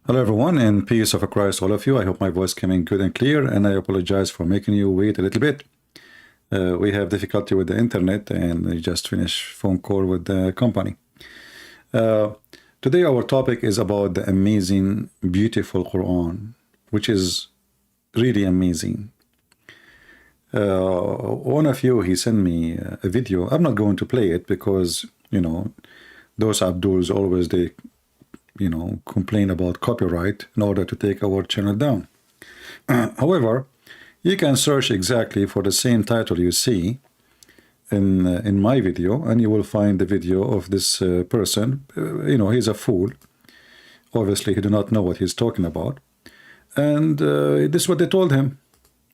Hello everyone, and peace of Christ all of you. I hope my voice came in good and clear, and I apologize for making you wait a little bit. We have difficulty with the internet, and I just finished phone call with the company. Today our topic is about the amazing, beautiful Quran, which is really amazing. One of you, he sent me a video. I'm not going to play it because, you know, those Abduls always, they complain about copyright in order to take our channel down. However, you can search exactly for the same title you see in my video, and you will find the video of this person. He's a fool. Obviously, he do not know what he's talking about. And this is what they told him.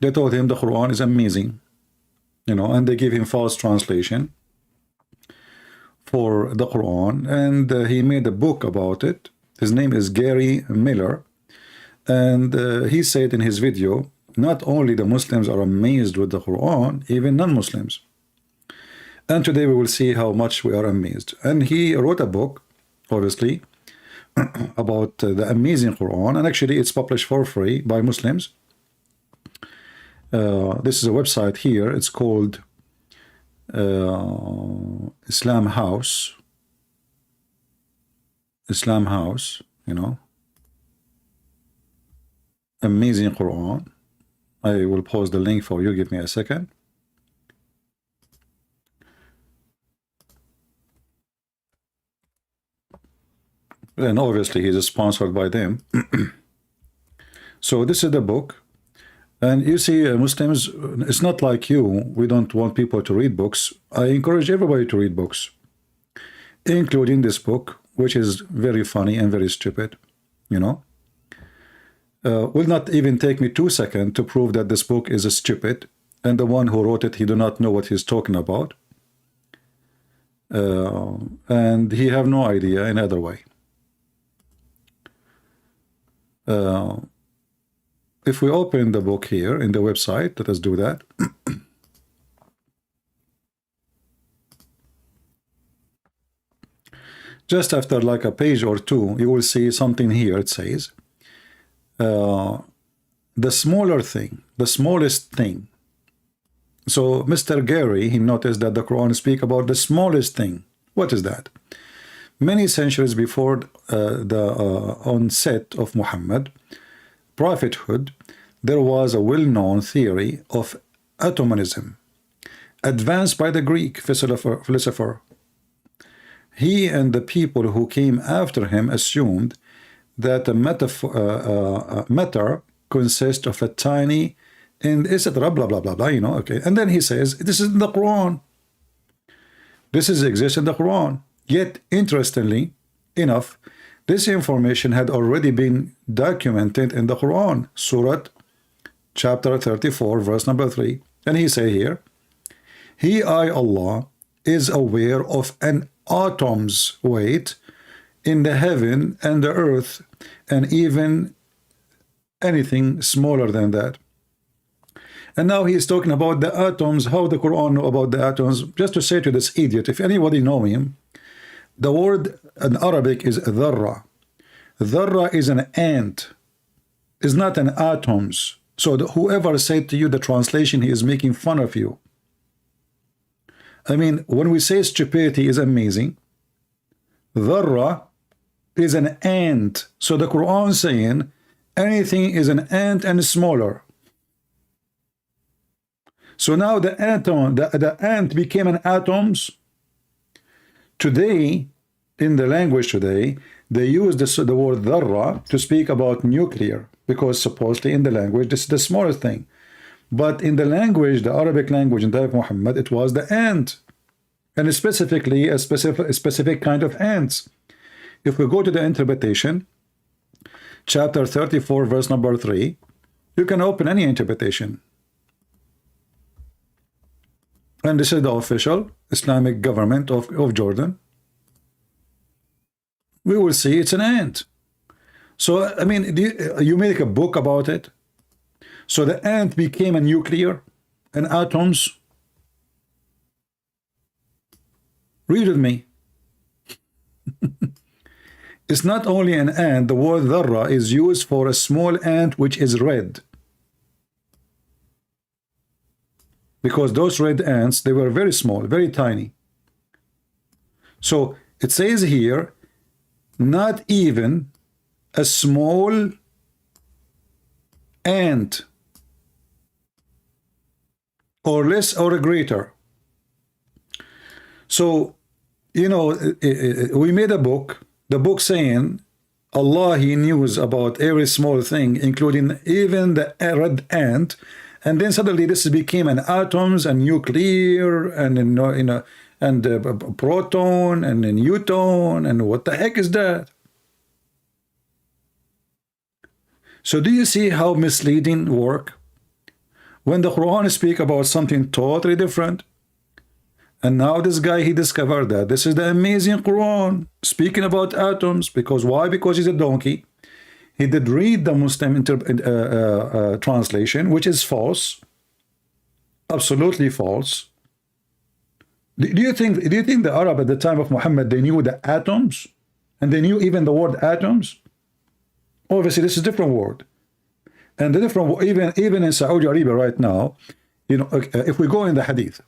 They told him the Quran is amazing, and they give him false translation for the Quran, and he made a book about it. His name is Gary Miller, and he said in his video, not only the Muslims are amazed with the Quran, even non-Muslims. And today we will see how much we are amazed. And he wrote a book, obviously, about the amazing Quran, and actually it's published for free by Muslims. This is a website here. It's called Islam House, amazing Quran. I will post the link for you. Give me a second. And obviously he's sponsored by them. So this is the book. And you see, Muslims, it's not like you. We don't want people to read books. I encourage everybody to read books, including this book, which is very funny and very stupid, will not even take me 2 seconds to prove that this book is stupid, and the one who wrote it, he do not know what he's talking about. And he have no idea in other way. If we open the book here in the website, let us do that. Just after like a page or two, you will see something here. It says, the smaller thing, the smallest thing. So Mr. Gary, he noticed that the Quran speak about the smallest thing. What is that? Many centuries before the onset of Muhammad prophethood, there was a well-known theory of atomism advanced by the Greek philosopher. He and the people who came after him assumed that matter consists of a tiny, and etc. blah blah blah blah. Okay. And then he says this is in the Quran. This exists in the Quran. Yet, interestingly enough, this information had already been documented in the Quran, Surah chapter 34, verse number 3. And he say here, He, Allah, is aware of an atom's weight in the heaven and the earth, and even anything smaller than that. And now he is talking about the atoms, how the Quran know about the atoms. Just to say to this idiot, if anybody know him, the word in Arabic is dharra. Dharra is an ant, is not an atoms. So whoever said to you the translation, he is making fun of you. I mean, when we say stupidity is amazing, dharra is an ant. So the Quran saying anything is an ant and smaller. So now the atom, the ant became an atoms. Today, in the language today, they use the word dharra to speak about nuclear, because supposedly in the language this is the smallest thing. But in the language, the Arabic language in the time of Muhammad, it was the ant, and specifically a specific kind of ants. If we go to the interpretation, chapter 34, verse number 3, you can open any interpretation. And this is the official Islamic government of Jordan. We will see it's an ant. So, I mean, you make a book about it. So the ant became a nuclear and atoms. Read with me. It's not only an ant. The word dharra is used for a small ant which is red. Because those red ants, they were very small, very tiny. So it says here, not even a small ant, or less or greater. So, you know, we made a book, the book saying Allah, He knows about every small thing, including even the red ant. And then suddenly this became an atoms and nuclear and proton and a neutron, and what the heck is that? So do you see how misleading work? When the Quran speak about something totally different, and now this guy, he discovered that this is the amazing Quran speaking about atoms. Because why? Because he's a donkey. He did read the Muslim translation, which is false, absolutely false. Do you think the Arab at the time of Muhammad, they knew the atoms, and they knew even the word atoms? Obviously, this is a different word, and the different even in Saudi Arabia right now, you know, if we go in the Hadith,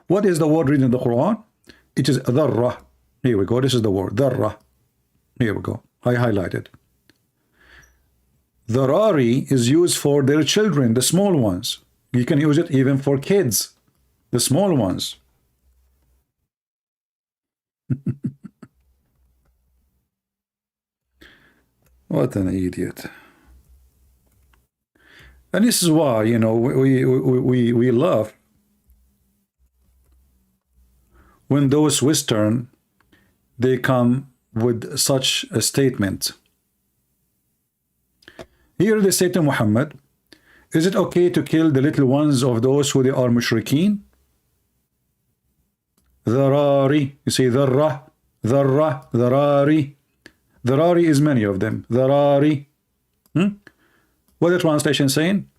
what is the word reading in the Quran? It is dharra. Here we go. This is the word dharra. Here we go. I highlighted. Dharari is used for their children, the small ones. You can use it even for kids, the small ones. What an idiot. And this is why, you know, we love when those Western, they come with such a statement. Here they say to Muhammad, is it okay to kill the little ones of those who they are mushrikeen? Dharari. You say dharra, dharra, dharari. Dharari is many of them. Dharari. What the translation saying?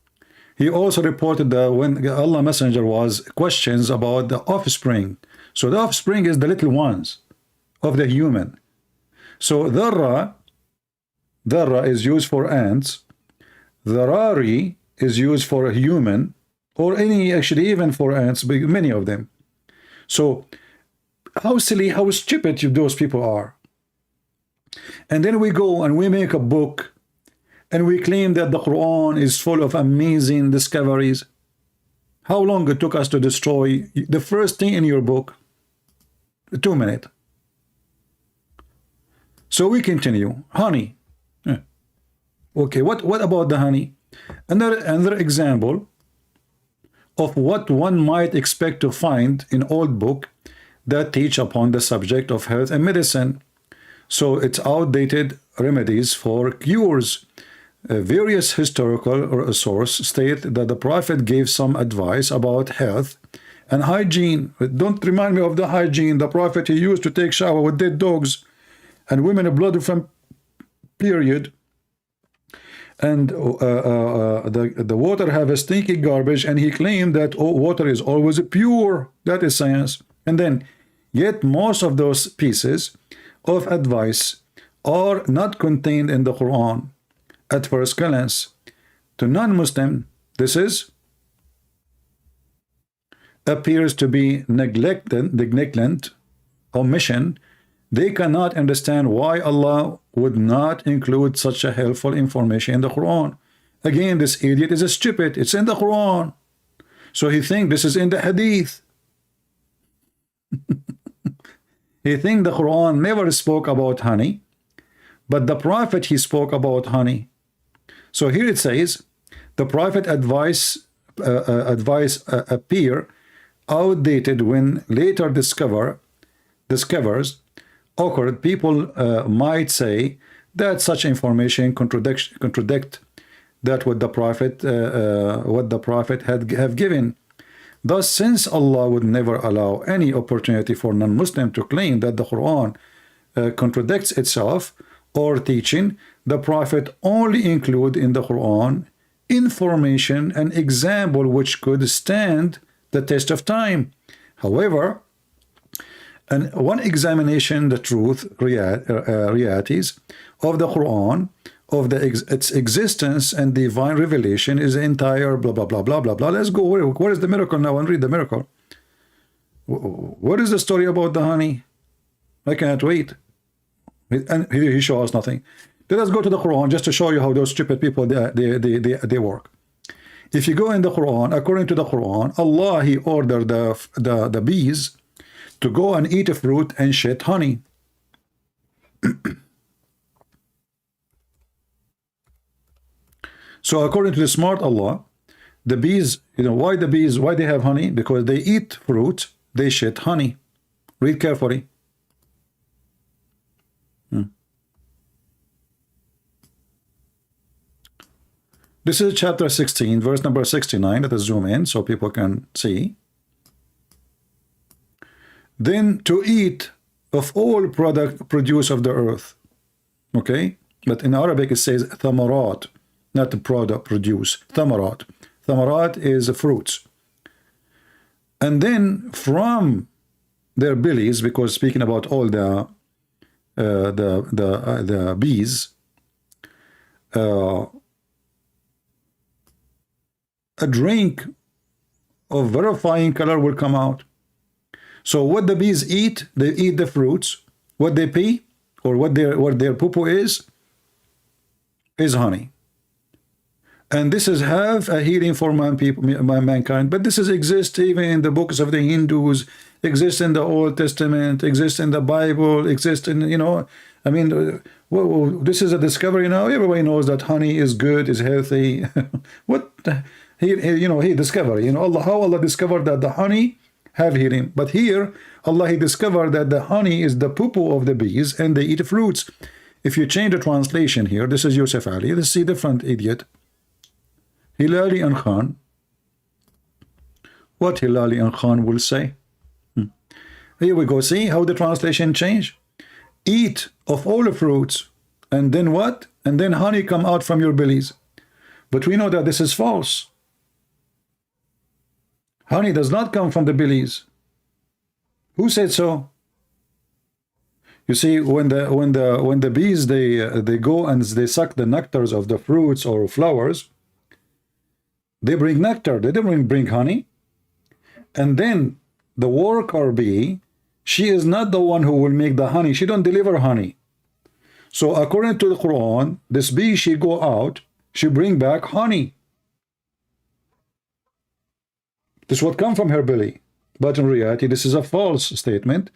He also reported that when Allah Messenger was questions about the offspring. So the offspring is the little ones of the human. So dharra is used for ants. Dharari is used for a human, or any, actually even for ants, many of them. So how silly, how stupid those people are. And then we go and we make a book and we claim that the Quran is full of amazing discoveries. How long it took us to destroy the first thing in your book? 2 minutes. So we continue. Honey. Okay, what about the honey? Another example of what one might expect to find in old book that teach upon the subject of health and medicine. So it's outdated remedies for cures. Various historical sources state that the Prophet gave some advice about health and hygiene. Don't remind me of the hygiene. The Prophet, he used to take shower with dead dogs and women blood from period. And the water have a stinky garbage, and he claimed that water is always pure. That is science. And then, yet most of those pieces of advice are not contained in the Quran at first glance. To non-Muslim, this is appears to be negligent, omission. They cannot understand why Allah would not include such a helpful information in the Quran. Again, this idiot is a stupid. It's in the Quran. So he thinks this is in the Hadith. He thinks the Quran never spoke about honey, but the Prophet, he spoke about honey. So here it says, the Prophet advice appear outdated when later discovers occurred. People might say that such information contradict that what the Prophet have given. Thus, since Allah would never allow any opportunity for non-Muslim to claim that the Quran contradicts itself or teaching, the Prophet only include in the Quran information and example which could stand the test of time. However, And one examination, the truth, realities of the Quran, of its existence and divine revelation is the entire blah, blah, blah, blah, blah, blah. Let's go. What is the miracle now and read the miracle? What is the story about the honey? I can't wait. And he shows us nothing. Let us go to the Quran just to show you how those stupid people, they work. If you go in the Quran, according to the Quran, Allah, he ordered the bees to go and eat a fruit and shit honey. So according to the smart Allah, the bees, why the bees, why they have honey? Because they eat fruit, they shit honey. Read carefully. This is chapter 16, verse number 69. Let us zoom in so people can see. Then to eat of all produce of the earth. Okay? But in Arabic it says thamarat, not the produce. Thamarat. Thamarat is fruits. And then from their bellies, because speaking about all the bees, a drink of verifying color will come out. So what the bees eat, they eat the fruits. What they pee, or what their poo-poo is honey. And this is have a healing for mankind. But this exists even in the books of the Hindus, exists in the Old Testament, exists in the Bible, exists in, I mean, this is a discovery now. Everybody knows that honey is good, is healthy. What? He discovered, how Allah discovered that the honey have healing. But here, Allah, he discovered that the honey is the poo-poo of the bees and they eat fruits. If you change the translation here, this is Yusuf Ali, let's see different idiot. Hilali and Khan. What Hilali and Khan will say? Here we go, see how the translation changed? Eat of all the fruits, and then what? And then honey come out from your bellies. But we know that this is false. Honey does not come from the bellies. Who said so? You see, when the bees they go and they suck the nectars of the fruits or flowers, they bring nectar. They don't bring honey. And then the worker bee, she is not the one who will make the honey. She don't deliver honey. So according to the Quran, this bee, she go out, she bring back honey. This would come from her belly. But in reality, this is a false statement.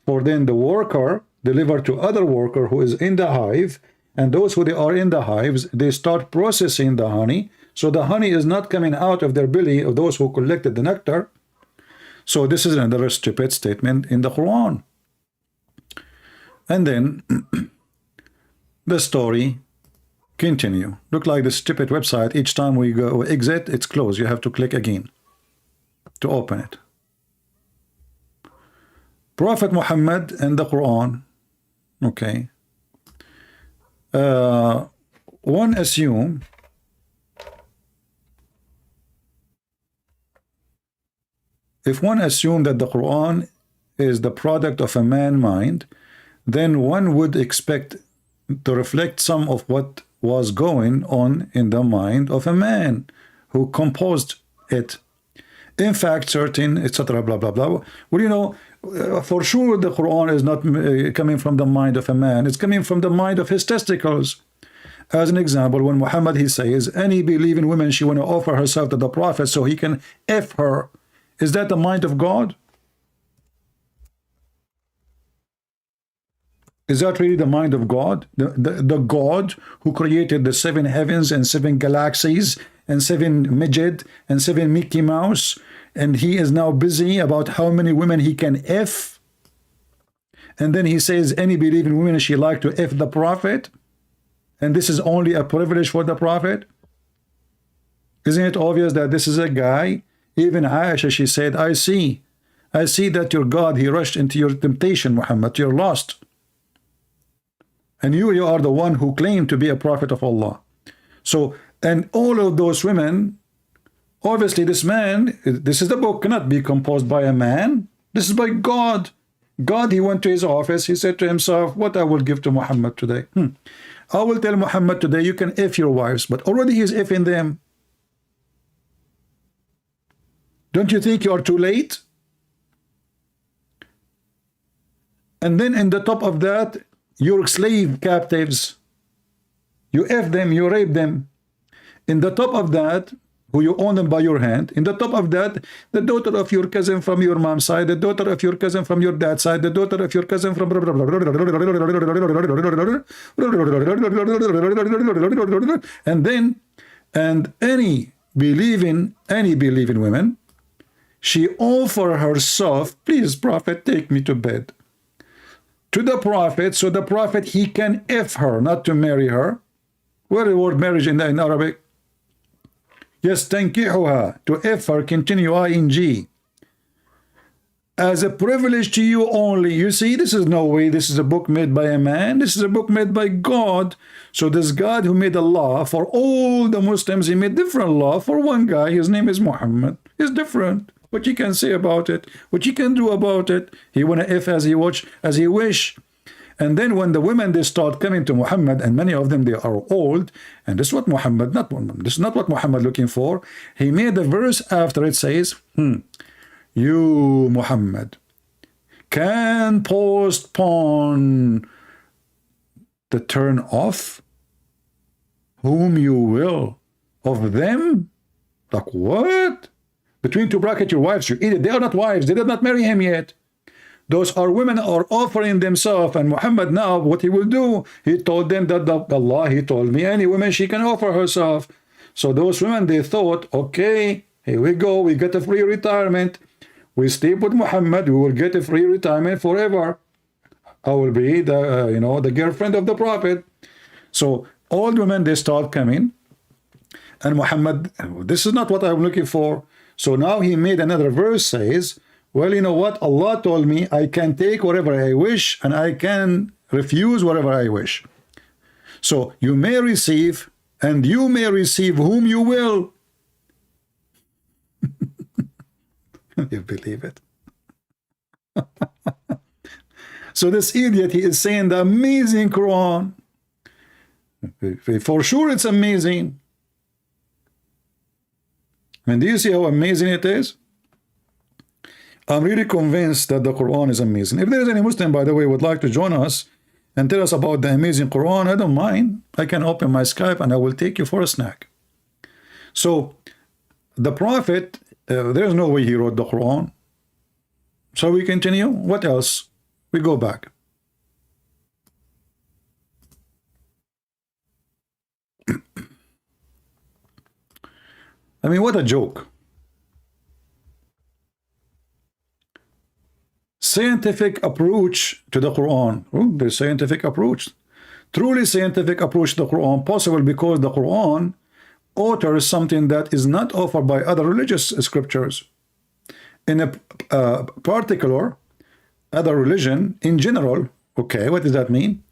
For then the worker deliver to other worker who is in the hive, and those who they are in the hives, they start processing the honey. So the honey is not coming out of their belly of those who collected the nectar. So this is another stupid statement in the Quran. And then the story continue. Look like the stupid website. Each time we go exit, it's closed. You have to click again to open it. Prophet Muhammad and the Quran. Okay. One assume if one assumed that the Quran is the product of a man mind, then one would expect to reflect some of what was going on in the mind of a man who composed it. In fact, certain, etc., blah, blah, blah. Well, for sure the Quran is not coming from the mind of a man. It's coming from the mind of his testicles. As an example, when Muhammad, he says, any believing woman, she want to offer herself to the Prophet so he can F her. Is that the mind of God? Is that really the mind of God? The God who created the 7 heavens and 7 galaxies and 7 midget and 7 Mickey Mouse, and he is now busy about how many women he can F. And then he says any believing woman, she like to F the Prophet, and this is only a privilege for the Prophet. Isn't it obvious that this is a guy? Even Aisha, she said, I see that your God, he rushed into your temptation, Muhammad, you're lost. And you are the one who claimed to be a prophet of Allah. So, and all of those women, obviously this man, this is the book, cannot be composed by a man. This is by God. God, he went to his office. He said to himself, what I will give to Muhammad today? I will tell Muhammad today, you can F your wives, but already he's Fing them. Don't you think you are too late? And then in the top of that, your slave captives, you F them, you rape them. In the top of that, who you own them by your hand. In the top of that, the daughter of your cousin from your mom's side, the daughter of your cousin from your dad's side, the daughter of your cousin from... And then, and any believing women, she offer herself, please, prophet, take me to bed. To the prophet, so the prophet, he can F her, not to marry her. Where the word marriage in Arabic? Yes, tankihuha, to F her, continue, ing. As a privilege to you only. You see, this is no way this is a book made by a man. This is a book made by God. So this God who made a law for all the Muslims, he made different law for one guy. His name is Muhammad. It's different. What you can say about it, what you can do about it. He wanna F as he wish. And then when the women, they start coming to Muhammad, and many of them, they are old, and this is what Muhammad, this is not what Muhammad looking for. He made a verse after it says, you, Muhammad, can postpone the turn off whom you will of them. Like what? Between two brackets, your wives, you idiot. They are not wives. They did not marry him yet. Those are women are offering themselves, and Muhammad now, what he will do, he told them that Allah, he told me, any woman, she can offer herself. So those women, they thought, okay, here we go, we get a free retirement. We sleep with Muhammad, we will get a free retirement forever. I will be the, the girlfriend of the Prophet. So all women, they start coming, and Muhammad, this is not what I'm looking for. So now he made another verse, says, well, you know what? Allah told me I can take whatever I wish and I can refuse whatever I wish. So you may receive and you may receive whom you will. You believe it? So this idiot, he is saying the amazing Quran. For sure it's amazing. And do you see how amazing it is? I'm really convinced that the Quran is amazing. If there is any Muslim, by the way, would like to join us and tell us about the amazing Quran, I don't mind. I can open my Skype and I will take you for a snack. So the Prophet, there's no way he wrote the Quran. So we continue. What else? We go back. I mean, what a joke. Scientific approach to the Quran. The scientific approach. Truly scientific approach to the Quran. Possible because the Quran utters something that is not offered by other religious scriptures. In a particular other religion, in general, okay, what does that mean?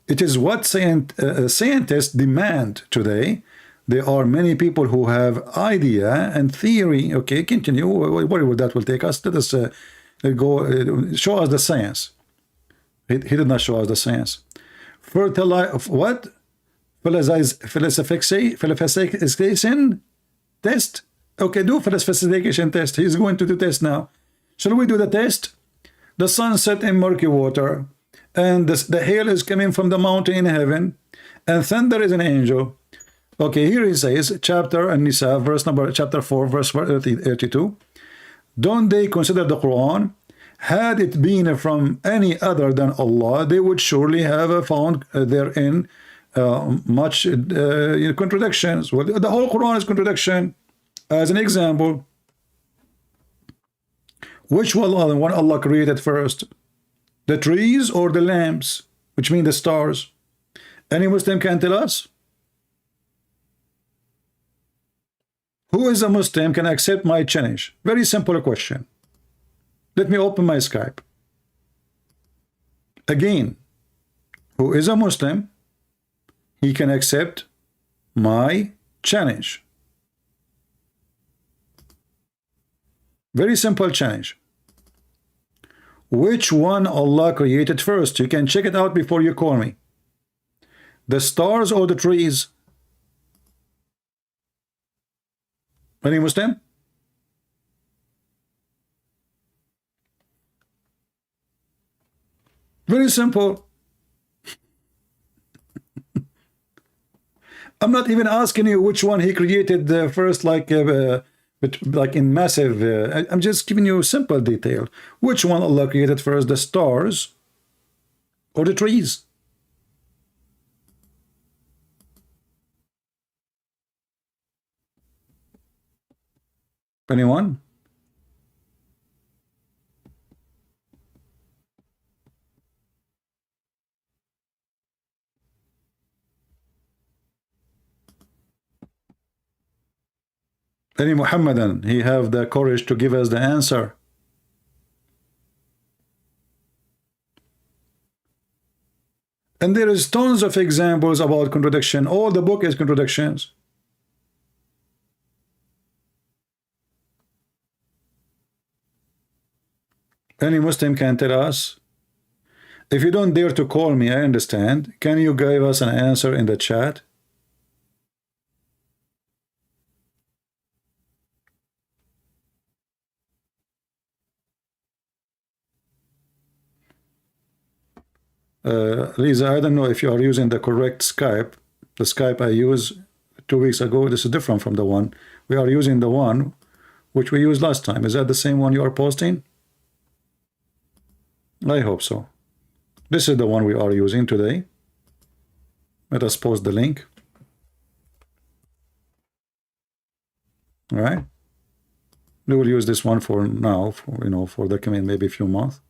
It is what scientists demand today. There are many people who have idea and theory. Okay, continue. Where that will take us? Let us go. Show us the science. He did not show us the science. Fertilize what? Philosophication test. Okay, do philosophication test. He's going to do test now. Shall we do the test? The sun set in murky water, and the hail is coming from the mountain in heaven, and thunder is an angel. Okay, here he says, chapter An-Nisa, chapter 4, verse 32. Don't they consider the Quran? Had it been from any other than Allah, they would surely have found therein much contradictions. Well, the whole Quran is contradiction. As an example, which one Allah created first? The trees or the lamps, which mean the stars? Any Muslim can tell us? Who is a Muslim can accept my challenge? Very simple question. Let me open my Skype. Again, who is a Muslim, he can accept my challenge. Very simple challenge. which one Allah created first? You can check it out before you call me. The stars or the trees? Any Muslim? Very simple. I'm not even asking you which one he created first, like in massive. I'm just giving you simple detail. Which one Allah created first, the stars or the trees? Anyone? Any Muhammadan, he have the courage to give us the answer. And there is tons of examples about contradiction. All the book is contradictions. Any Muslim can tell us. If you don't dare to call me, I understand. Can you give us an answer in the chat? Lisa, I don't know if you are using the correct Skype. The Skype I used 2 weeks ago, this is different from the one. We are using the one which we used last time. Is that the same one you are posting? I hope so. This is the one we are using today. Let us post the link. All right. We will use this one for now, for the coming maybe a few months.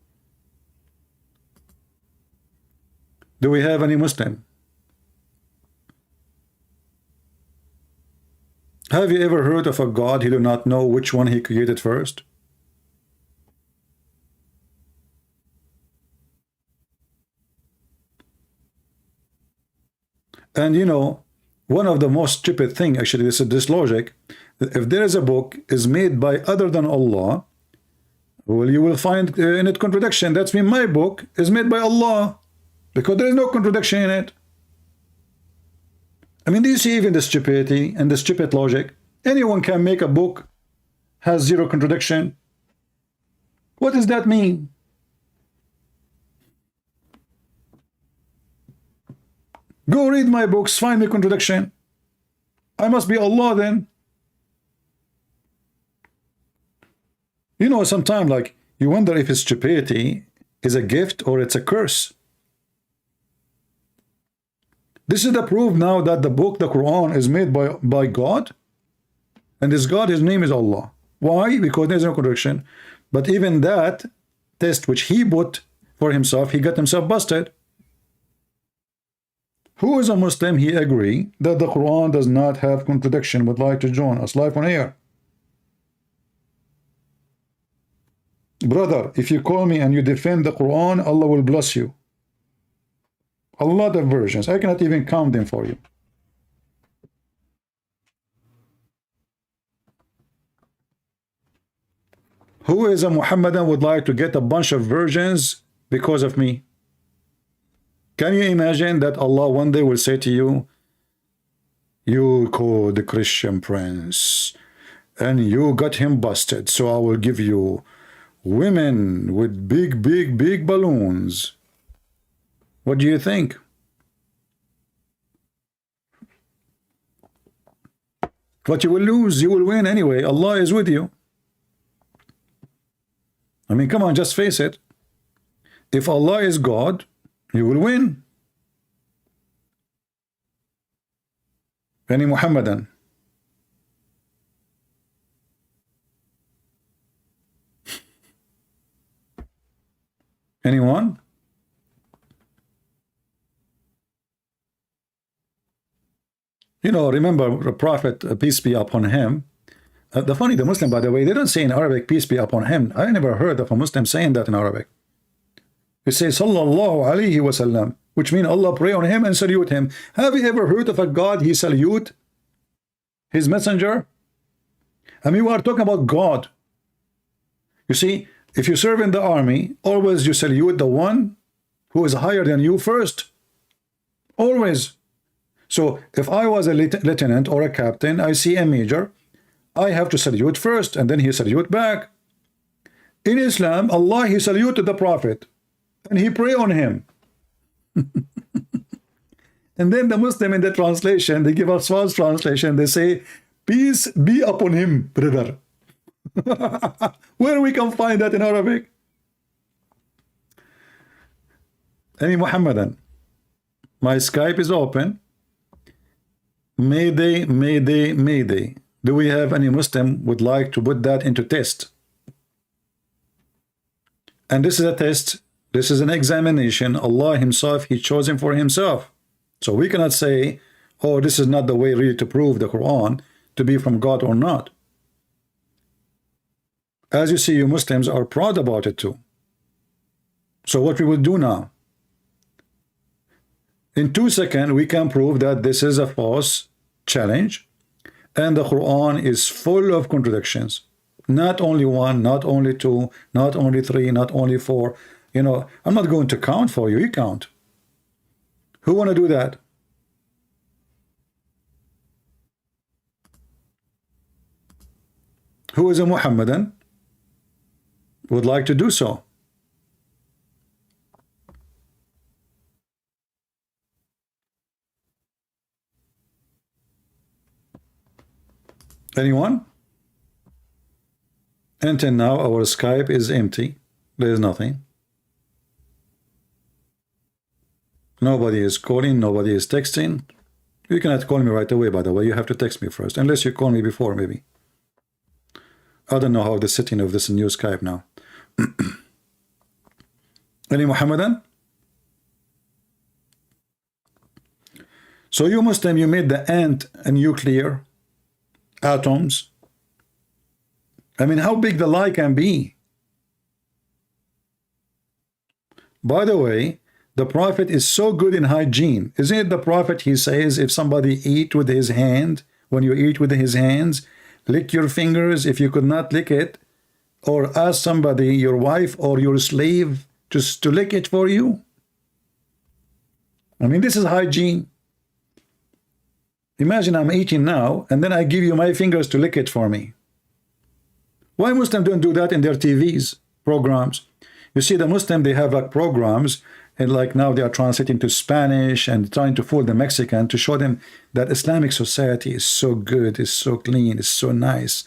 Do we have any Muslim? Have you ever heard of a God who do not know which one he created first? And one of the most stupid thing, actually, this logic, if there is a book is made by other than Allah, well, you will find in it contradiction. That's mean my book is made by Allah, because there is no contradiction in it. I mean, do you see even the stupidity and the stupid logic? Anyone can make a book has zero contradiction. What does that mean? Go read my books, find me contradiction. I must be Allah then. Sometimes like you wonder if his stupidity is a gift or it's a curse. This is the proof now that the book, the Quran, is made by God. And this God, his name is Allah. Why? Because there's no contradiction. But even that test which he put for himself, he got himself busted. Who is a Muslim, he agree that the Quran does not have contradiction, would like to join us live on air. Brother, if you call me and you defend the Quran, Allah will bless you. A lot of versions. I cannot even count them for you. Who is a Muhammadan would like to get a bunch of versions because of me? Can you imagine that Allah one day will say to you, you call the Christian prince and you got him busted, so I will give you women with big balloons. What do you think? What you will lose, you will win anyway. Allah is with you. I mean, come on, just face it. If Allah is God, you will win. Any Muhammadan? Anyone? Remember the Prophet, peace be upon him. The Muslim, by the way, they don't say in Arabic, peace be upon him. I never heard of a Muslim saying that in Arabic. They say, Sallallahu Alaihi Wasallam, which means Allah pray on him and salute him. Have you ever heard of a God he salute his messenger? I mean, we are talking about God. You see, If you serve in the army, always you salute the one who is higher than you first. Always. So if I was a lieutenant or a captain, I see a major, I have to salute first, and then he salute back. In Islam, Allah, he saluted the Prophet, and he pray on him. And then the Muslim in the translation, they give us false translation. They say, peace be upon him, brother. Where we can find that in Arabic? Any Muhammadan? My Skype is open. Mayday, Mayday, Mayday. Do we have any Muslim would like to put that into test? And this is a test. This is an examination. Allah himself, he chose him for himself. So we cannot say, oh, this is not the way really to prove the Quran to be from God or not. As you see, you Muslims are proud about it too. So what we will do now, in 2 seconds, we can prove that this is a false challenge, and the Quran is full of contradictions. Not only one, not only two, not only three, not only four. You know, I'm not going to count for you. You count. Who want to do that? Who is a Muhammadan would like to do so? Anyone? Until now, our Skype is empty. There is nothing. Nobody is calling. Nobody is texting. You cannot call me right away, by the way. You have to text me first. Unless you call me before, maybe. I don't know how the setting of this new Skype now. Any Muhammadan? So you Muslim, you made the ant a nuclear atoms. I mean, how big the lie can be? By the way, the Prophet is so good in hygiene. Isn't it the Prophet, he says, if somebody eat with his hand, when you eat with his hands, lick your fingers if you could not lick it, or ask somebody, your wife or your slave, just to lick it for you? I mean, this is hygiene. Imagine I'm eating now, and then I give you my fingers to lick it for me. Why Muslims don't do that in their TVs programs? You see, the Muslim, they have like programs, and like now they are translating to Spanish and trying to fool the Mexican to show them that Islamic society is so good, is so clean, is so nice.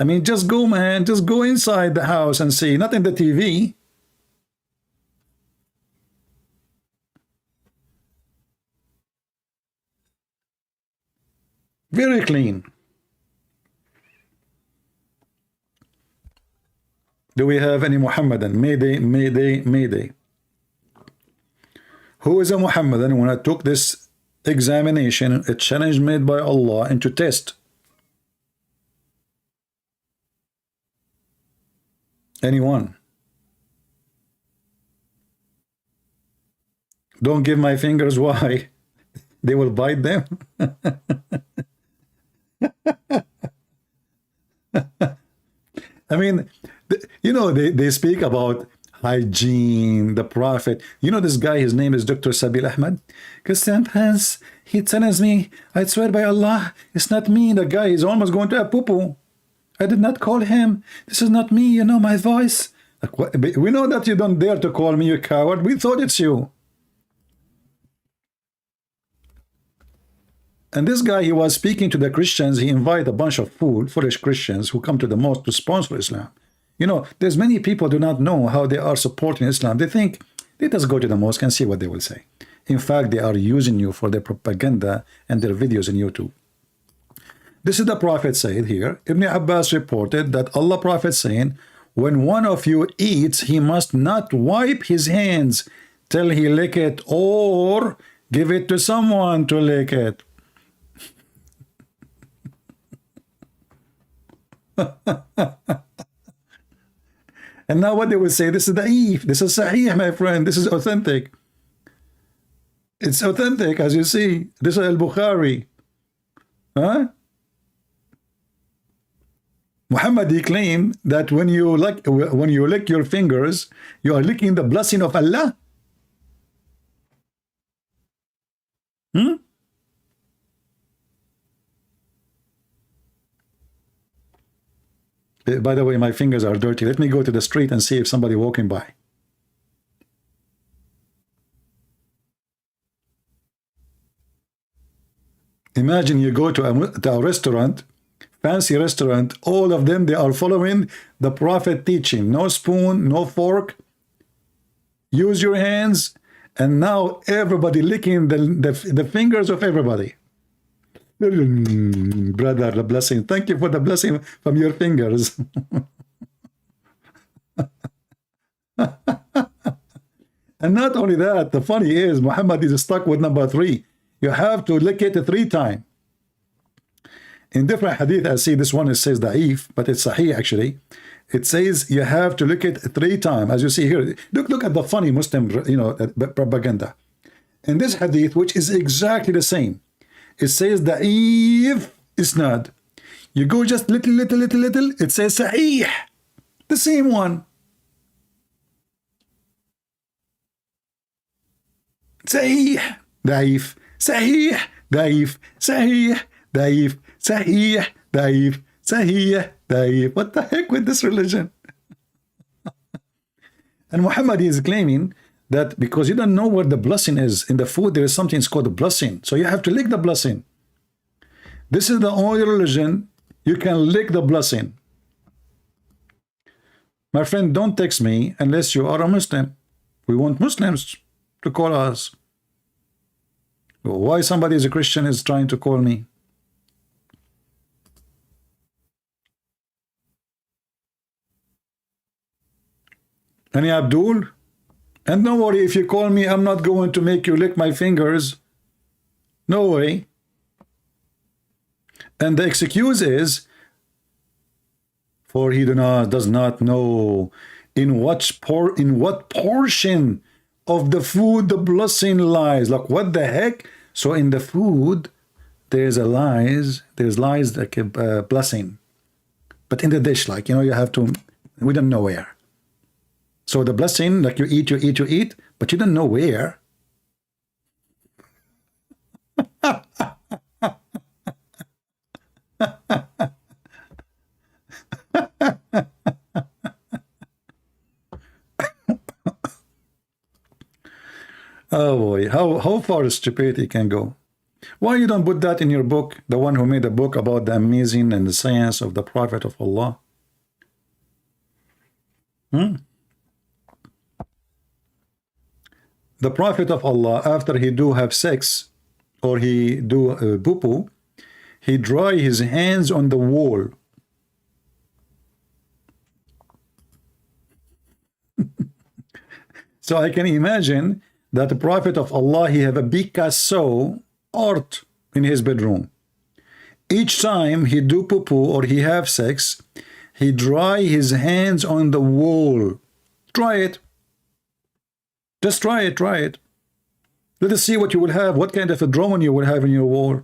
I mean, just go, man, just go inside the house and see, not in the TV. Very clean. Do we have any Muhammadan? Mayday, Mayday, Mayday. Who is a Muhammadan when I took this examination, a challenge made by Allah, into test? Anyone? Don't give my fingers. Why? They will bite them. I mean, you know, they speak about hygiene, the Prophet. You know this guy, his name is Dr. Sabil Ahmed. Because sometimes he tells me, I swear by Allah, it's not me. The guy is almost going to a poo-poo. I did not call him. This is not me, you know my voice. Like, what? We know that you don't dare to call me, you coward. We thought it's you. And this guy, he was speaking to the Christians. He invited a bunch of foolish Christians who come to the mosque to sponsor Islam. You know, there's many people do not know how they are supporting Islam. They think, they just go to the mosque and see what they will say. In fact, they are using you for their propaganda and their videos on YouTube. This is the Prophet said here. Ibn Abbas reported that Allah Prophet saying, when one of you eats, he must not wipe his hands till he lick it, or give it to someone to lick it. And now what they will say, this is da'if, this is sahih, my friend, this is authentic. It's authentic, as you see. This is al-Bukhari. Huh? Muhammad, he claimed that when you lick your fingers, you are licking the blessing of Allah. By the way, my fingers are dirty. Let me go to the street and see if somebody walking by. Imagine you go to a restaurant, fancy restaurant, all of them, they are following the Prophet teaching. No spoon, no fork. Use your hands. And now everybody licking the fingers of everybody. Brother, the blessing. Thank you for the blessing from your fingers. And not only that, the funny is, Muhammad is stuck with number 3. You have to lick it 3 times. In different hadith, I see this one, it says da'if, but it's sahih actually. It says you have to lick it 3 times. As you see here, look at the funny Muslim, propaganda. In this hadith, which is exactly the same, it says da'if isnad. You go just little, it says sahih. The same one. Sahih, da'if. Sahih, da'if, sahih, da'if, sahih, da'if, sahih, da'if. What the heck with this religion? And Muhammad is claiming that because you don't know where the blessing is in the food, there is something called the blessing. So you have to lick the blessing. This is the only religion you can lick the blessing. My friend, don't text me unless you are a Muslim. We want Muslims to call us. Why somebody is a Christian is trying to call me? Any Abdul? And don't worry, if you call me, I'm not going to make you lick my fingers. No way. And the excuse is, for he does not know in what portion of the food the blessing lies. Like, what the heck? So in the food, there's lies like a blessing. But in the dish, like, you have to, we don't know where. So the blessing, like you eat, but you don't know where. Oh boy, how far stupidity can go. Why you don't put that in your book, the one who made a book about the amazing and the science of the Prophet of Allah? The Prophet of Allah, after he do have sex or he do poo-poo, he dry his hands on the wall. So I can imagine that the Prophet of Allah, he have a Picasso art in his bedroom. Each time he do poo-poo or he have sex, he dry his hands on the wall. Try it. Just try it, try it. Let us see what you will have, what kind of a drawing you will have in your wall.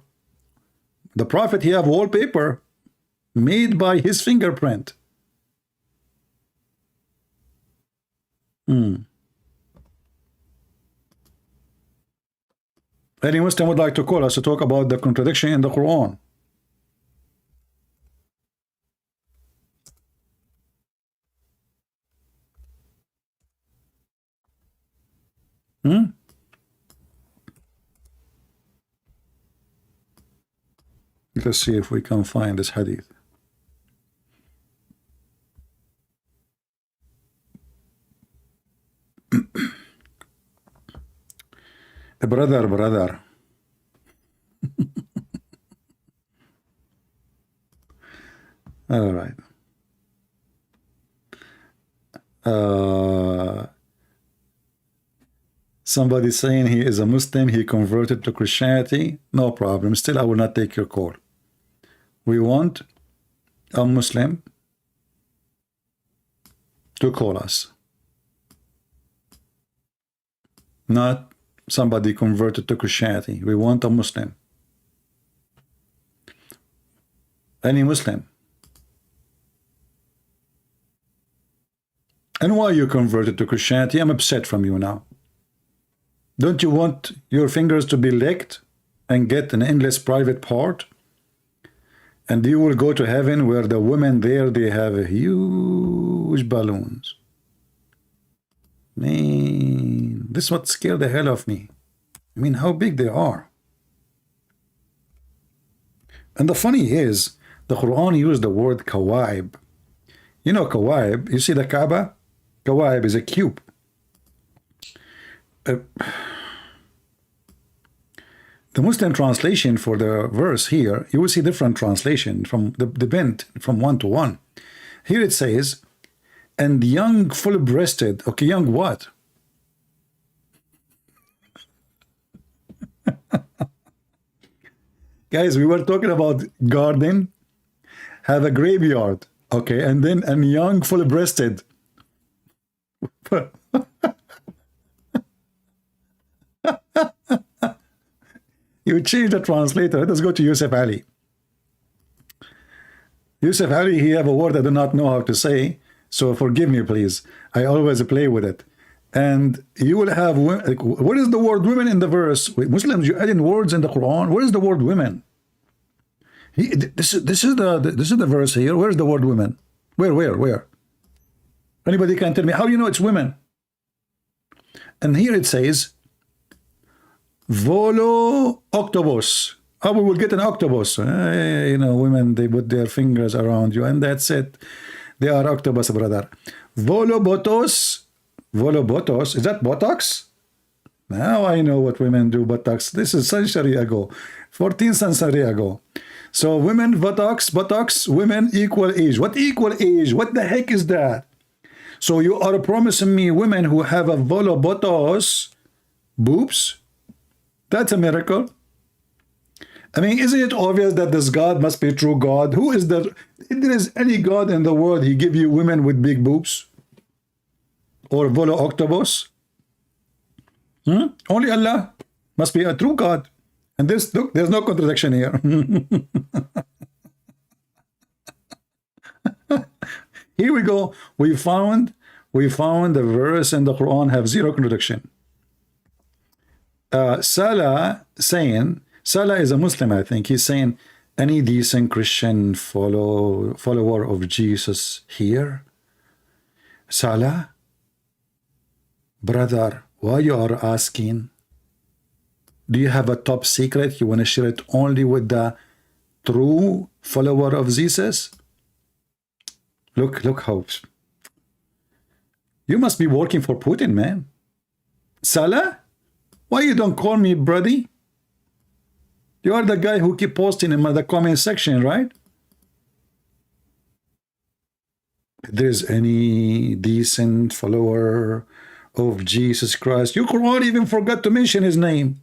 The Prophet, he have wallpaper made by his fingerprint. Any Muslim would like to call us to talk about the contradiction in the Quran? Let's see if we can find this hadith. Brother. All right. Somebody saying he is a Muslim, he converted to Christianity. No problem. Still, I will not take your call. We want a Muslim to call us, not somebody converted to Christianity. We want a Muslim. Any Muslim. And why you converted to Christianity? I'm upset from you now. Don't you want your fingers to be licked and get an endless private part? And you will go to heaven where the women there, they have huge balloons. Man, this is what scared the hell of me. I mean, how big they are. And the funny is, the Quran used the word kawaib. You know kawaib, you see the Kaaba? Kawaib is a cube. The Muslim translation for the verse here, you will see different translation from the bent from 1 to 1. Here it says, and young full-breasted. Okay, young what? Guys, we were talking about garden, have a graveyard, okay, and then a young full-breasted. You change the translator. Let's go to Yusuf Ali. Yusuf Ali, he have a word I do not know how to say, so forgive me, please. I always play with it. And you will have, what is the word women in the verse? Wait, Muslims, you add in words in the Quran. Where is the word women? This is the verse here. Where is the word women? Where? Anybody can tell me how you know it's women? And here it says, Volo octopus. Oh, we will get an octopus. You know, women, they put their fingers around you, and that's it. They are octopus, brother. Volobotos. Volobotos. Is that Botox? Now I know what women do Botox. This is century ago. 14th century ago. So women, Botox, women equal age. What equal age? What the heck is that? So you are promising me women who have a Volobotos boobs? That's a miracle. I mean, isn't it obvious that this God must be true God? Who is the... If there is any God in the world, he give you women with big boobs? Or Volo octopus? Only Allah must be a true God. And this, look, there's no contradiction here. Here we go. We found the verse in the Quran have zero contradiction. Salah saying, Salah is a Muslim, I think. He's saying, any decent Christian follower of Jesus here? Salah? Brother, why you are asking? Do you have a top secret? You want to share it only with the true follower of Jesus? Look how... You must be working for Putin, man. Salah? Why you don't call me buddy? You are the guy who keep posting in the comment section, right? If there's any decent follower of Jesus Christ, your Quran even forgot to mention his name.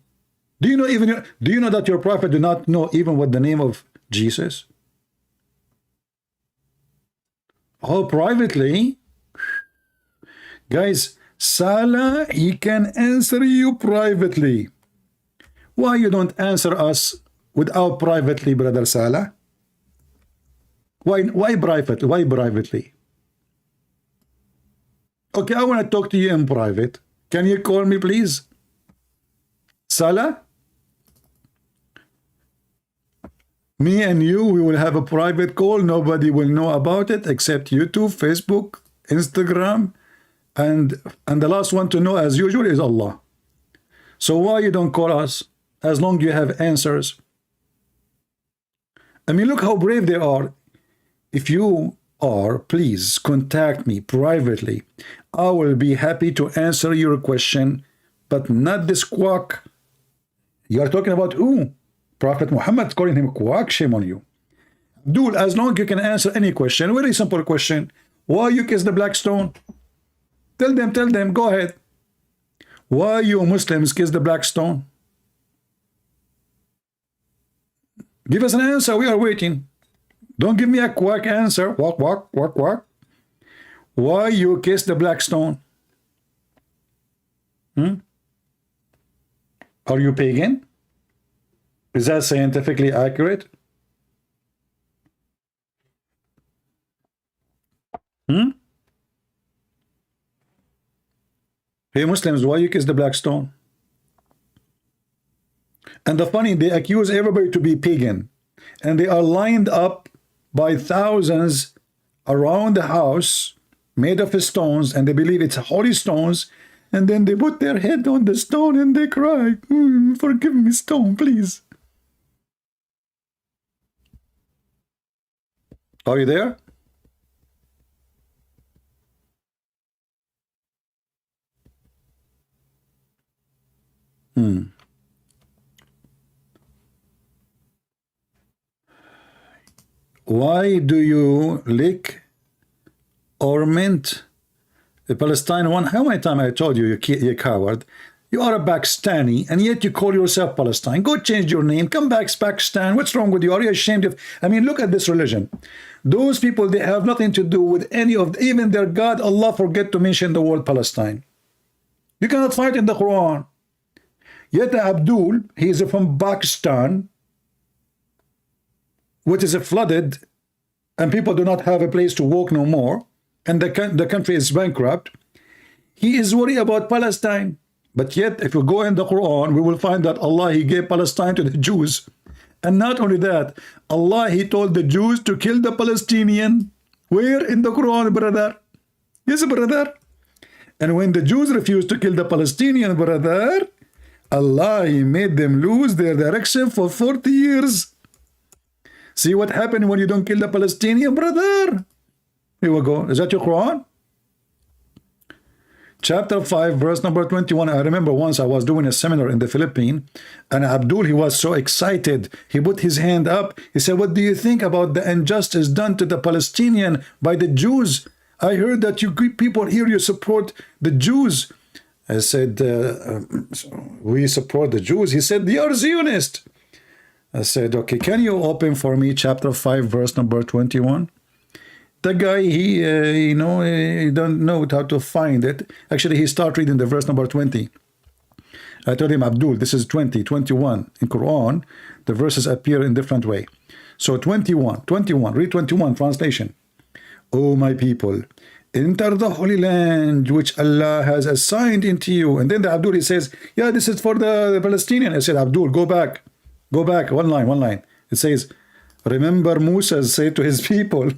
Do you know that your prophet do not know even what the name of Jesus? Oh, privately, guys. Salah, he can answer you privately. Why you don't answer us without privately, brother Salah? Why privately? Why privately? Okay, I want to talk to you in private. Can you call me, please? Salah? Me and you, we will have a private call. Nobody will know about it except YouTube, Facebook, Instagram. And the last one to know, as usual, is Allah. So why you don't call us as long as you have answers? I mean, look how brave they are. If you are, please contact me privately. I will be happy to answer your question, but not this quack. You are talking about who? Prophet Muhammad, calling him quack? Shame on you. Dude, as long as you can answer any question, very simple question. Why you kiss the black stone? Tell them, go ahead. Why you Muslims kiss the black stone? Give us an answer, we are waiting. Don't give me a quack answer. Walk. Why you kiss the black stone? Are you pagan? Is that scientifically accurate? Hey Muslims, why you kiss the black stone? And the funny, they accuse everybody to be pagan, and they are lined up by thousands around the house made of stones, and they believe it's holy stones, and then they put their head on the stone and they cry, forgive me, stone, please. Are you there? Why do you lick or mint the Palestine one? How many times I told you, you coward? You are a Pakistani, and yet you call yourself Palestine. Go change your name. Come back to Pakistan. What's wrong with you? Are you ashamed of? I mean, look at this religion. Those people, they have nothing to do with any of, even their God, Allah, forget to mention the word Palestine. You cannot fight in the Quran. Yet Abdul, he is from Pakistan, which is flooded, and people do not have a place to walk no more, and the country is bankrupt. He is worried about Palestine. But yet, if you go in the Quran, we will find that Allah, he gave Palestine to the Jews. And not only that, Allah, he told the Jews to kill the Palestinian. Where in the Quran, brother? Yes, brother. And when the Jews refused to kill the Palestinian, brother, Allah, he made them lose their direction for 40 years. See what happened when you don't kill the Palestinian, brother? Here we go. Is that your Quran? Chapter 5, verse number 21. I remember once I was doing a seminar in the Philippines, and Abdul, he was so excited. He put his hand up. He said, what do you think about the injustice done to the Palestinian by the Jews? I heard that you people here, you support the Jews. I said, we support the Jews. He said, they are Zionist. I said, okay, can you open for me chapter 5, verse number 21? The guy, he don't know how to find it. Actually, he started reading the verse number 20. I told him, Abdul, this is 20, 21. In Quran, the verses appear in different way. So 21, read 21, translation. O my people, enter the Holy Land, which Allah has assigned into you. And then the Abdul, he says, yeah, this is for the Palestinian. I said, Abdul, go back, one line. It says, remember Musa said to his people,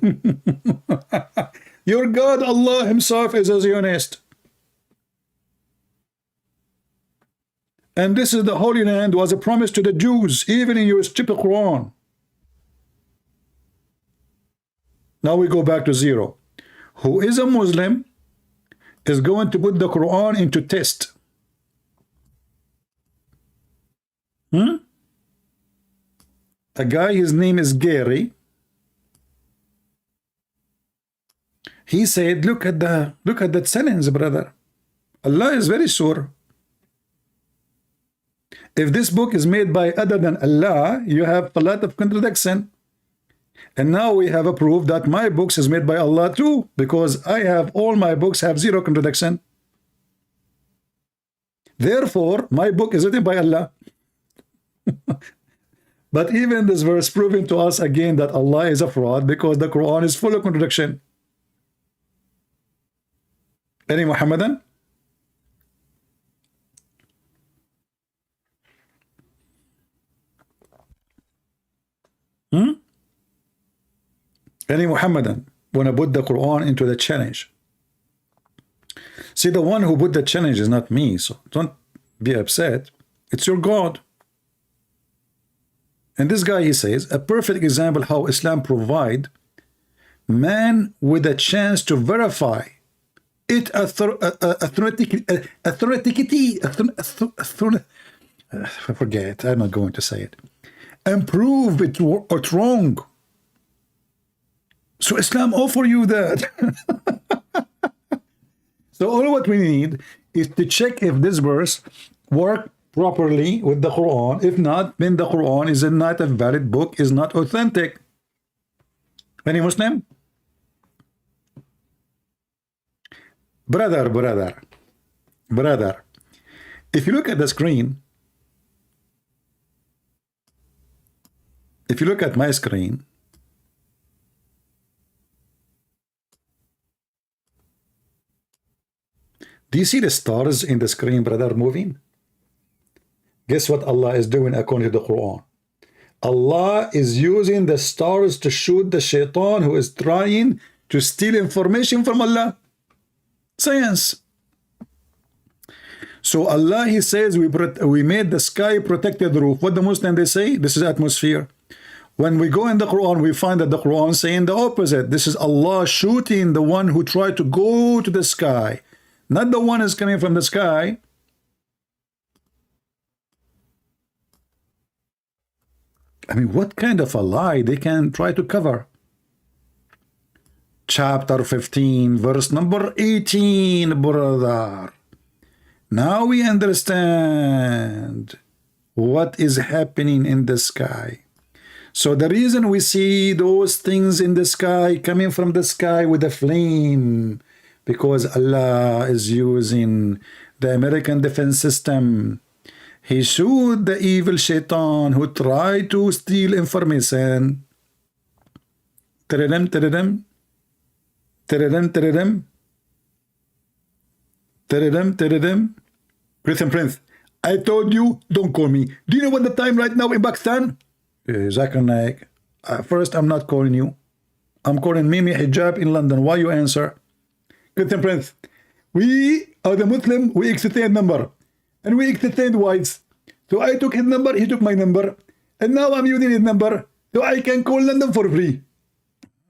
your God, Allah himself is a Zionist. And this is the Holy Land was a promise to the Jews, even in your stupid Quran. Now we go back to zero. Who is a Muslim is going to put the Quran into test. A guy, his name is Gary. He said, look at that sentence, brother. Allah is very sure. If this book is made by other than Allah, you have a lot of contradiction. And now we have a proof that my books is made by Allah too, because I have all my books have zero contradiction. Therefore, my book is written by Allah. But even this verse proving to us again that Allah is a fraud, because the Quran is full of contradiction. Any Muhammadan? Any Muhammadan want to put the Quran into the challenge? See, the one who put the challenge is not me, so don't be upset. It's your God. And this guy, he says, a perfect example how Islam provide man with a chance to verify it forget, I'm not going to say it, and prove it wrong. So Islam offer you that. So all what we need is to check if this verse work properly with the Quran. If not, then the Quran is not a valid book, is not authentic. Any Muslim? Brother, if you look at the screen, if you look at my screen, Do you see the stars in the screen, brother, moving? Guess what Allah is doing according to the Quran? Allah is using the stars to shoot the shaitan who is trying to steal information from Allah. Science. So Allah, He says, we made the sky protected roof. What the Muslim they say? This is atmosphere. When we go in the Quran, we find that the Quran saying the opposite. This is Allah shooting the one who tried to go to the sky. Not the one is coming from the sky. I mean, what kind of a lie they can try to cover? Chapter 15, verse number 18, brother. Now we understand what is happening in the sky. So the reason we see those things in the sky coming from the sky with a flame, because Allah is using the American defense system. He showed the evil shaitan who tried to steal information. Teredem, teredem. Teredem, teredem. Teredem, teredem. Christian Prince, I told you, don't call me. Do you know what the time right now in Pakistan? Zakir Naik, first I'm not calling you. I'm calling Mimi Hijab in London. Why you answer? Christian Prince, we are the Muslim, we exchange number. And we exchange whites. So I took his number, he took my number. And now I'm using his number. So I can call London for free.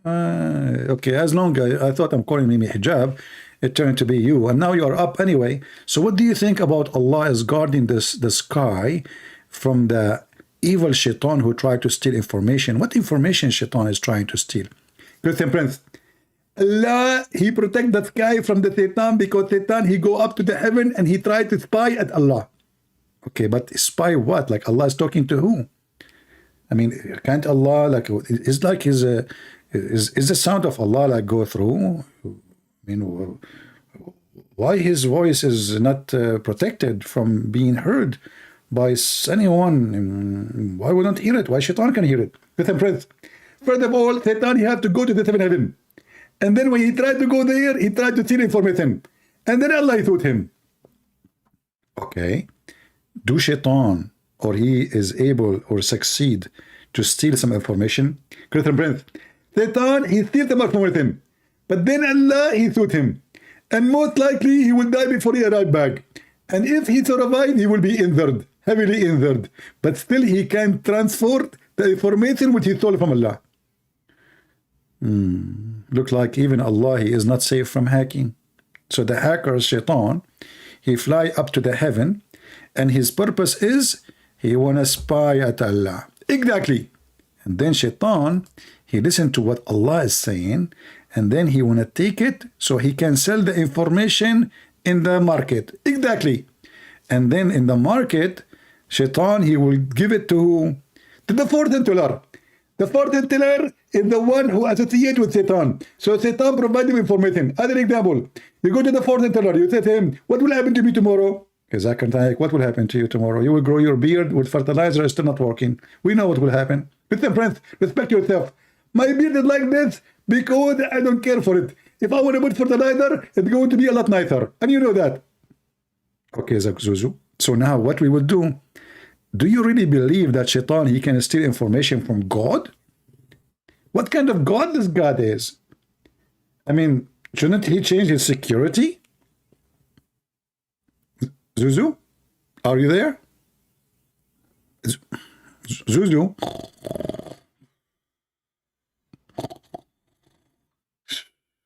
Okay, as long as I thought I'm calling Mimi Hijab, it turned to be you. And now you are up anyway. So what do you think about Allah is guarding the sky from the evil shaitan who tried to steal information? What information shaitan is trying to steal? Christian Prince, Allah, He protect the sky from the Satan because Satan, he go up to the heaven and he tried to spy at Allah. Okay, but spy what? Like Allah is talking to who? I mean, can't Allah, like, it's like is the sound of Allah like go through? I mean, why his voice is not protected from being heard by anyone? Why we don't hear it? Why Shaitan can hear it? Christian Prince, first of all, Satan, he have to go to the seventh heaven. And then when he tried to go there, he tried to steal information. And then Allah taught him. Okay. Do Shaitan, or he is able or succeed to steal some information? Christian Prince, Satan, he steals some information. But then Allah, he taught him. And most likely, he will die before he arrives back. And if he survives, he will be injured, heavily injured. But still, he can transfer the information which he stole from Allah. Looks like even Allah, he is not safe from hacking. So the hacker, Shaitan, he fly up to the heaven, and his purpose is he want to spy at Allah. Exactly. And then Shaitan, he listen to what Allah is saying, and then he want to take it so he can sell the information in the market. Exactly. And then in the market, Shaitan, he will give it to the fortune teller. The fortune teller is the one who associates with Satan. So Satan provides him information. Other example, you go to the fortune teller, you say to him, what will happen to me tomorrow? What will happen to you tomorrow? You will grow your beard with fertilizer, it's still not working. We know what will happen. Listen, friends, respect yourself. My beard is like this because I don't care for it. If I want to put fertilizer, it's going to be a lot nicer. And you know that. Okay, Zuzu. So now what we will do you really believe that Shaitan, he can steal information from God? What kind of God this God is? I mean, shouldn't he change his security? Zuzu? Are you there? Zuzu?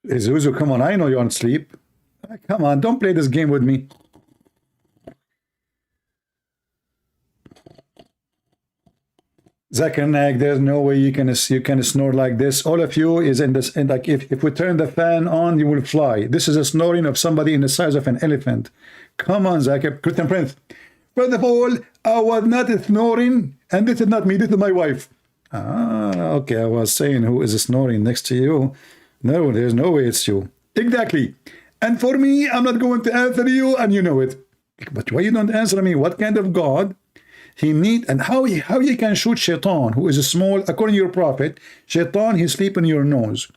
Hey, Zuzu, come on, I know you're on sleep. Come on, don't play this game with me. Zakir Naik, there's no way you can snore like this. All of you is in this, and like if we turn the fan on, you will fly. This is a snoring of somebody in the size of an elephant. Come on, Zakir. Christian Prince. First of all, I was not snoring, and this is not me, this is my wife. Okay, I was saying who is snoring next to you. No, there's no way it's you. Exactly. And for me, I'm not going to answer you, and you know it. But why you don't answer me? What kind of God he need, and how he can shoot Shaitan, who is small, according to your prophet? Shaitan, he sleep in your nose.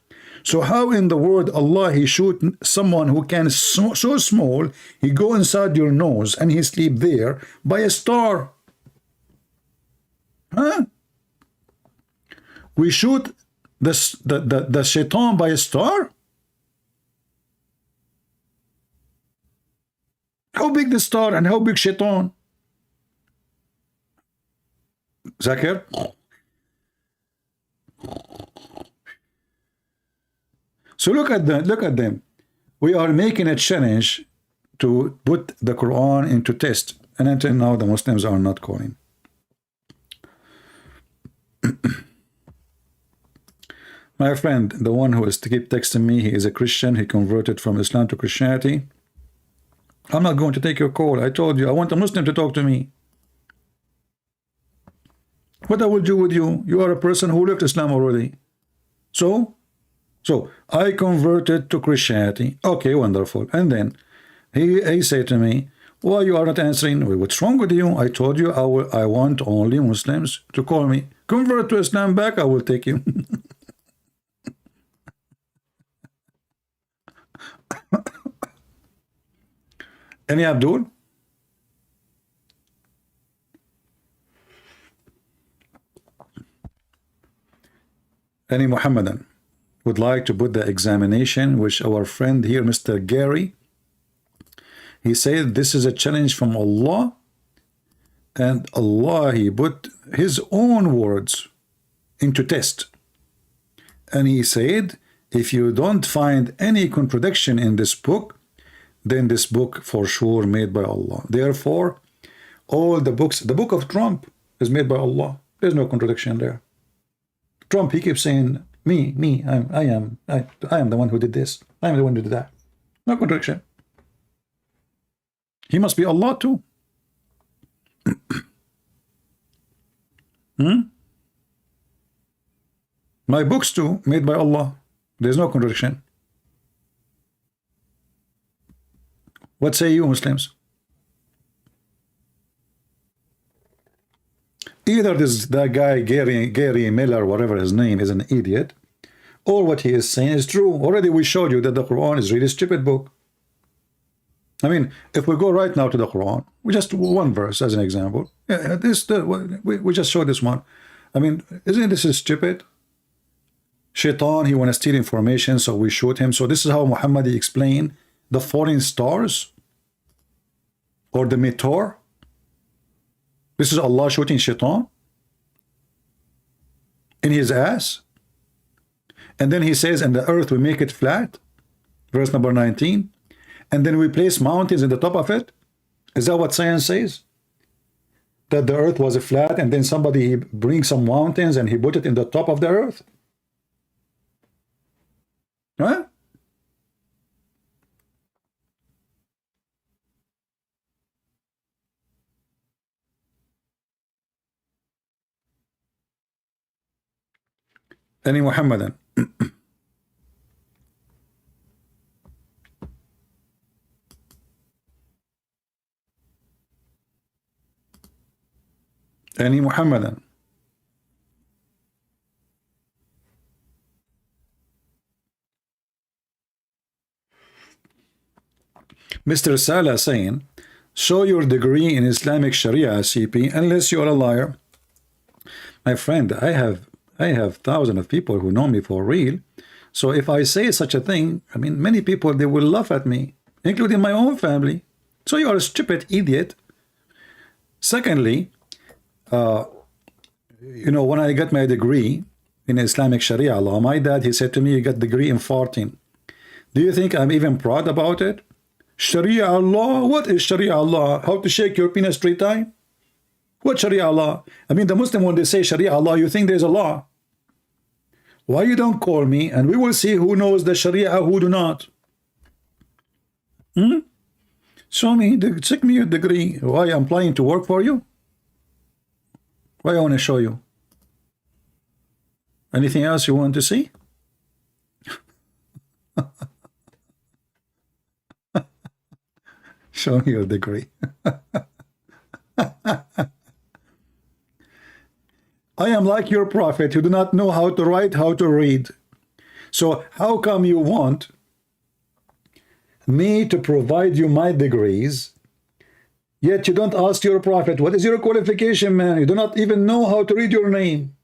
So how in the world Allah he shoot someone who can so small, he go inside your nose and he sleep there by a star? Huh? We shoot the shaitan by a star? How big the star and how big shaitan? Zakir? So look at them. We are making a challenge to put the Quran into test, and until now the Muslims are not calling. My friend, the one who is to keep texting me, he is a Christian, he converted from Islam to Christianity. I'm not going to take your call. I told you I want a Muslim to talk to me. What I will do with you? You are a person who left Islam already. So I converted to Christianity. Okay, wonderful. And then he said to me, why you are not answering? What's wrong with you? I told you I want only Muslims to call me. Convert to Islam back, I will take you. Any Abdul? Any Muhammadan would like to put the examination which our friend here, Mr. Gary, he said this is a challenge from Allah, and Allah he put his own words into test, and he said if you don't find any contradiction in this book, then this book for sure made by Allah. Therefore all the books, the book of Trump is made by Allah. There's no contradiction there. Trump, he keeps saying, I am the one who did this. I am the one who did that. No contradiction. He must be Allah too. My books too, made by Allah. There's no contradiction. What say you, Muslims? Either that guy Gary Miller, whatever his name, is an idiot, or what he is saying is true. Already we showed you that the Quran is really a stupid book. I mean, if we go right now to the Quran, we just one verse as an example. Yeah, we just showed this one. I mean, isn't this stupid? Shaitan, he want to steal information, so we shoot him. So this is how Muhammad explained the falling stars or the meteor. This is Allah shooting Shaitan in his ass. And then he says, and the earth we make it flat. Verse number 19. And then we place mountains in the top of it. Is that what science says? That the earth was flat and then somebody brings some mountains and he put it in the top of the earth? Huh? Any Muhammadan? Any Muhammadan? Mr. Salah saying, show your degree in Islamic Sharia, CP, unless you are a liar. My friend, I have thousands of people who know me for real. So if I say such a thing, I mean, many people, they will laugh at me, including my own family. So you are a stupid idiot. Secondly, you know, when I got my degree in Islamic Sharia law, my dad, he said to me, you got degree in farting. Do you think I'm even proud about it? Sharia law? What is Sharia law? How to shake your penis 3 times? What Sharia law? I mean, the Muslim, when they say Sharia law, you think there's a law. Why you don't call me and we will see who knows the Sharia, who do not. Show me, check me your degree. Why I'm applying to work for you? Why I want to show you? Anything else you want to see? Show me your degree. I am like your prophet who do not know how to write, how to read. So how come you want me to provide you my degrees, yet you don't ask your prophet, what is your qualification, man? You do not even know how to read your name.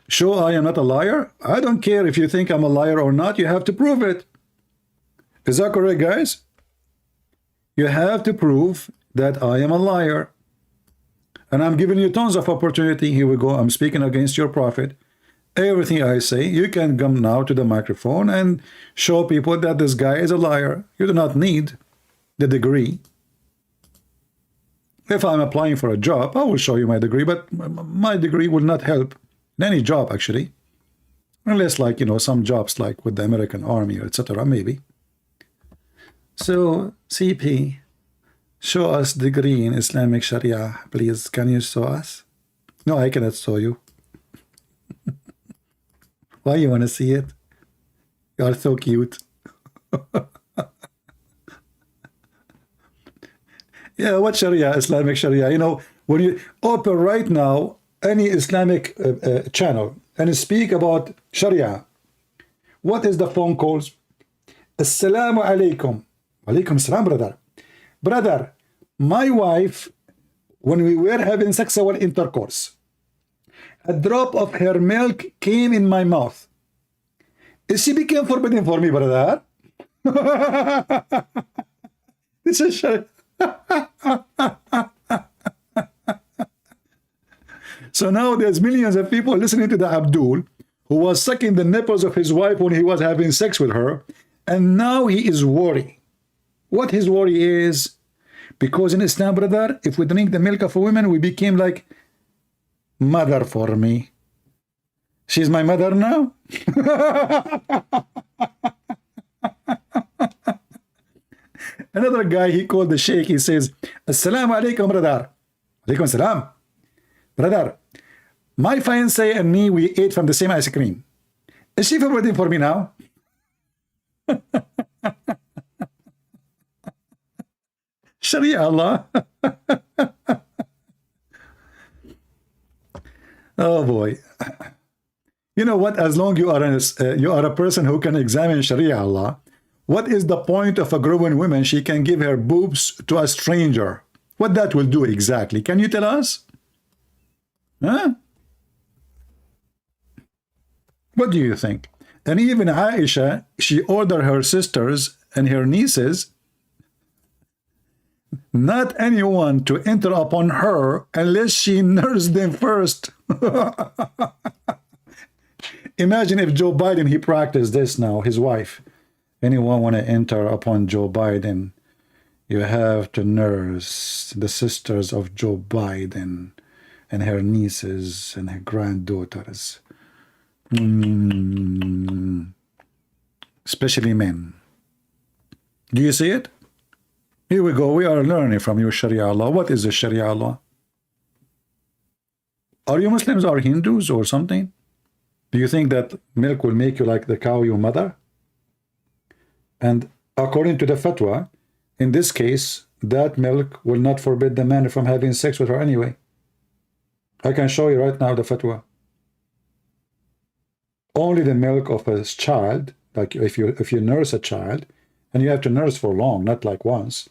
Show I am not a liar? I don't care if you think I'm a liar or not. You have to prove it. Is that correct, guys? You have to prove that I am a liar. And I'm giving you tons of opportunity. Here we go. I'm speaking against your prophet. Everything I say, you can come now to the microphone and show people that this guy is a liar. You do not need the degree. If I'm applying for a job, I will show you my degree, but my degree will not help in any job, actually. Unless, like, you know, some jobs like with the American Army, etc., maybe. So, CP, show us degree in Islamic Sharia, please. Can you show us? No, I cannot show you. Why you want to see it? You are so cute. Yeah, what Sharia? Islamic Sharia. You know, when you open right now any Islamic channel and speak about Sharia, what is the phone calls? Assalamu alaikum. Alaikum salam, brother. Brother, my wife, when we were having sexual intercourse, a drop of her milk came in my mouth. She became forbidden for me, brother. This is Sharia. So now there's millions of people listening to the Abdul who was sucking the nipples of his wife when he was having sex with her, and now he is worried. What his worry is, because in Islam, brother, if we drink the milk of a woman, we became like mother for me. She's my mother now. Another guy, he called the sheikh, he says, Assalamu alaikum, brother. Alaikum salam. Brother, my fiancé and me, we ate from the same ice cream. Is she forbidden for me now? Sharia Allah. Oh boy. You know what? As long you are a person who can examine Sharia Allah, what is the point of a growing woman? She can give her boobs to a stranger. What that will do exactly? Can you tell us? Huh? What do you think? And even Aisha, she ordered her sisters and her nieces, not anyone to enter upon her unless she nursed them first. Imagine if Joe Biden, he practiced this now, his wife. Anyone want to enter upon Joe Biden, you have to nurse the sisters of Joe Biden and her nieces and her granddaughters. Especially men. Do you see it? Here we go. We are learning from your Sharia law. What is the Sharia law? Are you Muslims or Hindus or something? Do you think that milk will make you like the cow your mother? And according to the fatwa, in this case, that milk will not forbid the man from having sex with her anyway. I can show you right now the fatwa. Only the milk of a child, like if you nurse a child, and you have to nurse for long, not like once,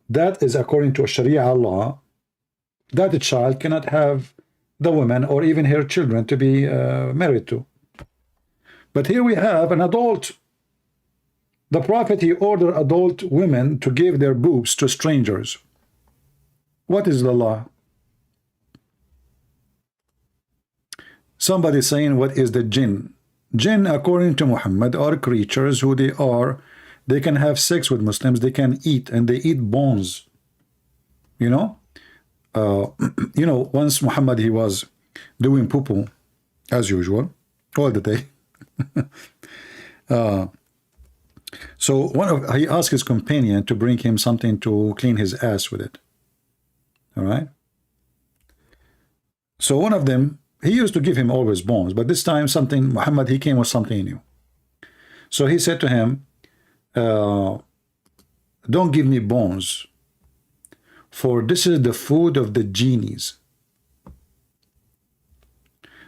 that is according to a Sharia law, that the child cannot have the woman or even her children to be married to. But here we have an adult. The Prophet, he ordered adult women to give their boobs to strangers. What is the law? Somebody saying, what is the jinn? Jinn, according to Muhammad, are creatures who they are. They can have sex with Muslims. They can eat, and they eat bones. You know? You know, once Muhammad, he was doing poo-poo, as usual, all the day. So he asked his companion to bring him something to clean his ass with it. All right? So one of them, he used to give him always bones, but this time Muhammad, he came with something new. So he said to him, don't give me bones, for this is the food of the genies.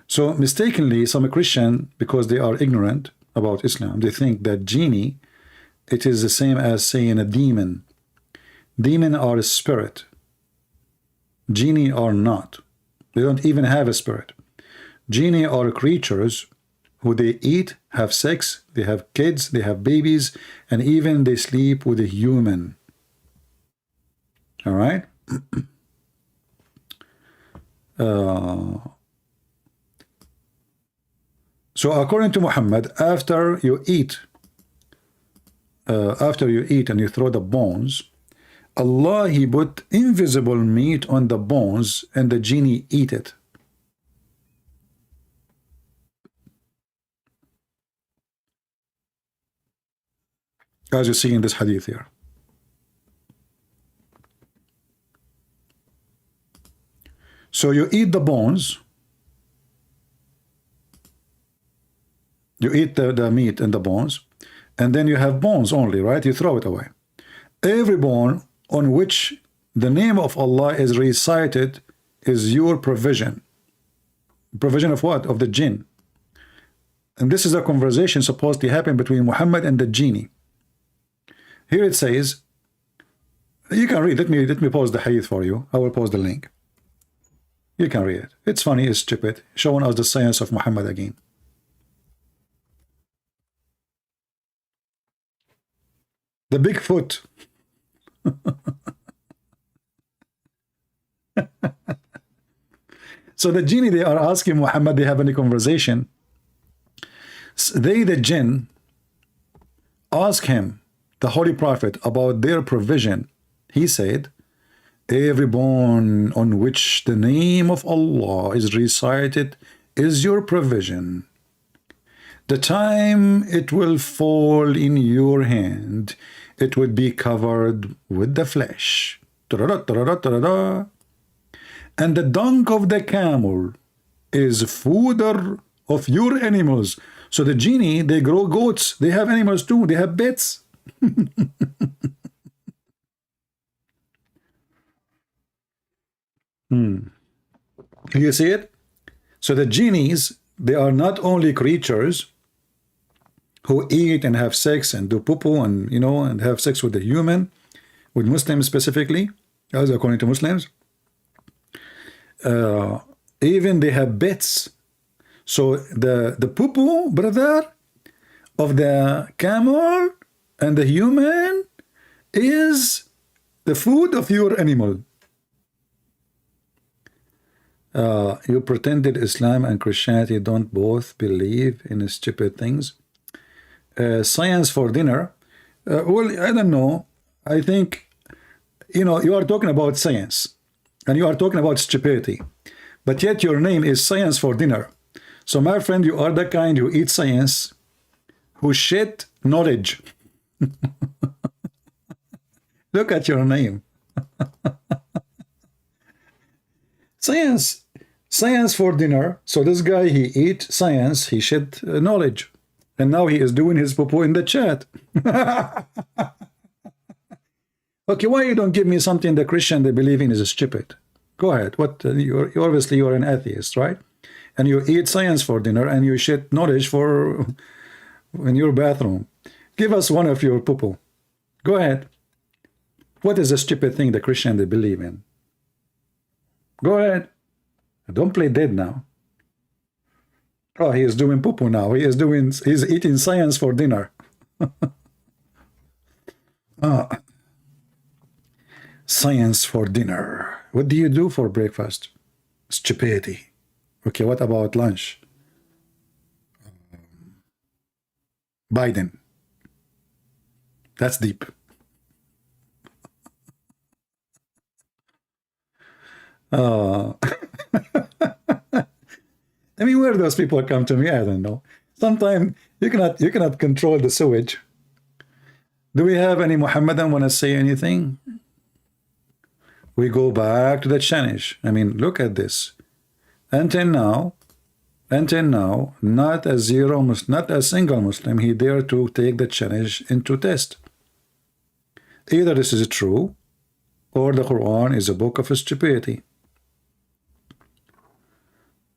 So mistakenly, some Christian, because they are ignorant about Islam, they think that genie, it is the same as saying a demon. Demon are a spirit. Genie are not. They don't even have a spirit. Genie are creatures who they eat, have sex, they have kids, they have babies, and even they sleep with a human. All right? So according to Muhammad, after you eat and you throw the bones, Allah, he put invisible meat on the bones and the genie eat it. As you see in this hadith here. So you eat the bones, you eat the meat and the bones, and then you have bones only, right? You throw it away. Every bone on which the name of Allah is recited is your provision. Provision of what? Of the jinn. And this is a conversation supposed to happen between Muhammad and the genie. Here it says, you can read, let me pause the hadith for you. I will post the link. You can read it. It's funny, it's stupid, showing us the science of Muhammad again. The Bigfoot. So the genie, they are asking Muhammad, they have any conversation. They, the jinn, ask him, the Holy Prophet, about their provision. He said, every bone on which the name of Allah is recited is your provision. The time it will fall in your hand, it would be covered with the flesh. And the dung of the camel is fodder of your animals. So the genie, they grow goats. They have animals too. They have pets. You see it? So the genies, they are not only creatures who eat and have sex and do poo-poo and, you know, and have sex with the human, with Muslims specifically, as according to Muslims. Even they have bets. So the poo-poo, brother, of the camel and the human is the food of your animal. You pretended Islam and Christianity don't both believe in stupid things. Science for dinner. Well, I don't know. I think, you know, you are talking about science and you are talking about stupidity, but yet your name is Science for Dinner. So my friend, you are the kind who eat science, who shit knowledge. Look at your name. Science for dinner. So this guy, he eat science, he shit knowledge. And now he is doing his poo-poo in the chat. Okay, why you don't give me something the Christian they believe in is stupid? Go ahead. What? You obviously you're an atheist, right? And you eat science for dinner and you shit knowledge for in your bathroom. Give us one of your poo-poo. Go ahead. What is the stupid thing the Christian they believe in? Go ahead. Don't play dead now. Oh, he is doing poo-poo now. He's eating science for dinner. Science for dinner. What do you do for breakfast? Stupidity. Okay, what about lunch? Biden. That's deep. I mean, where those people come to me, I don't know. Sometimes you cannot control the sewage. Do we have any Muhammadan want to say anything? We go back to the Chanish. I mean, look at this. Until now, not a single Muslim he dared to take the Chanish into test. Either this is true, or the Quran is a book of stupidity.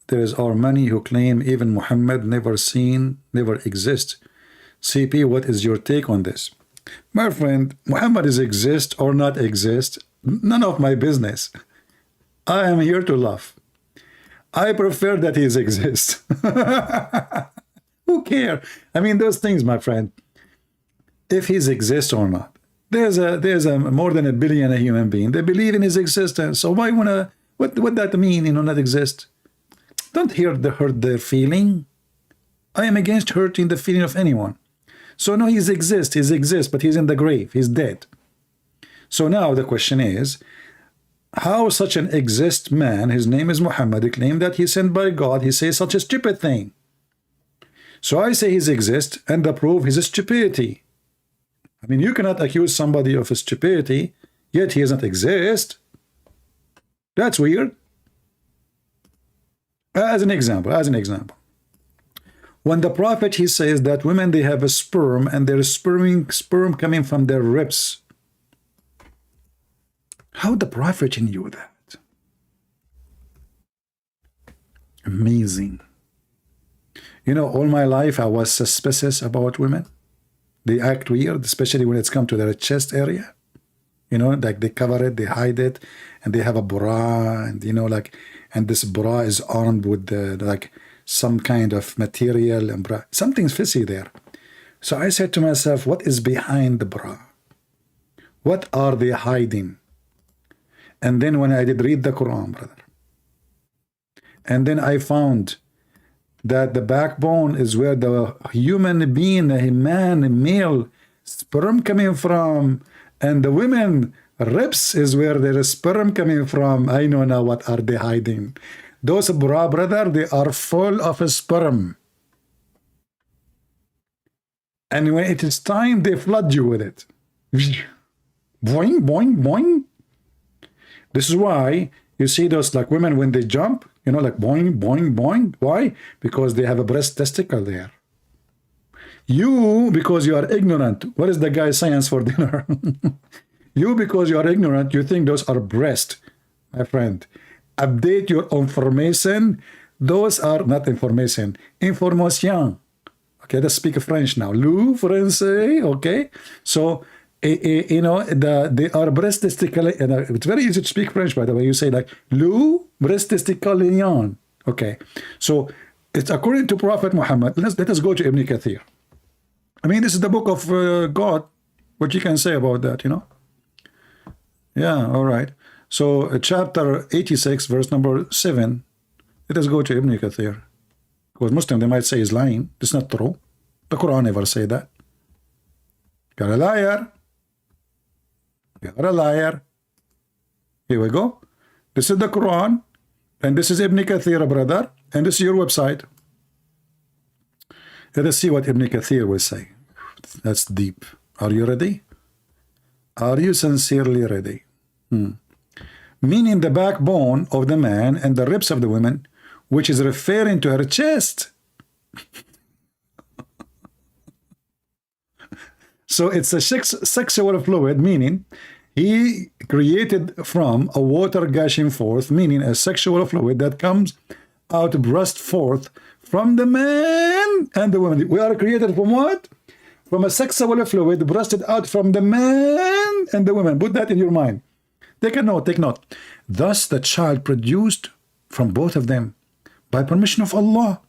there are many who claim even Muhammad never seen, never exist. CP, what is your take on this? My friend, Muhammad is exist or not exist, none of my business. I am here to laugh. I prefer that he exists. Who care? I mean, those things, my friend. If he's exist or not, there's a more than 1 billion human being. They believe in his existence. So why wanna? What that mean? You know, not exist. Don't hurt their feeling. I am against hurting the feeling of anyone. So no, he exists, but he's in the grave. He's dead. So now the question is, how such an exist man, his name is Muhammad, claim that he's sent by God, he says such a stupid thing. So I say he's exist, and the proof is stupidity. I mean, you cannot accuse somebody of stupidity, yet he doesn't exist. That's weird. As an example, when the prophet, he says that women, they have a sperm, and there's sperm coming from their ribs. How the prophet knew that? Amazing. You know, all my life I was suspicious about women. They act weird, especially when it's come to their chest area. You know, like they cover it, they hide it, and they have a bra, and you know, like, and this bra is armed with like some kind of material and bra. Something's fishy there. So I said to myself, what is behind the bra? What are they hiding? And then when I did read the Quran, brother, and then I found that the backbone is where the human being, a man, a male sperm coming from, and the women ribs is where there is sperm coming from. I know now what are they hiding. Those bra, brother, they are full of sperm. And when it is time, they flood you with it. Boing, boing, boing. This is why you see those like women when they jump, you know, like boing, boing, boing. Why? Because they have a breast testicle there. You, because you are ignorant. What is the guy's science for dinner? You, because you are ignorant, you think those are breast. My friend, update your information. Those are not information. Information. Okay, let's speak French now. Le français, okay? So, you know, they are breast testicle. It's very easy to speak French, by the way. You say like, le breast testicle. Okay, so it's according to Prophet Muhammad. Let us go to Ibn Kathir. I mean, this is the book of God. What you can say about that, you know? Yeah, all right. So chapter 86, verse number 7. Let us go to Ibn Kathir. Because Muslim, they might say he's lying. It's not true. The Quran never say that. You're a liar. You're a liar. Here we go. This is the Quran. And this is Ibn Kathir, brother. And this is your website. Let us see what Ibn Kathir will say. That's deep. Are you ready? Are you sincerely ready? Meaning the backbone of the man and the ribs of the woman, which is referring to her chest. So it's a sexual fluid, meaning he created from a water gushing forth, meaning a sexual fluid that comes out, burst forth from the man and the woman. We are created from what? From a sexual fluid burst out from the man and the woman. Put that in your mind. Take a note, take note. Thus the child produced from both of them by permission of Allah.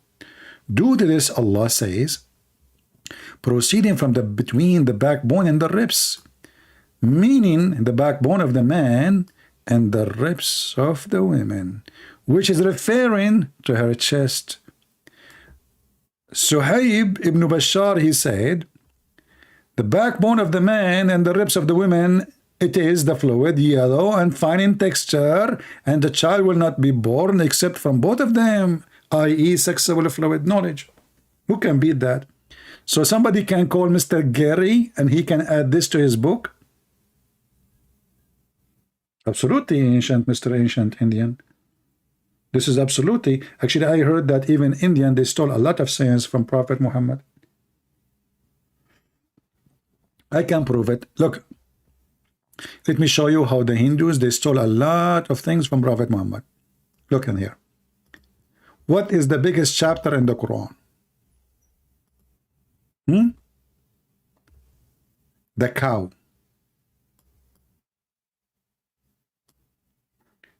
Due to this, Allah says, proceeding from between the backbone and the ribs, meaning the backbone of the man and the ribs of the women, which is referring to her chest. Suhaib ibn Bashar, he said, the backbone of the man and the ribs of the women, it is the fluid, yellow and fine in texture, and the child will not be born except from both of them, i.e. sexual fluid knowledge. Who can beat that? So somebody can call Mr. Gary and he can add this to his book? Absolutely, Mr. Ancient Indian. This is absolutely. Actually, I heard that even Indian, they stole a lot of science from Prophet Muhammad. I can prove it. Look, let me show you how the Hindus, they stole a lot of things from Prophet Muhammad. Look in here. What is the biggest chapter in the Quran? The cow.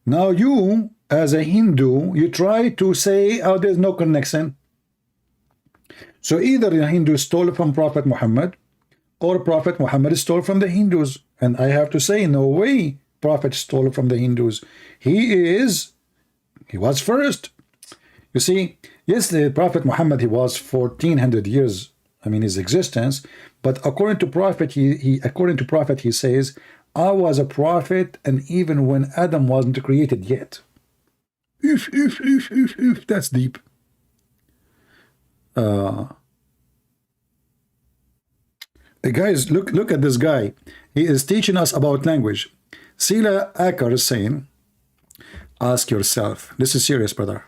Now you, as a Hindu, you try to say, oh, there's no connection. So either the Hindu stole from Prophet Muhammad, or Prophet Muhammad stole from the Hindus. And I have to say, no way Prophet stole from the Hindus. He was first. You see, yes, the Prophet Muhammad, he was 1400 years, I mean, his existence. But according to Prophet, according to Prophet, he says, I was a prophet, and even when Adam wasn't created yet. That's deep. Guys, look at this guy. He is teaching us about language. Sila Akar is saying, ask yourself. This is serious, brother.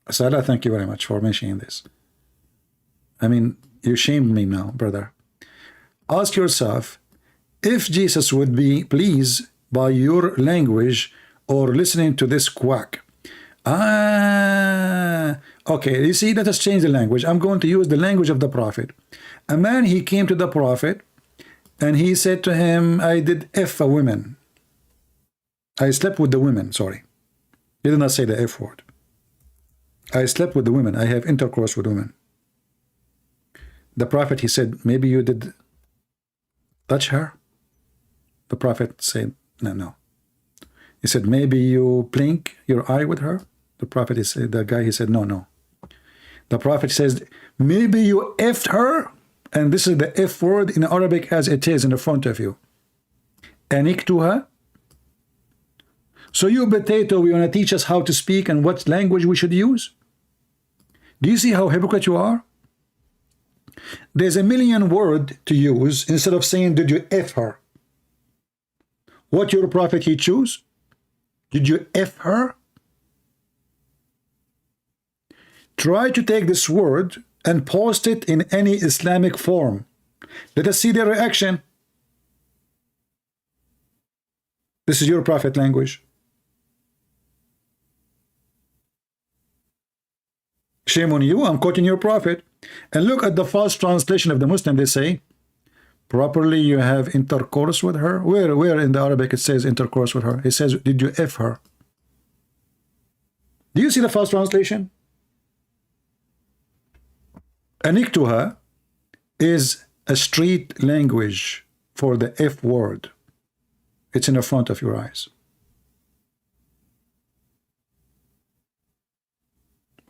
Sala, thank you very much for mentioning this. I mean, you shamed me now, brother. Ask yourself, if Jesus would be pleased by your language or listening to this quack. Okay, you see, let us change the language. I'm going to use the language of the prophet. A man, he came to the prophet and he said to him, I did F a women. I slept with the women, sorry. He did not say the F word. I slept with the women. I have intercourse with women. The prophet, he said, maybe you did touch her? The prophet said, no. He said, maybe you blink your eye with her? The prophet, he said, the guy, he said, no. The prophet says, maybe you effed her? And this is the F word in Arabic as it is in the front of you. Aniktuha. So you potato, you want to teach us how to speak and what language we should use? Do you see how hypocrite you are? There's a million word to use instead of saying, did you F her? What your prophet he choose? Did you F her? Try to take this word and post it in any Islamic form. Let us see their reaction. This is your prophet language. Shame on you, I'm quoting your prophet. And look at the false translation of the Muslim. They say, properly you have intercourse with her. Where in the Arabic it says intercourse with her? It says, did you F her? Do you see the false translation? Aniktuha is a street language for the F word. It's in the front of your eyes.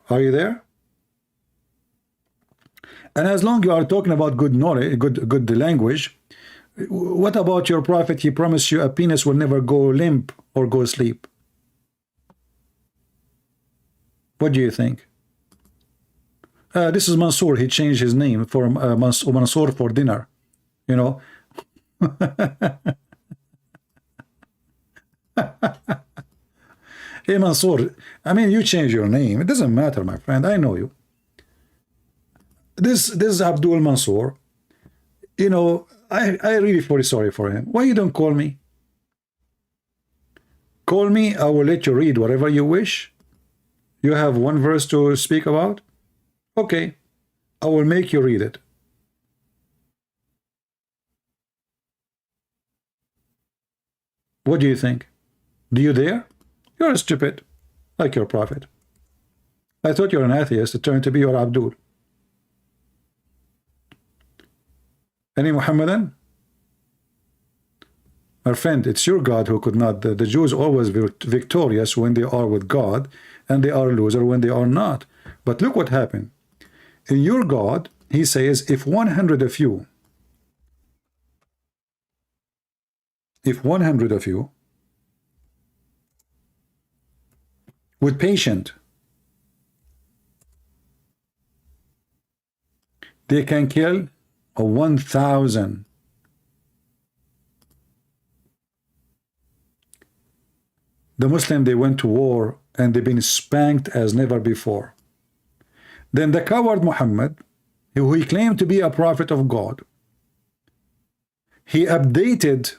Are you there? And as long as you are talking about good knowledge, good language, what about your prophet? He promised you a penis will never go limp or go asleep. What do you think? This is Mansour. He changed his name for Mansour for dinner. You know. Hey Mansour, I mean, you change your name. It doesn't matter, my friend. I know you. This is Abdul Mansour. You know, I really feel sorry for him. Why you don't call me? Call me. I will let you read whatever you wish. You have one verse to speak about. Okay, I will make you read it. What do you think? Do you dare? You're stupid, like your prophet. I thought you're an atheist. It turned to be your Abdul. Any Muhammadan? My friend, it's your God who could not. The Jews always victorious when they are with God, and they are loser when they are not. But look what happened. In your God, he says, if 100 of you with patient, they can kill 1,000. The Muslim, they went to war and they've been spanked as never before. Then the coward Muhammad, who he claimed to be a prophet of God, he updated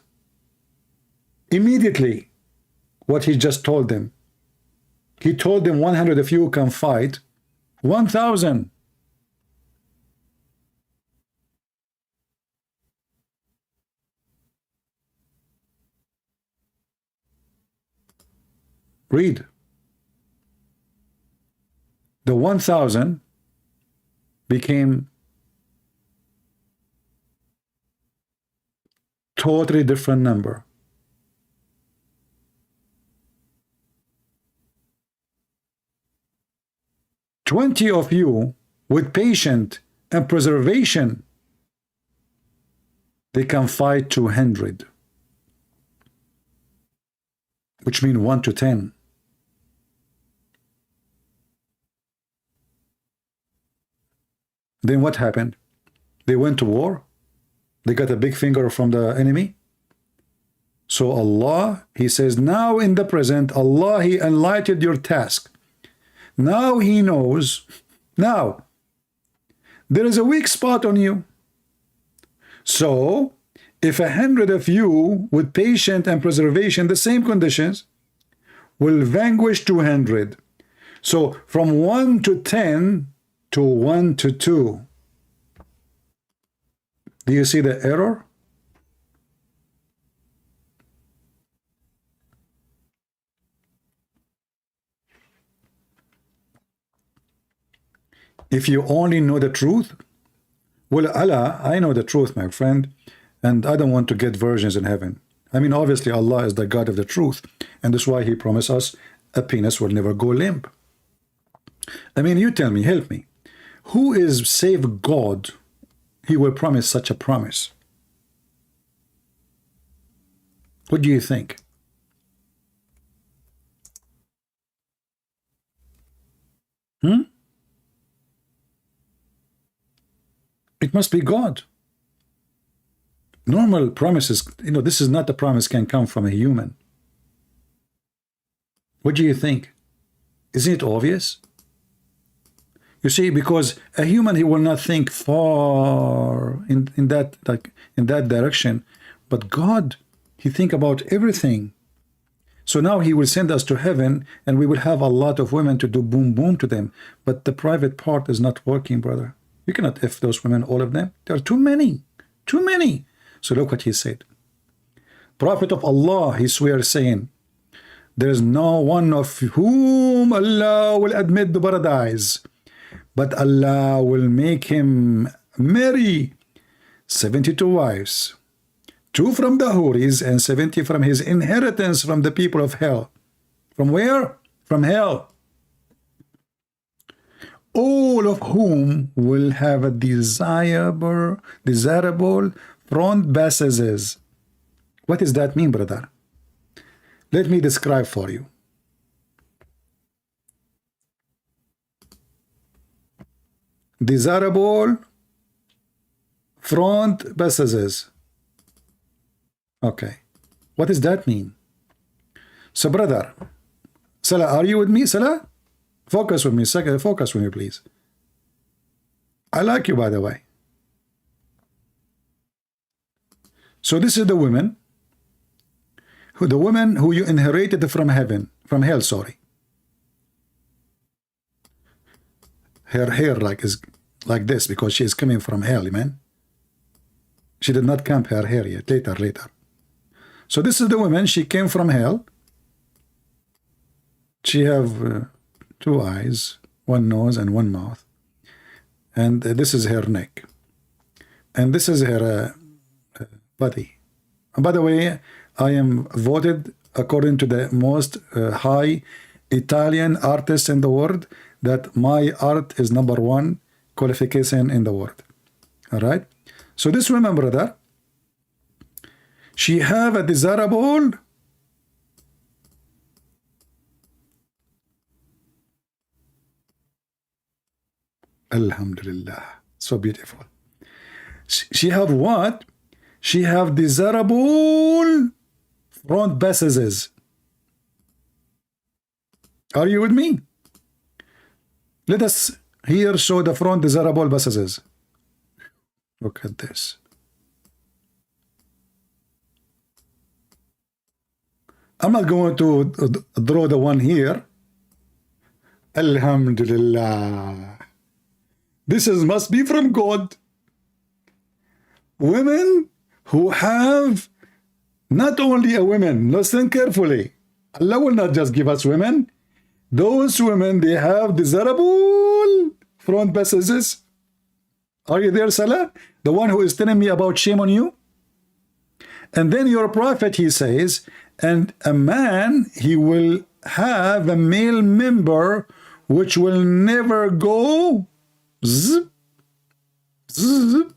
immediately what he just told them. He told them 100 of you can fight 1,000. Read. The 1,000 became totally different number. "20 of you with patience and preservation, they can fight 200, which means 1 to 10. Then what happened? They went to war. They got a big finger from the enemy. So Allah, He says, now in the present, Allah, He enlightened your task. Now He knows. Now, there is a weak spot on you. So, if 100 of you with patience and preservation, the same conditions, will vanquish 200. So, from 1 to 10 to 1 to 2. Do you see the error? If you only know the truth, well, Allah, I know the truth, my friend, and I don't want to get versions in heaven. I mean, obviously, Allah is the God of the truth, and that's why He promised us a penis will never go limp. I mean, you tell me, help me. Who is save God? He will promise such a promise. What do you think? It must be God. Normal promises, this is not a promise can come from a human. What do you think? Isn't it obvious? You see, because a human, he will not think far in that direction, but God, He think about everything. So now He will send us to heaven, and we will have a lot of women to do boom boom to them. But the private part is not working, brother. You cannot F those women, all of them. There are too many, too many. So look what he said. Prophet of Allah, he swears, saying, there is no one of whom Allah will admit to paradise, but Allah will make him marry 72 wives, 2 from the Houris and 70 from his inheritance from the people of hell. From where? From hell. All of whom will have a desirable front bases. What does that mean, brother? Let me describe for you. Desirable front bases. Okay. What does that mean? So, brother, Salah, are you with me, Salah? Focus with me. Focus with me, please. I like you, by the way. So this is the woman who you inherited from heaven, from hell, sorry. Her hair is like this because she is coming from hell, man. She did not comb her hair yet. Later. So this is the woman. She came from hell. She have 2 eyes, 1 nose, and 1 mouth. And this is her neck. And this is her body. And by the way, I am voted according to the most high Italian artist in the world that my art is #1 qualification in the world. All right. So this woman, brother, she have a desirable Alhamdulillah, so beautiful. She have what? She have desirable front bases. Are you with me? Let us here show the front desirable bases. Look at this. I'm not going to draw the one here. Alhamdulillah. This must be from God. Women who have not only a women, listen carefully. Allah will not just give us women. Those women, they have desirable front passages. Are you there, Salah? The one who is telling me about shame on you? And then your prophet, he says, and a man, he will have a male member which will never go zip, zip.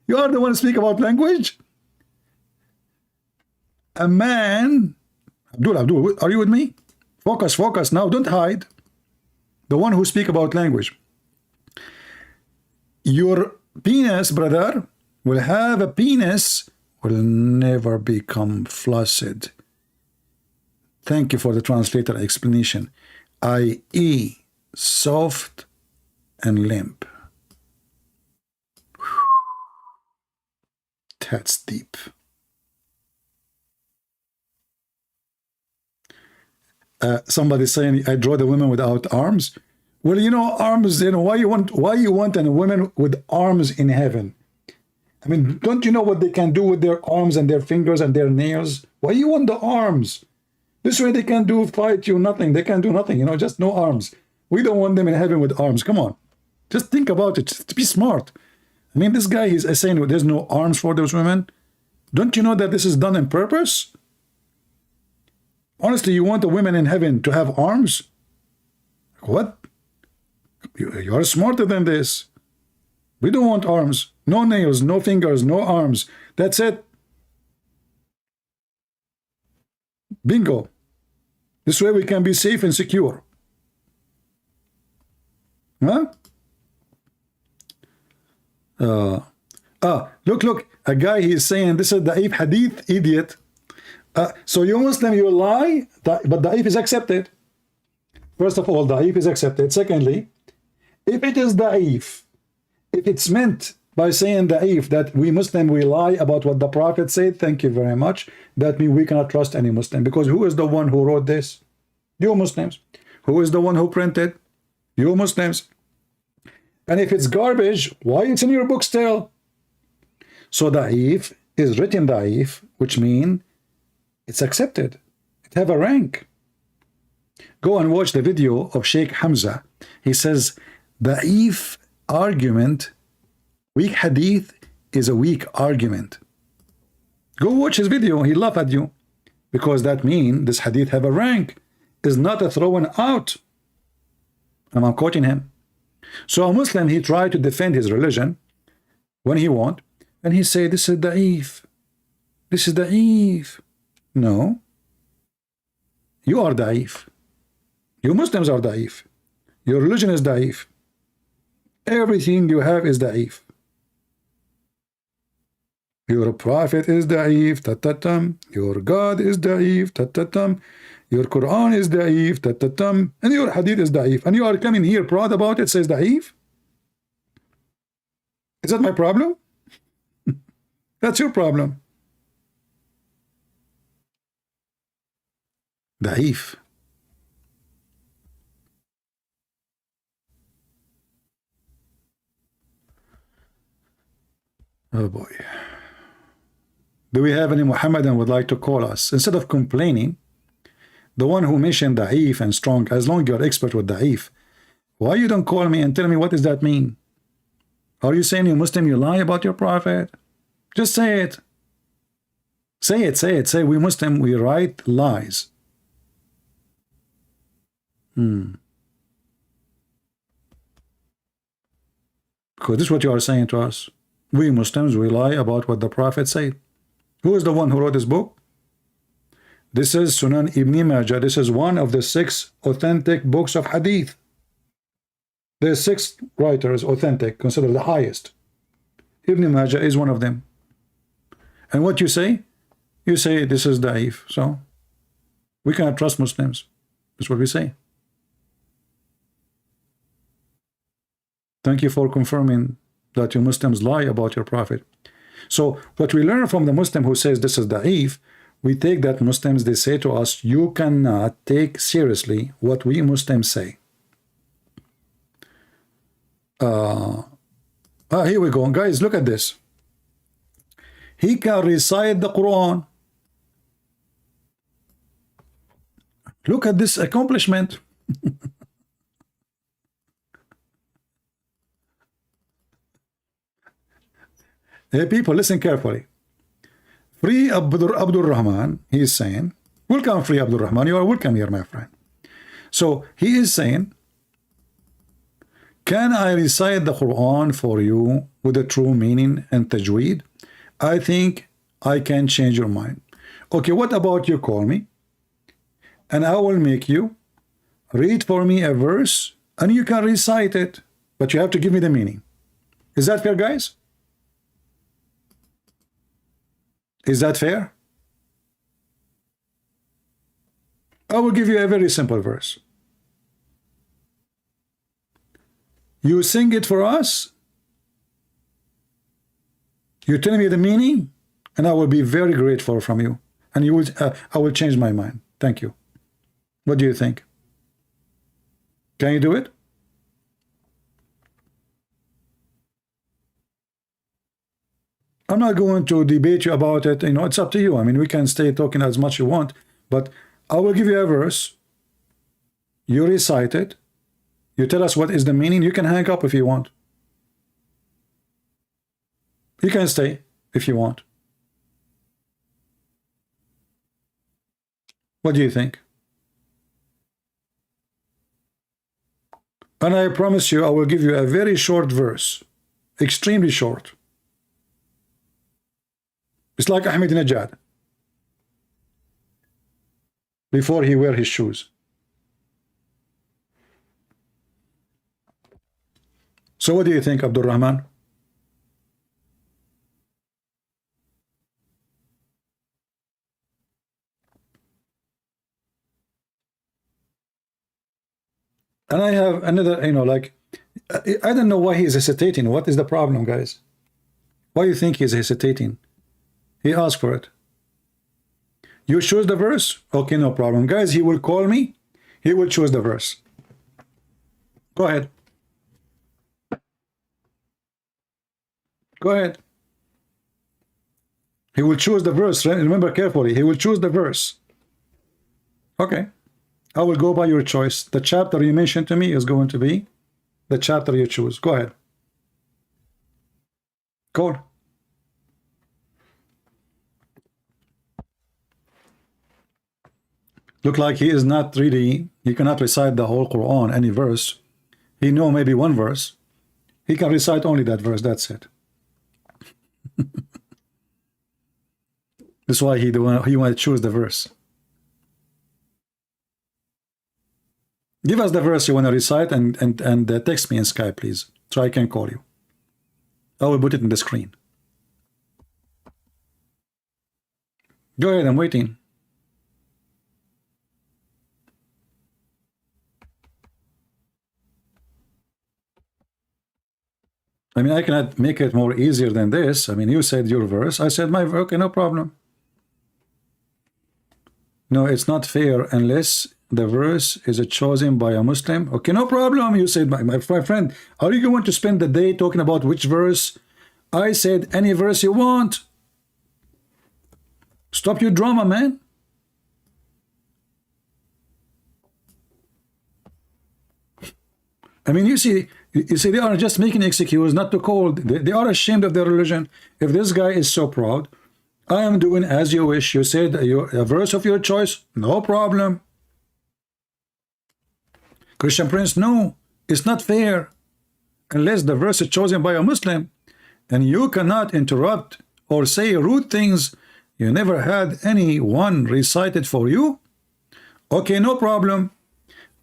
You are the one speak about language? A man, Abdul, are you with me? Focus now, don't hide. The one who speak about language. Your penis, brother, will have a penis, will never become flaccid. Thank you for the translator explanation. i.e. soft and limp. That's deep. Somebody saying I draw the women without arms. Well, you know, arms. You know why you want a woman with arms in heaven? I mean, don't you know what they can do with their arms and their fingers and their nails? Why you want the arms? This way they can fight you nothing. They can do nothing. You know, just no arms. We don't want them in heaven with arms. Come on, just think about it. Just be smart. I mean, this guy is saying there's no arms for those women. Don't you know that this is done on purpose? Honestly, you want the women in heaven to have arms? What? You are smarter than this. We don't want arms. No nails, no fingers, no arms. That's it. Bingo. This way we can be safe and secure. Huh? Look. A guy, he is saying this is Da'if Hadith, idiot. So you Muslim, you lie, but Da'if is accepted. First of all, Da'if is accepted. Secondly, if it is Da'if, if it's meant by saying Da'if that we Muslim, we lie about what the Prophet said, thank you very much. That means we cannot trust any Muslim, because who is the one who wrote this? You Muslims. Who is the one who printed? You Muslims. And if it's garbage, why it's in your book still? So Da'if is written Da'if, which means it's accepted. It have a rank. Go and watch the video of Sheikh Hamza. He says, Da'if argument, weak hadith is a weak argument. Go watch his video. He laugh at you. Because that means this hadith have a rank. Is not a thrown out. And I'm quoting him. So a Muslim, he tried to defend his religion when he want, and he say, this is Da'if. This is Da'if. No. You are Da'if. You Muslims are Da'if. Your religion is Da'if. Everything you have is Da'if. Your prophet is Da'if, ta-ta-tum. Your God is Da'if, ta-ta-tum. Your Quran is Da'if, ta-ta-tum. And your Hadith is Da'if. And you are coming here proud about it, says Da'if? Is that my problem? That's your problem. Da'if. Oh boy. Do we have any Muhammadan would like to call us? Instead of complaining, the one who mentioned Da'if and strong, as long as you're expert with Da'if, why you don't call me and tell me what does that mean? Are you saying you Muslim, you lie about your prophet? Just say it. Say it, say it. Say we Muslim, we write lies. Because this is what you are saying to us. We Muslims, we lie about what the Prophet said. Who is the one who wrote this book? This is Sunan Ibn Majah. This is one of the 6 authentic books of Hadith. There are 6 writers authentic, considered the highest. Ibn Majah is one of them. And what you say? You say this is Da'if. So we cannot trust Muslims. That's what we say. Thank you for confirming that you Muslims lie about your prophet. So what we learn from the Muslim who says this is Da'if, we take that Muslims, they say to us, you cannot take seriously what we Muslims say. Here we go. Guys, look at this. He can recite the Quran. Look at this accomplishment. Hey, people, listen carefully. Free Abdul Rahman, he is saying, welcome, Free Abdul Rahman, you are welcome here, my friend. So he is saying, can I recite the Quran for you with the true meaning and tajweed? I think I can change your mind. Okay, what about you call me and I will make you read for me a verse and you can recite it, but you have to give me the meaning. Is that fair, guys? Is that fair? I will give you a very simple verse. You sing it for us. You tell me the meaning, and I will be very grateful from you. And you will, I will change my mind. Thank you. What do you think? Can you do it? I'm not going to debate you about it. You know, it's up to you. I mean, we can stay talking as much as you want, but I will give you a verse. You recite it. You tell us what is the meaning. You can hang up if you want. You can stay if you want. What do you think? And I promise you, I will give you a very short verse. Extremely short. It's like Ahmadinejad before he wear his shoes. So what do you think, Abdul Rahman? And I have another, you know, like, I don't know why he's hesitating. What is the problem, guys? Why do you think he's hesitating? He asked for it. You choose the verse? Okay, no problem. Guys, he will call me. He will choose the verse. Go ahead. Go ahead. He will choose the verse. Remember carefully. He will choose the verse. Okay. I will go by your choice. The chapter you mentioned to me is going to be the chapter you choose. Go ahead. Go. Look like he is not really, he cannot recite the whole Quran, any verse. He know maybe one verse. He can recite only that verse, that's it. That's why he want to choose the verse. Give us the verse you want to recite and text me in Skype, please, so I can call you. I will put it in the screen. Go ahead, I'm waiting. I mean, I cannot make it more easier than this. I mean, you said your verse. I said my verse. Okay, no problem. No, it's not fair unless the verse is chosen by a Muslim. Okay, no problem. You said, my friend, are you going to spend the day talking about which verse? I said any verse you want. Stop your drama, man. I mean, you see, they are just making excuse not to call. They are ashamed of their religion. If this guy is so proud, I am doing as you wish. You said a verse of your choice, no problem. Christian Prince, no, it's not fair unless the verse is chosen by a Muslim, and you cannot interrupt or say rude things. You never had anyone recite it for you. Okay, no problem.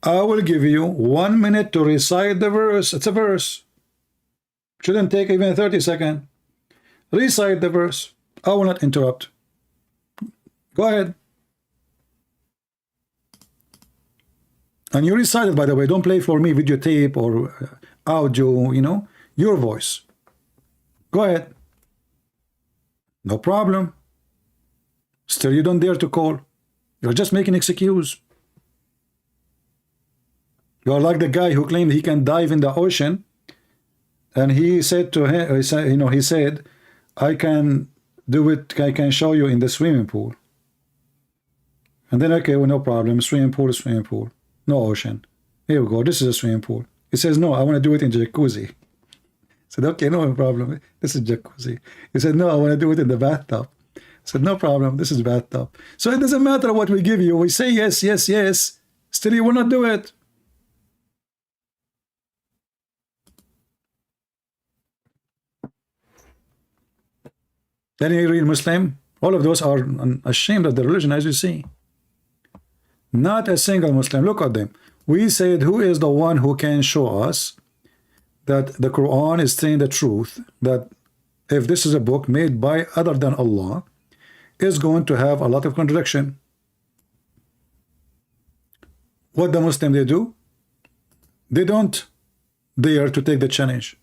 I will give you 1 minute to recite the verse. It's a verse. Shouldn't take even 30 seconds. Recite the verse. I will not interrupt. Go ahead. And you recite it, by the way. Don't play for me videotape or audio, you know, your voice. Go ahead. No problem. Still, you don't dare to call. You're just making excuse. You're like the guy who claimed he can dive in the ocean, and he said to him, he said, I can do it, I can show you in the swimming pool. And then, okay, well, no problem, swimming pool is swimming pool, no ocean. Here we go, this is a swimming pool. He says, no, I want to do it in jacuzzi. I said, okay, no problem, this is jacuzzi. He said, no, I want to do it in the bathtub. I said, no problem, this is bathtub. So it doesn't matter what we give you, we say yes, yes, yes, still you will not do it. Any real Muslim, all of those are ashamed of the religion, as you see. Not a single Muslim. Look at them. We said, who is the one who can show us that the Quran is saying the truth, that if this is a book made by other than Allah, is going to have a lot of contradiction. What the Muslim they do? They don't dare to take the challenge.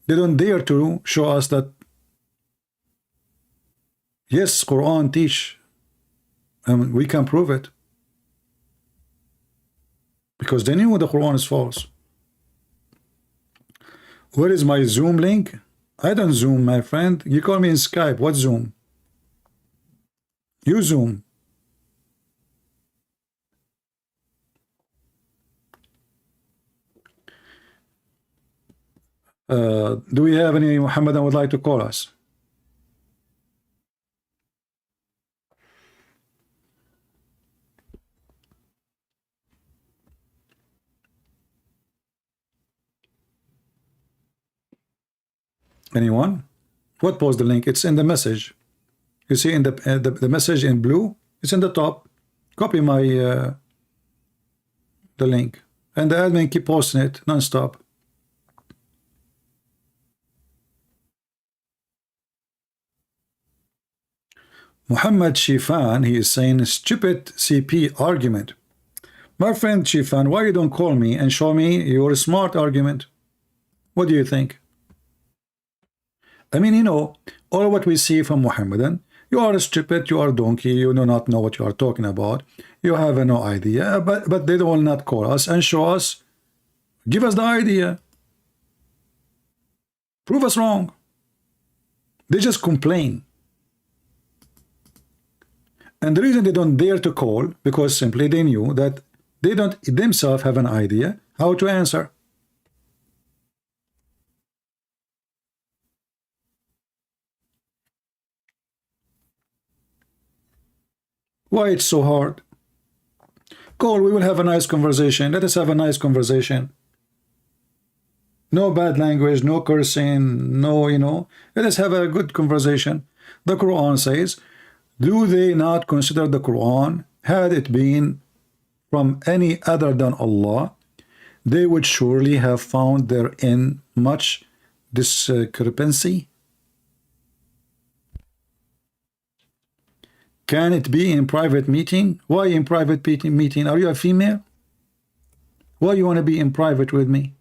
They don't dare to show us that yes, Quran teach, and we can prove it. Because they knew the Quran is false. Where is my Zoom link? I don't Zoom, my friend. You call me in Skype. What Zoom? You Zoom. Do we have any Muhammadan would like to call us? Anyone? What post the link? It's in the message. You see in the message in blue? It's in the top. Copy my the link. And the admin keep posting it non-stop. Muhammad Shifan, he is saying stupid CP argument. My friend Shifan, why you don't call me and show me your smart argument? What do you think? I mean, you know, all what we see from Muhammadan, you are stupid, you are donkey, you do not know what you are talking about, you have no idea, but they will not call us and show us, give us the idea, prove us wrong. They just complain. And the reason they don't dare to call, because simply they knew that they don't themselves have an idea how to answer. Why it's so hard? Call, we will have a nice conversation. Let us have a nice conversation. No bad language, no cursing, no, you know. Let us have a good conversation. The Quran says, do they not consider the Quran, had it been from any other than Allah, they would surely have found therein much discrepancy? Can it be in private meeting? Why in private meeting? Are you a female? Why you want to be in private with me?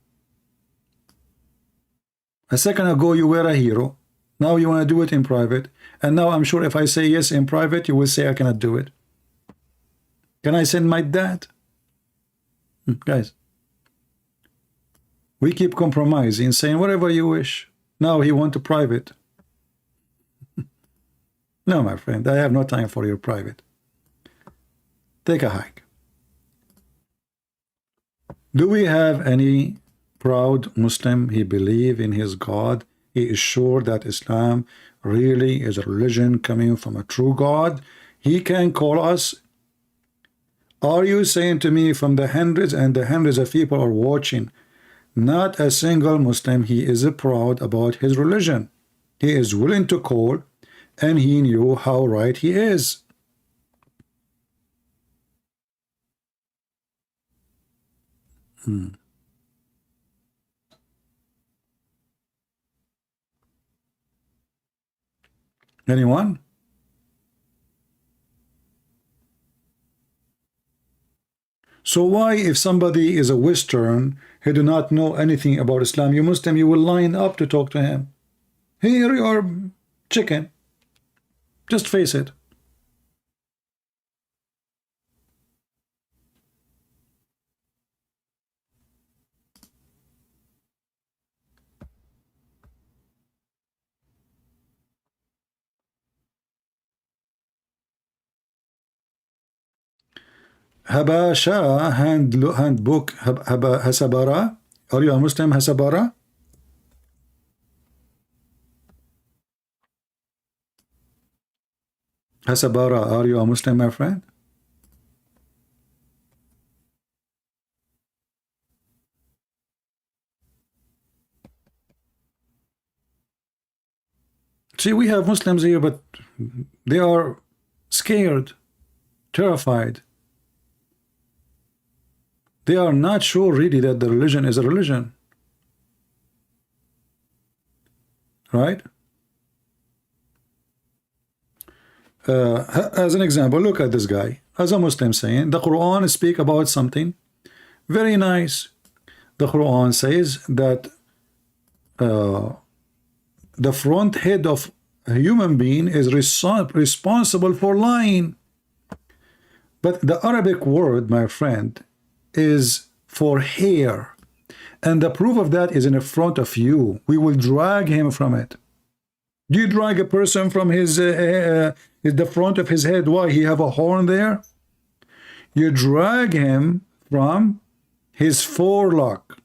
A second ago you were a hero. Now you want to do it in private. And now I'm sure if I say yes in private, you will say I cannot do it. Can I send my dad? Guys, we keep compromising, saying whatever you wish. Now he want to private. No, my friend, I have no time for your private. Take a hike. Do we have any proud Muslim? He believe in his God. He is sure that Islam really is a religion coming from a true God. He can call us. Are you saying to me from the hundreds and the hundreds of people are watching, not a single Muslim, he is proud about his religion. He is willing to call, and he knew how right he is. Anyone? So why, if somebody is a Western, he do not know anything about Islam, you Muslim, you will line up to talk to him? Here you are, chicken. Just face it. Habasha handbook Hasabara. Are you a Muslim, Hasabara? Hasabara, are you a Muslim, my friend? See, we have Muslims here, but they are scared, terrified. They are not sure really that the religion is a religion. Right? As an example, look at this guy. As a Muslim saying, the Quran speak about something very nice. The Quran says that the front head of a human being is responsible for lying. But the Arabic word, my friend, is for hair. And the proof of that is in front of you. We will drag him from it. Do you drag a person from his the front of his head? Why? He have a horn there? You drag him from his forelock.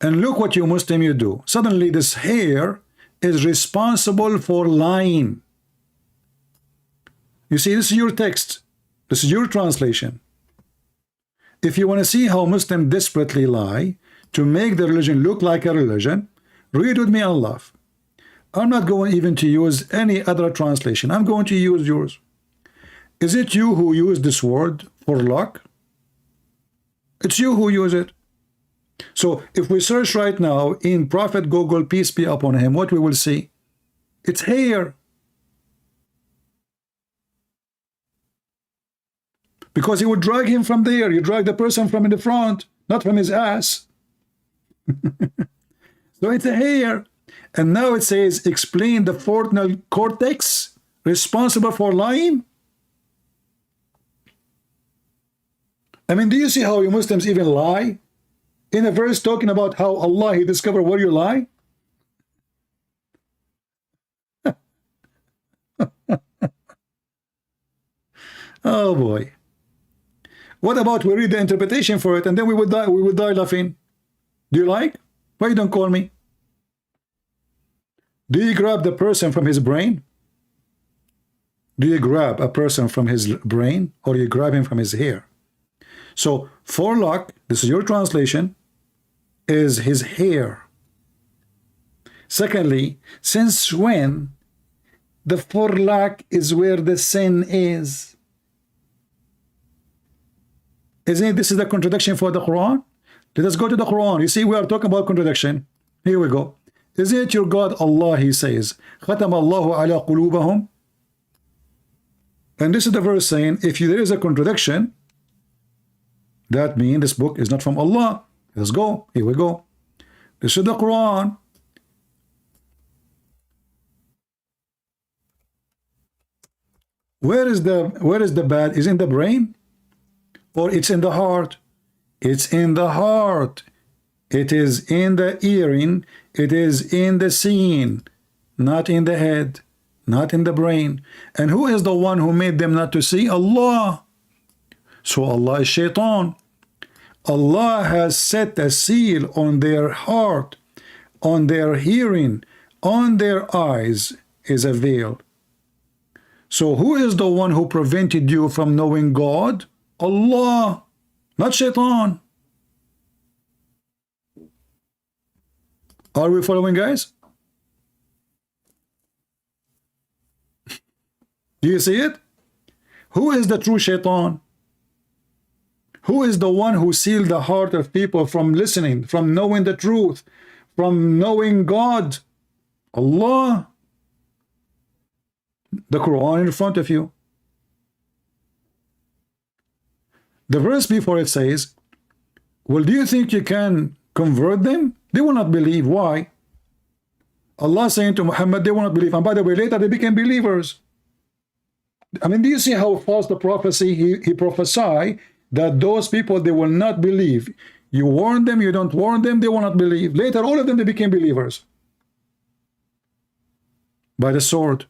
And look what you Muslim you do. Suddenly this hair is responsible for lying. You see, this is your text. This is your translation. If you want to see how Muslims desperately lie to make the religion look like a religion, read with me Allah. I'm not going even to use any other translation. I'm going to use yours. Is it you who use this word for lock? It's you who use it. So if we search right now in Prophet Google, peace be upon him, what we will see? It's hair. Because he would drag him from there. You drag the person from in the front, not from his ass. So it's a hair. And now it says, explain the frontal cortex responsible for lying. I mean, do you see how you Muslims even lie? In a verse talking about how Allah, He discovered where you lie? Oh boy. What about we read the interpretation for it and then we would die laughing? Do you like? Why you don't call me? Do you grab the person from his brain? Do you grab a person from his brain or you grab him from his hair? So forelock, this is your translation, is his hair. Secondly, since when the forelock is where the sin is? Isn't it, this is the contradiction for the Quran? Let us go to the Quran. You see, we are talking about contradiction. Here we go. Is it your God Allah? He says, ختم الله على قلوبهم. And this is the verse saying, if there is a contradiction, that means this book is not from Allah. Let's go. Here we go. This is the Quran. Where is the bad? Is it in the brain? Or it's in the heart? It's in the heart. It is in the hearing. It is in the seeing, not in the head, not in the brain. And who is the one who made them not to see? Allah. So Allah is shaitan. Allah has set a seal on their heart, on their hearing, on their eyes is a veil. So who is the one who prevented you from knowing God? Allah, not shaitan. Are we following, guys? Do you see it? Who is the true shaitan? Who is the one who sealed the heart of people from listening, from knowing the truth, from knowing God? Allah. The Quran in front of you. The verse before it says, well, do you think you can convert them? They will not believe. Why? Allah saying to Muhammad, they will not believe. And by the way, later they became believers. I mean, do you see how false the prophecy he prophesied that those people, they will not believe. You warn them, you don't warn them, they will not believe. Later, all of them, they became believers. By the sword.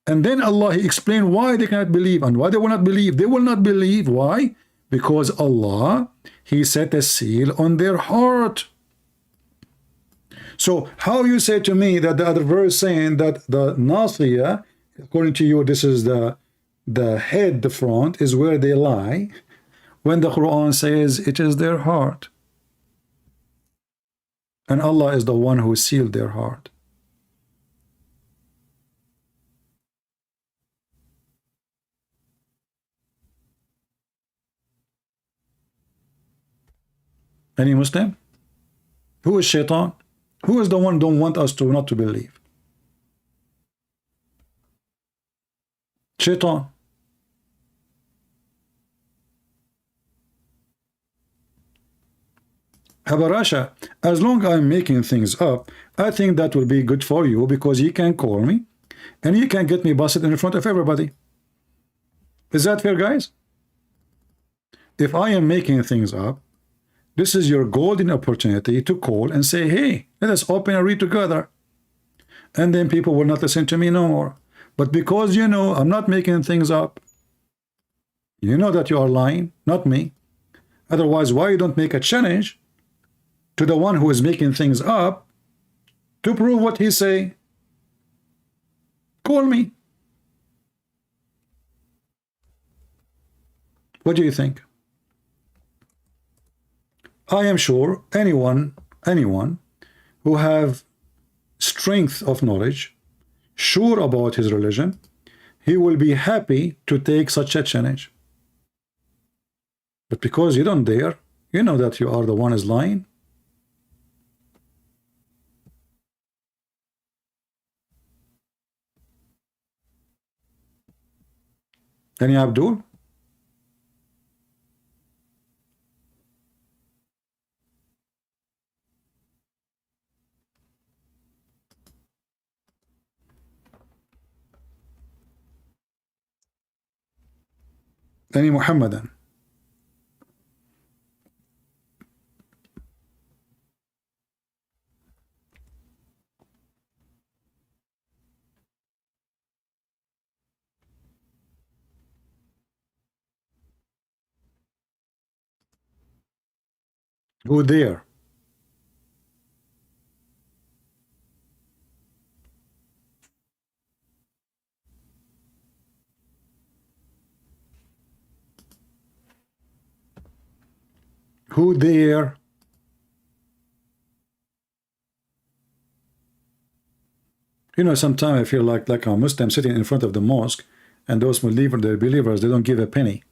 And then Allah, He explained why they cannot believe and why they will not believe. They will not believe. Why? Because Allah, He set a seal on their heart. So how you say to me that the other verse saying that the Nasiya, according to you, this is the head, the front, is where they lie, when the Quran says it is their heart. And Allah is the one who sealed their heart. Any Muslim? Who is Shaitan? Who is the one who don't want us to not to believe? Shaitan. Habarasha, as long as I'm making things up, I think that will be good for you because you can call me and you can get me busted in front of everybody. Is that fair, guys? If I am making things up, this is your golden opportunity to call and say, hey, let us open and read together. And then people will not listen to me no more. But because you know I'm not making things up, you know that you are lying, not me. Otherwise, why you don't make a challenge to the one who is making things up to prove what he say? Call me. What do you think? I am sure anyone who have strength of knowledge, sure about his religion, he will be happy to take such a challenge. But because you don't dare, you know that you are the one is lying. Any Abdul? Any Muhammadan? Who there? Who there? You know, sometimes I feel like a Muslim sitting in front of the mosque, and those believers, they don't give a penny.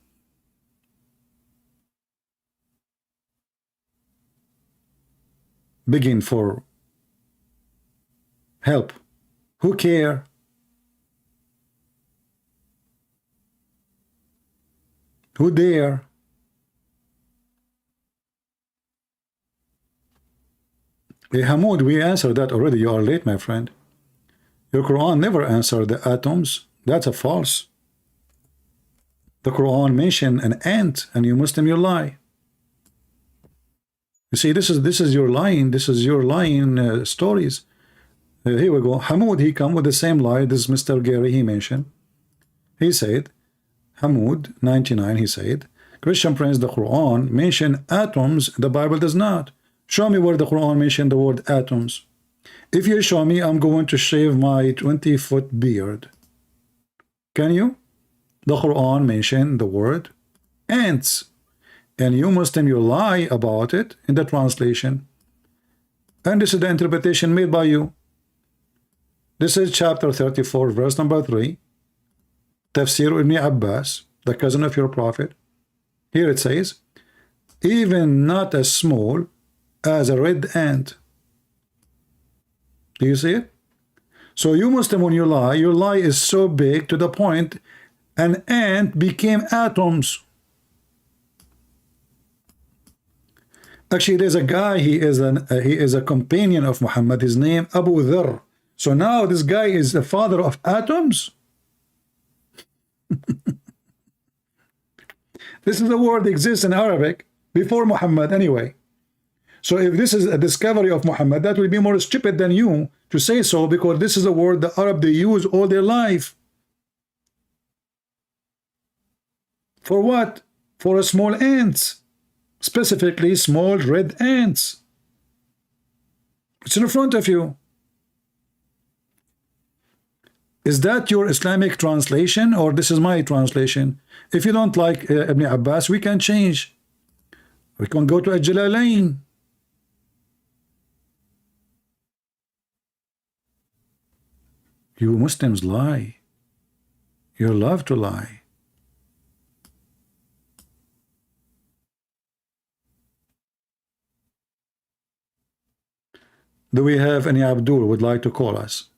Begging for help. Who care? Who dare? Hey, Hamoud, we answered that already. You are late, my friend. Your Quran never answered the atoms. That's a false. The Quran mentioned an ant, and you Muslim, you lie. You see, this is your lying. This is your lying stories. Here we go. Hamoud, he come with the same lie. This is Mr. Gary. He mentioned. He said, Hamoud 99. He said, Christian Prince, the Quran mentioned atoms. The Bible does not. Show me where the Quran mentioned the word atoms. If you show me, I'm going to shave my 20-foot beard. Can you? The Quran mentioned the word ants. And you Muslim, you lie about it in the translation. And this is the interpretation made by you. This is chapter 34, verse number 3. Tafsir Ibn Abbas, the cousin of your prophet. Here it says, even not as small as a red ant. Do you see it? So you Muslim, when you lie, your lie is so big to the point an ant became atoms. Actually, there's a guy, he is a companion of Muhammad, his name Abu Dharr. So now this guy is the father of atoms. This is a word that exists in Arabic before Muhammad anyway. So if this is a discovery of Muhammad, that will be more stupid than you to say so, because this is a word the Arab they use all their life. For what? For small ants, specifically small red ants. It's in front of you. Is that your Islamic translation, or this is my translation? If you don't like Ibn Abbas, we can change. We can go to Al-Jalalain. You Muslims lie. You love to lie. Do we have any Abdul would like to call us?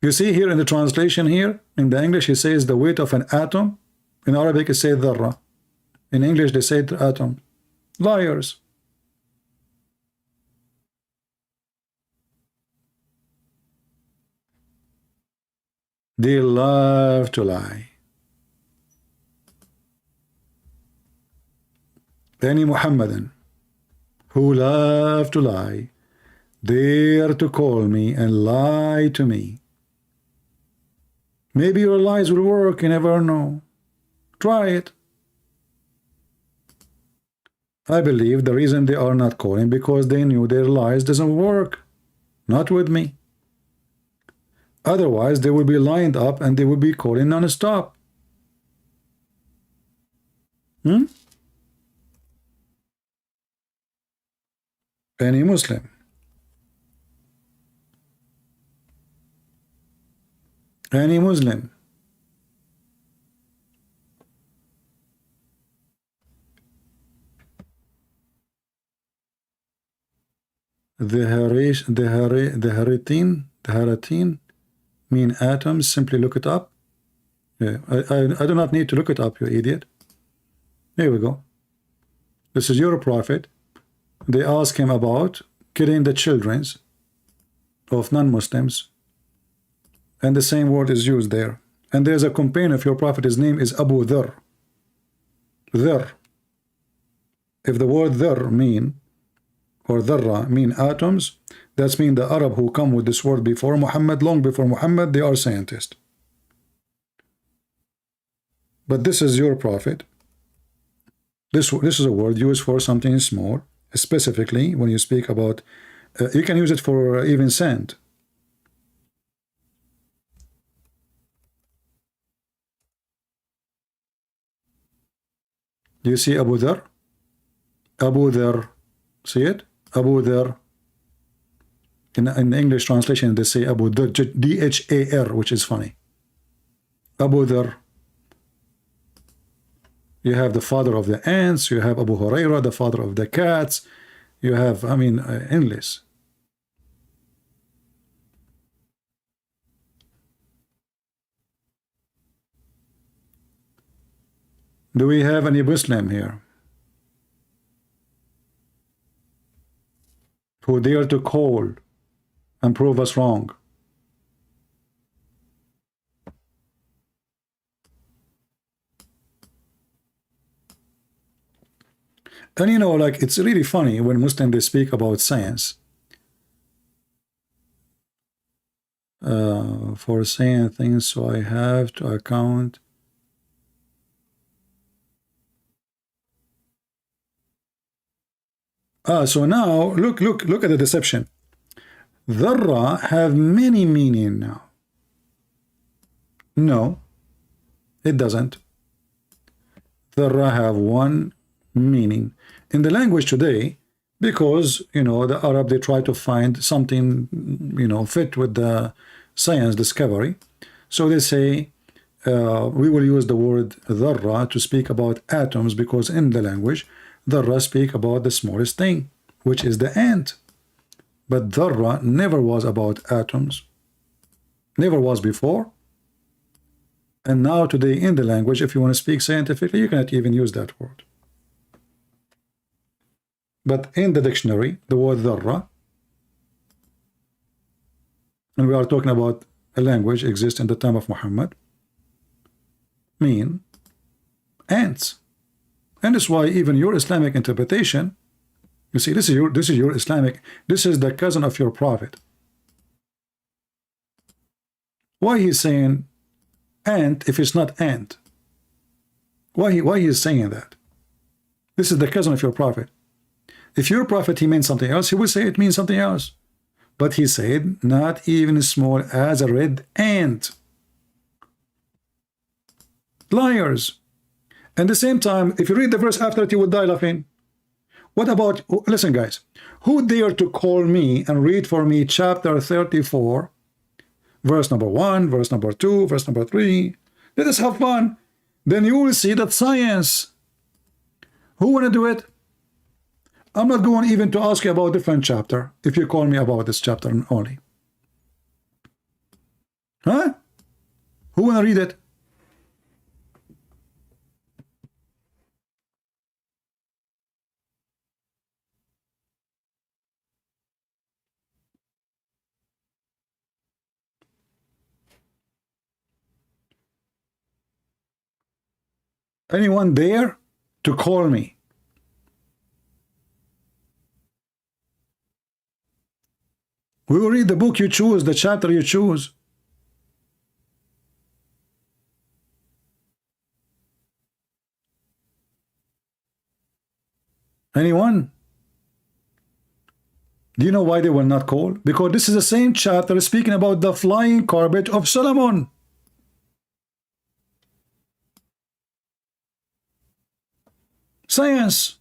You see here in the translation here, in the English, he says the weight of an atom. In Arabic, it says dharra. In English, they say atom. Liars. They love to lie. Any Muhammadan who love to lie, dare to call me and lie to me. Maybe your lies will work, you never know. Try it. I believe the reason they are not calling because they knew their lies doesn't work. Not with me. Otherwise, they would be lined up and they would be calling non-stop. Any Muslim. Any Muslim. The haratin mean atoms. Simply look it up. Yeah, I do not need to look it up, you idiot. Here we go. This is your prophet. They ask him about killing the children of non-Muslims, and the same word is used there. And there's a companion of your prophet. His name is Abu Dharr. Dharr. If the word Dharr mean or Dharra mean atoms, that's mean the Arab who come with this word before Muhammad, long before Muhammad, they are scientists. But this is your prophet. This is a word used for something small, specifically when you speak about, you can use it for even sand. Do you see Abu Dharr? Abu Dharr. See it? Abu Dharr. In the English translation, they say Abu Dharr, D-H-A-R, which is funny. Abu Dharr. You have the father of the ants. You have Abu Huraira, the father of the cats. You have, I mean, endless. Do we have any Muslim here who dare to call and prove us wrong? And you know, like, it's really funny when Muslims they speak about science. For saying things, so I have to account. So now look at the deception. Dharra have many meaning now. No, it doesn't. Dharra have one meaning in the language today, because you know the Arab they try to find something fit with the science discovery. So they say we will use the word dharra to speak about atoms, because in the language dharra speak about the smallest thing, which is the ant. But dharra never was about atoms, never was before. And now today in the language, if you want to speak scientifically, you cannot even use that word. But in the dictionary, the word dharra, and we are talking about a language exists in the time of Muhammad, mean ants. And that's why even your Islamic interpretation, you see, this is your Islamic, this is the cousin of your prophet. Why he's saying ant if it's not ant? Why he is saying that? This is the cousin of your prophet. If your prophet, he meant something else, he would say it means something else. But he said, not even as small as a red ant. Liars. At the same time, if you read the verse after it, you would die laughing. What about, listen guys, who dare to call me and read for me chapter 34, verse number 1, verse number 2, verse number 3? Let us have fun. Then you will see that science. Who want to do it? I'm not going even to ask you about a different chapter if you call me about this chapter only. Huh? Who want to read it? Anyone dare to call me? We will read the book you choose, the chapter you choose. Anyone? Do you know why they will not call? Because this is the same chapter speaking about the flying carpet of Solomon. Science.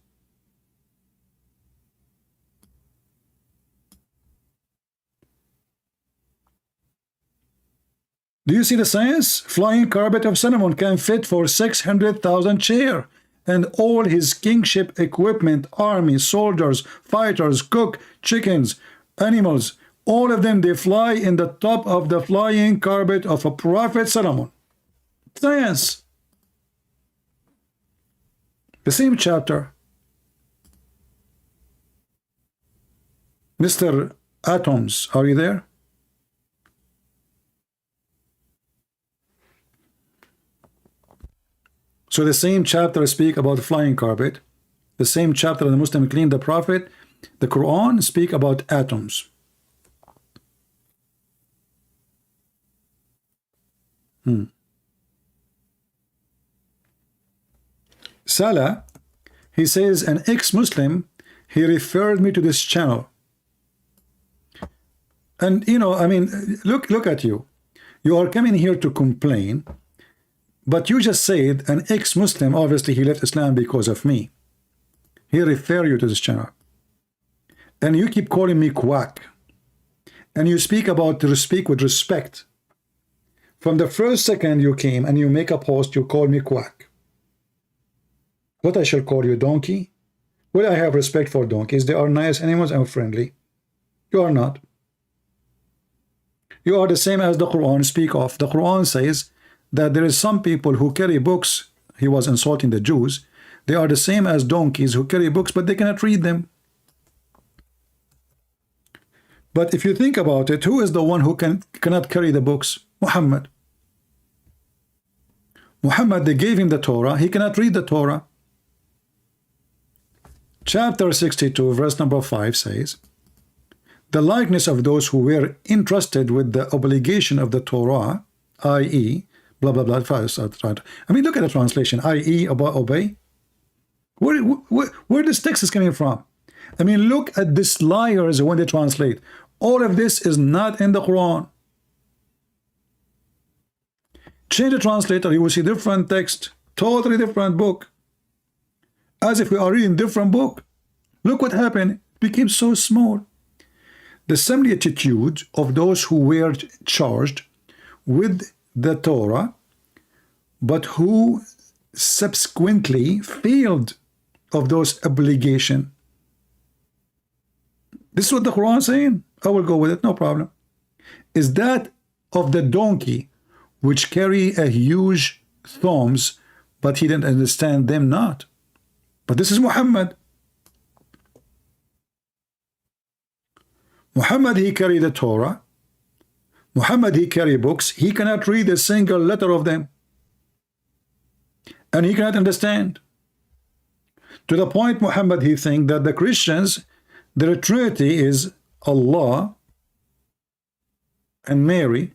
Do you see the science? Flying carpet of Solomon can fit for 600,000 chair, and all his kingship equipment, army, soldiers, fighters, cook, chickens, animals, all of them, they fly in the top of the flying carpet of a prophet Solomon. Science. The same chapter. Mr. Atoms, are you there? So the same chapter speak about the flying carpet. The same chapter the Muslim clean the prophet. The Quran speak about atoms. Salah, he says, an ex-Muslim, he referred me to this channel. And you know, I mean, look at you. You are coming here to complain, but you just said an ex-Muslim, obviously he left Islam because of me. He referred you to this channel. And you keep calling me quack. And you speak about to speak with respect. From the first second you came and you make a post, you call me quack. What I shall call you, donkey? Well, I have respect for donkeys. They are nice animals and friendly. You are not. You are the same as the Quran speak of. The Quran says that there is some people who carry books. He was insulting the Jews. They are the same as donkeys who carry books, but they cannot read them. But if you think about it, who is the one who cannot carry the books? Muhammad. Muhammad, they gave him the Torah. He cannot read the Torah. Chapter 62, verse number 5 says, the likeness of those who were entrusted with the obligation of the Torah, i.e., blah, blah, blah. I mean, look at the translation, i.e., obey. Where this text is coming from? I mean, look at this liars when they translate. All of this is not in the Quran. Change the translator, you will see different text, totally different book. As if we are reading different book. Look what happened. It became so small. The similitude of those who were charged with the Torah, but who subsequently failed of those obligation. This is what the Quran is saying. I will go with it, no problem. Is that of the donkey which carry a huge thumbs, but he didn't understand them not. But this is Muhammad. Muhammad, he carried the Torah. Muhammad, he carried books. He cannot read a single letter of them. And he cannot understand. To the point, Muhammad, he thinks that the Christians, their Trinity is Allah and Mary.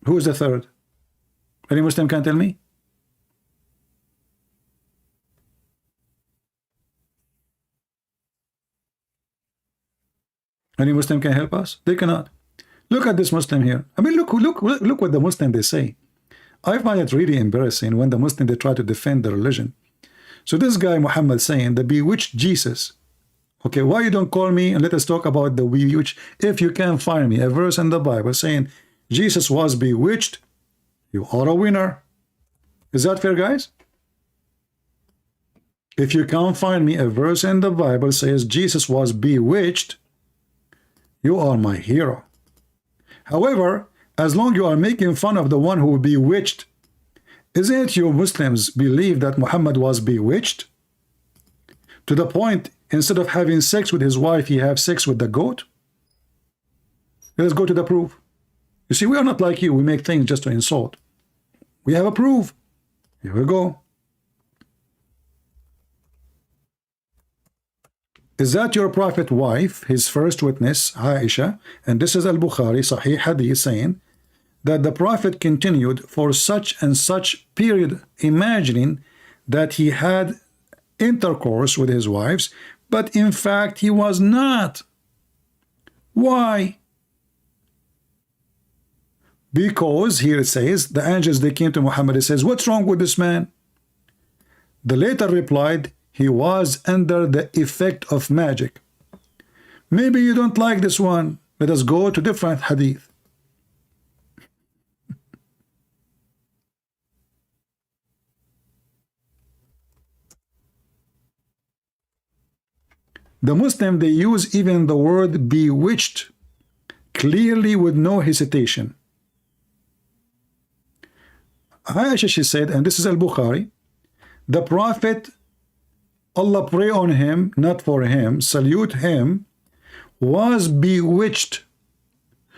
Who is the third? Any Muslim can tell me? Any Muslim can help us? They cannot. Look at this Muslim here. I mean, look what the Muslim they say. I find it really embarrassing when the Muslim they try to defend the religion. So this guy Muhammad saying the bewitched Jesus. Okay, why you don't call me and let us talk about the bewitched? If you can find me a verse in the Bible saying Jesus was bewitched, you are a winner. Is that fair, guys? If you can't find me a verse in the Bible says Jesus was bewitched, you are my hero. However, as long you are making fun of the one who bewitched, isn't you Muslims believe that Muhammad was bewitched? To the point, instead of having sex with his wife, he have sex with the goat? Let's go to the proof. You see, we are not like you. We make things just to insult. We have a proof. Here we go. Is that your prophet wife, his first witness, Aisha? And this is Al-Bukhari, Sahih Hadith, saying that the prophet continued for such and such period, imagining that he had intercourse with his wives, but in fact he was not. Why? Because here it says, the angels, they came to Muhammad, it says, what's wrong with this man? The later replied, he was under the effect of magic. Maybe you don't like this one. Let us go to different hadith. The Muslim, they use even the word bewitched clearly with no hesitation. Aisha, she said, and this is Al-Bukhari, the Prophet, Allah pray on him, not for him, salute him, was bewitched.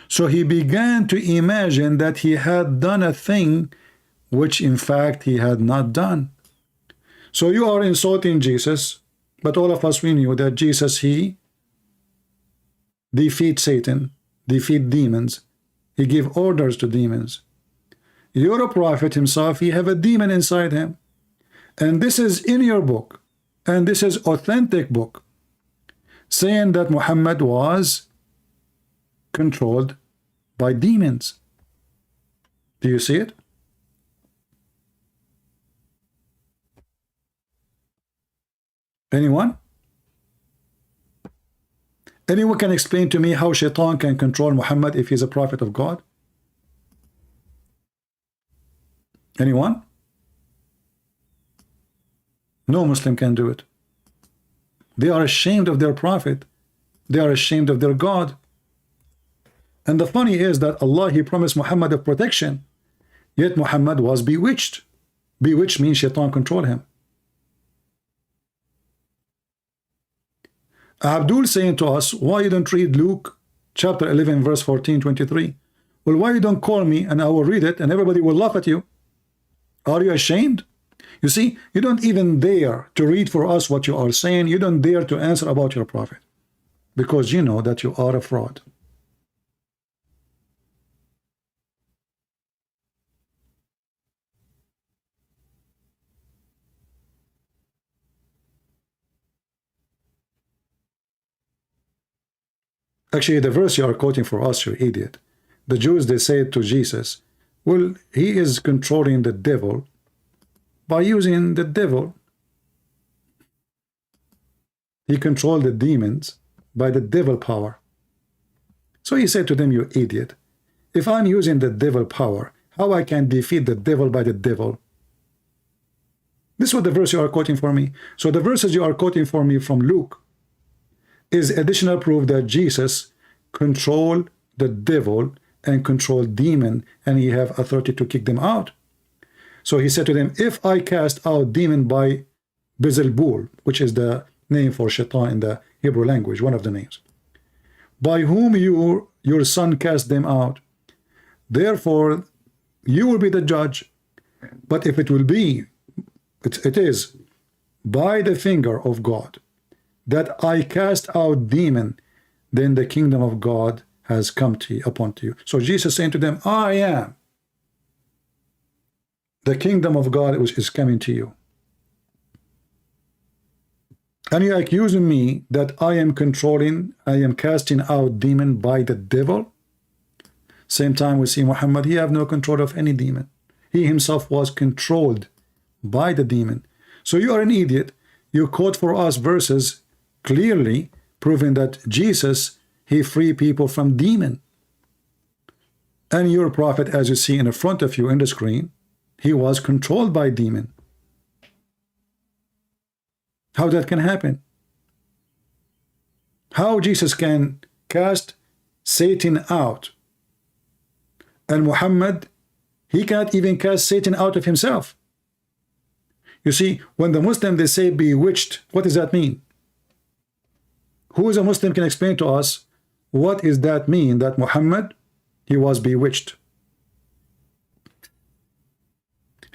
So he began to imagine that he had done a thing which in fact he had not done. So you are insulting Jesus, but all of us, we knew that Jesus, he defeat Satan, defeat demons. He give orders to demons. You're a prophet himself, he have a demon inside him. And this is in your book. And this is authentic book saying that Muhammad was controlled by demons. Do you see it? Anyone? Anyone can explain to me how Shaitan can control Muhammad if he's a prophet of God? Anyone? No Muslim can do it. They are ashamed of their prophet. They are ashamed of their God. And the funny is that Allah, he promised Muhammad of protection, yet Muhammad was bewitched. Bewitched means Shaitan controlled him. Abdul saying to us, why you don't read Luke chapter 11 verse 14-23? Well, why you don't call me and I will read it and everybody will laugh at you? Are you ashamed? You see, you don't even dare to read for us what you are saying. You don't dare to answer about your prophet because you know that you are a fraud. Actually, the verse you are quoting for us, you idiot. The Jews, they said to Jesus, well, he is controlling the devil by using the devil. He controlled the demons by the devil power. So he said to them, you idiot, if I'm using the devil power, how I can defeat the devil by the devil? This is what the verse you are quoting for me. So the verses you are quoting for me from Luke is additional proof that Jesus controlled the devil and controlled demon, and he have authority to kick them out. So he said to them, if I cast out demon by Beelzebul, which is the name for Shaitan in the Hebrew language, one of the names, by whom your son cast them out, therefore you will be the judge. But if it will be, it is by the finger of God that I cast out demon, then the kingdom of God has come to you, upon to you. So Jesus saying to them, I am The kingdom of God is coming to you. And you're accusing me that I am casting out demon by the devil. Same time we see Muhammad, he have no control of any demon. He himself was controlled by the demon. So you are an idiot. You quote for us verses clearly proving that Jesus, he free people from demon. And your prophet, as you see in the front of you in the screen, he was controlled by demon. How that can happen? How Jesus can cast Satan out? And Muhammad, he can't even cast Satan out of himself. You see, when the Muslim, they say bewitched, what does that mean? Who is a Muslim can explain to us what does that mean that Muhammad, he was bewitched?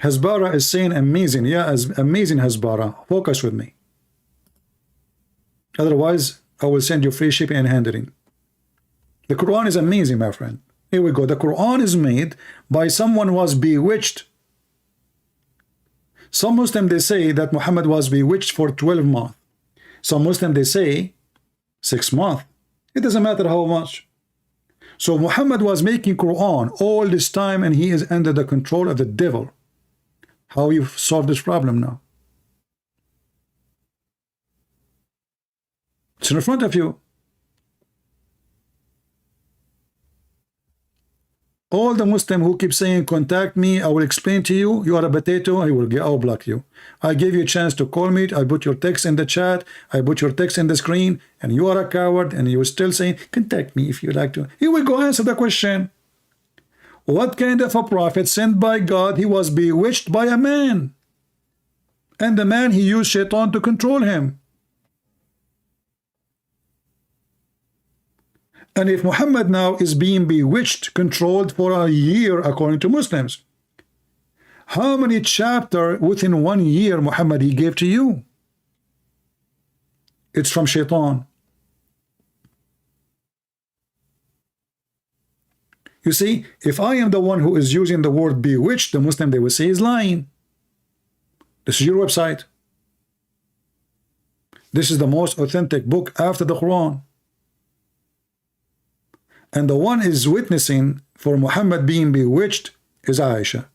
Hasbara is saying amazing. Yeah, amazing Hasbara. Focus with me. Otherwise, I will send you free shipping and handling. The Quran is amazing, my friend. Here we go. The Quran is made by someone who was bewitched. Some Muslim, they say that Muhammad was bewitched for 12 months. Some Muslim, they say 6 months. It doesn't matter how much. So Muhammad was making Quran all this time and he is under the control of the devil. How you solve this problem now? It's in front of you. All the Muslim who keep saying contact me, I will explain to you, you are a potato, I will block you. I gave you a chance to call me, I put your text in the chat, I put your text in the screen, and you are a coward, and you are still saying contact me if you like to. He will go answer the question. What kind of a prophet sent by God? He was bewitched by a man, and the man, he used shaitan to control him. And if Muhammad now is being bewitched, controlled for a year according to Muslims, how many chapters within 1 year Muhammad he gave to you? It's from shaitan. You see, if I am the one who is using the word bewitched, the Muslim, they will say is lying. This is your website. This is the most authentic book after the Quran. And the one is witnessing for Muhammad being bewitched is Aisha.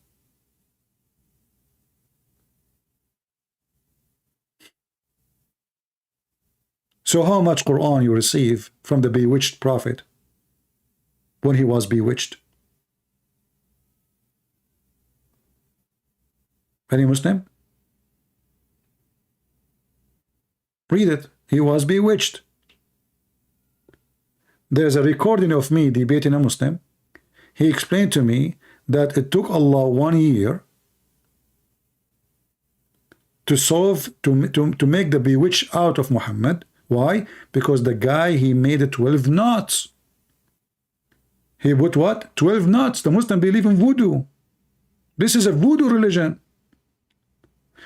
So how much Quran you receive from the bewitched prophet when he was bewitched? Any Muslim? Read it. He was bewitched. There's a recording of me debating a Muslim. He explained to me that it took Allah 1 year to solve, to make the bewitched out of Muhammad. Why? Because the guy, he made it 12 knots. He put what? 12 knots. The Muslim believe in voodoo. This is a voodoo religion.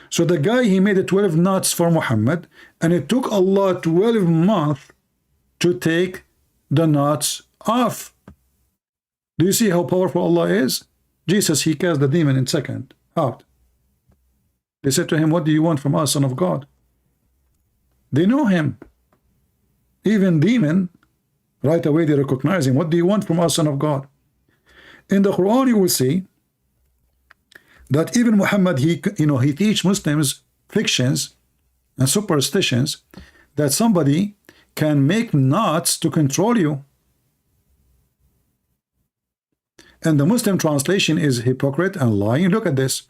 So the guy, he made it 12 knots for Muhammad, and it took Allah 12 months to take the knots off. Do you see how powerful Allah is? Jesus, he cast the demon in second out. They said to him, what do you want from us, Son of God? They know him. Even demon, right away they recognize him. What do you want from us, Son of God? In the Quran you will see that even Muhammad, he teach Muslims fictions and superstitions that somebody can make knots to control you. And the Muslim translation is hypocrite and lying. Look at this.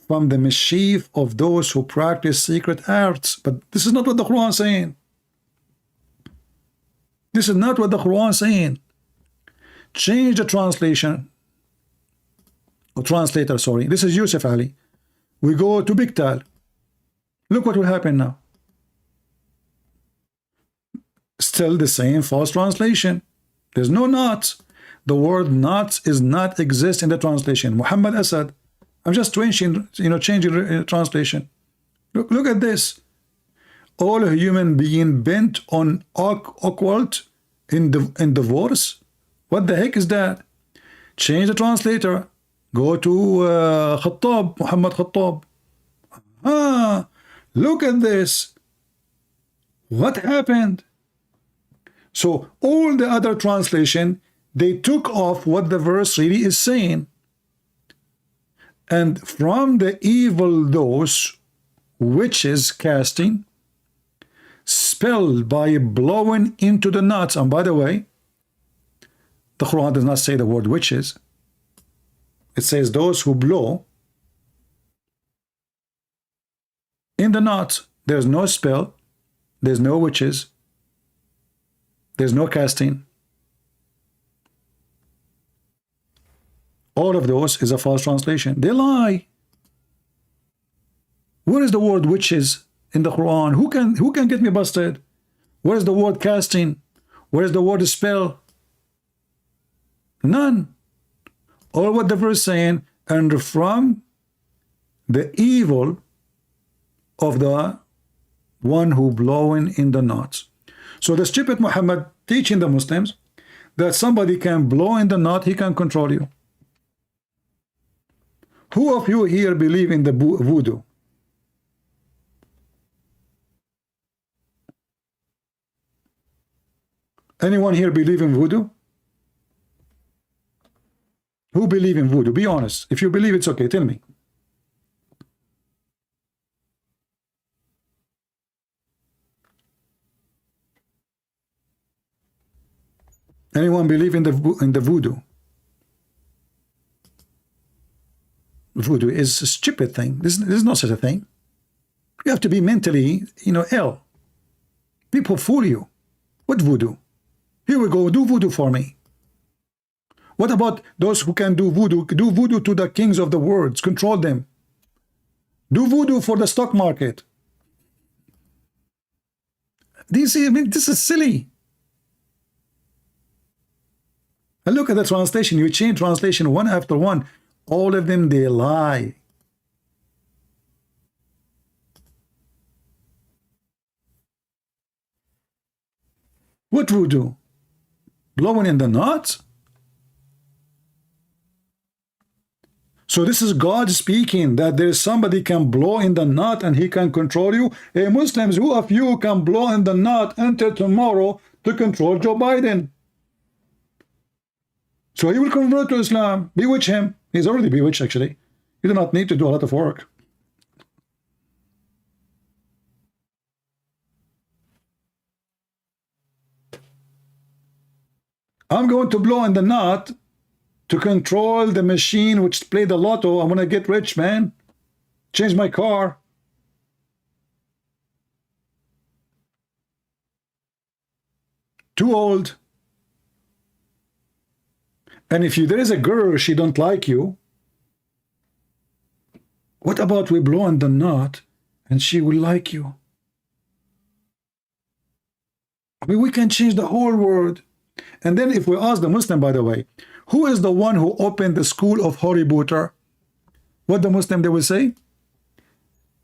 From the mischief of those who practice secret arts. But this is not what the Quran is saying. This is not what the Quran is saying. Change the translation. Or translator, sorry. This is Yusuf Ali. We go to Biktal. Look what will happen now. Still the same false translation. There's no knots. The word knots is not exist in the translation. Muhammad Asad. I'm just changing, changing translation. Look at this. All human being bent on occult in divorce. What the heck is that? Change the translator. Go to Khattab, Muhammad Khattab. Ah, look at this. What happened? So all the other translation, they took off what the verse really is saying. And from the evil those witches casting, spell by blowing into the nuts. And by the way, the Quran does not say the word witches. It says those who blow in the nuts. There's no spell. There's no witches. There's no casting. All of those is a false translation. They lie. Where is the word witches in the Quran? Who can get me busted? Where is the word casting? Where is the word spell? None. All what the verse saying, and from the evil of the one who blowing in the nuts. So the stupid Muhammad teaching the Muslims that somebody can blow in the nut, he can control you. Who of you here believe in the voodoo? Anyone here believe in voodoo? Who believe in voodoo? Be honest. If you believe, it's okay. Tell me. Anyone believe in the voodoo? Voodoo is a stupid thing. There's no such a thing. You have to be mentally, ill. People fool you. What voodoo? Here we go. Do voodoo for me. What about those who can do voodoo? Do voodoo to the kings of the world. Control them. Do voodoo for the stock market. Do you see? I mean, this is silly. And look at the translation. You change translation one after one. All of them, they lie. What voodoo? Blowing in the nuts? So this is God speaking, that there is somebody can blow in the nut and he can control you. Hey Muslims, who of you can blow in the nut until tomorrow to control Joe Biden? So he will convert to Islam. Bewitch him. He's already bewitched, actually. You do not need to do a lot of work. I'm going to blow in the nut to control the machine which play the lotto. I'm going to get rich, man. Change my car. Too old. And if there is a girl, she don't like you, what about we blow in the nut and she will like you? I mean, we can change the whole world. And then if we ask the Muslim, by the way, who is the one who opened the school of Harry Potter? What the Muslim, they will say?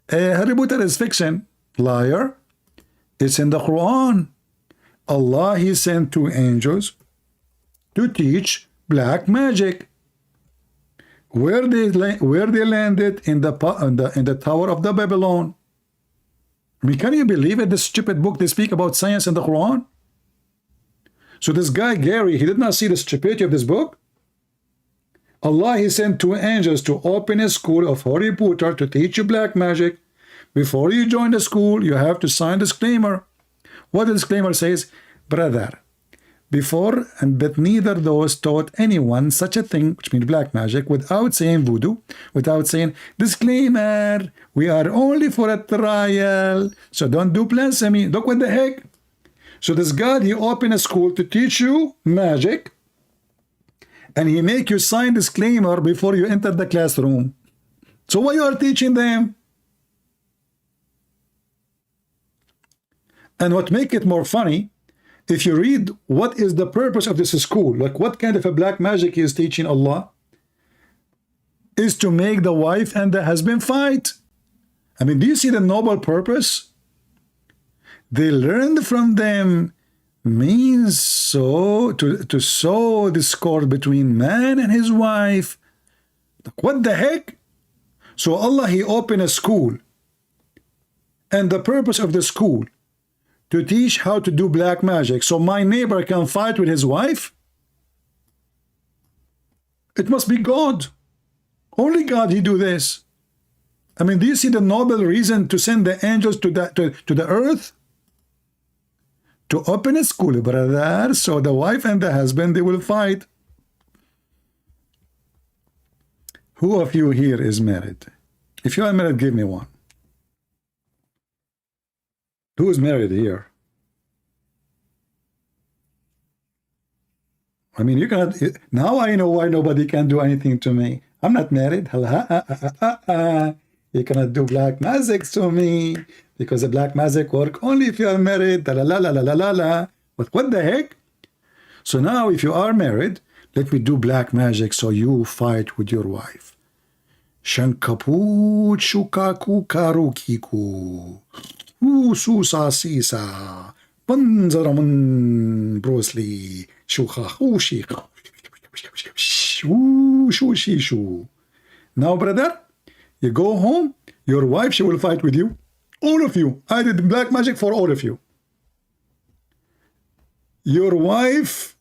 Harry Potter is fiction. Liar. It's in the Quran. Allah, he sent 2 angels to teach black magic. Where they landed in the Tower of the Babylon. I mean, can you believe it? This stupid book, they speak about science in the Quran. So this guy Gary, he did not see the stupidity of this book. Allah, he sent 2 angels to open a school of Harry Potter to teach you black magic. Before you join the school, you have to sign disclaimer. What the disclaimer says? Brother, before but neither those taught anyone such a thing, which means black magic, without saying voodoo, without saying disclaimer, we are only for a trial, so don't do blasphemy. Look what the heck. So this God, he opened a school to teach you magic, and he make you sign disclaimer before you enter the classroom. So why you are teaching them? And what make it more funny, if you read what is the purpose of this school, like what kind of a black magic he is teaching, Allah, is to make the wife and the husband fight. I mean, do you see the noble purpose? They learned from them means to sow discord between man and his wife. What the heck? So Allah, He opened a school, and the purpose of the school to teach how to do black magic, so my neighbor can fight with his wife? It must be God. Only God He do this. I mean, do you see the noble reason to send the angels to the earth? To open a school, brother, so the wife and the husband, they will fight. Who of you here is married? If you are married, give me one. Who is married here? I mean, you cannot. Now I know why nobody can do anything to me. I'm not married. You cannot do black magic to me because the black magic work only if you are married. La la la la la la la. But what the heck? So now, if you are married, let me do black magic so you fight with your wife. Shankaput shukaku karukiku. Ususa sisa. Banzaramun Bruce Lee. Now, brother, you go home, your wife, she will fight with you. All of you. I did black magic for all of you. Your wife,